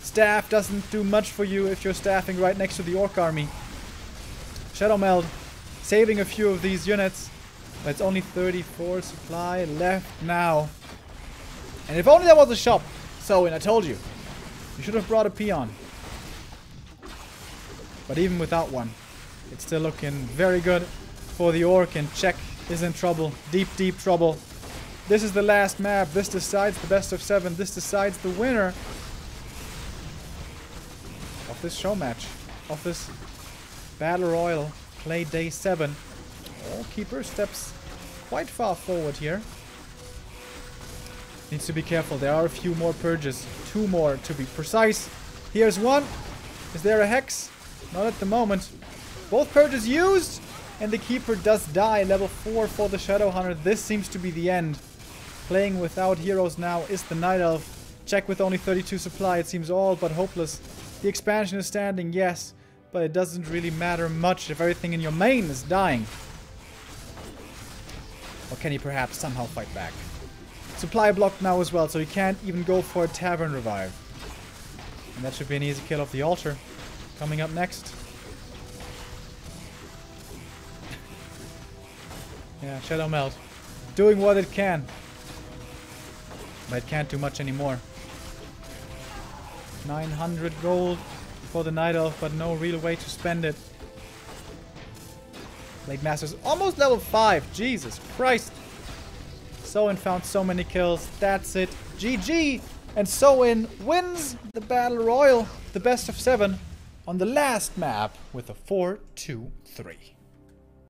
Staff doesn't do much for you if you're staffing right next to the Orc army. Shadow Meld, saving a few of these units. But it's only 34 supply left now. And if only there was a shop. Soin, I told you. You should have brought a peon. But even without one, it's still looking very good for the Orc, and Czech is in trouble. Deep, deep trouble. This is the last map. This decides the best of 7. This decides the winner of this show match. Of this Battle Royal Play Day 7. Oh, Keeper steps quite far forward here. Needs to be careful. There are a few more purges. 2 more to be precise. Here's one. Is there a hex? Not at the moment. Both purges used. And the Keeper does die. Level 4 for the Shadow Hunter. This seems to be the end. Playing without heroes now is the Night Elf. Check with only 32 supply. It seems all but hopeless. The expansion is standing, yes. But it doesn't really matter much if everything in your main is dying. Or can he perhaps somehow fight back? Supply blocked now as well, so he can't even go for a Tavern Revive. And that should be an easy kill of the altar. Coming up next. Yeah, Shadow Meld. Doing what it can. But it can't do much anymore. 900 gold for the Night Elf, but no real way to spend it. Blade Master's almost level 5. Jesus Christ. Soin found so many kills. That's it. GG. And Soin wins the Battle Royal, the best of 7, on the last map with a 4-2-3.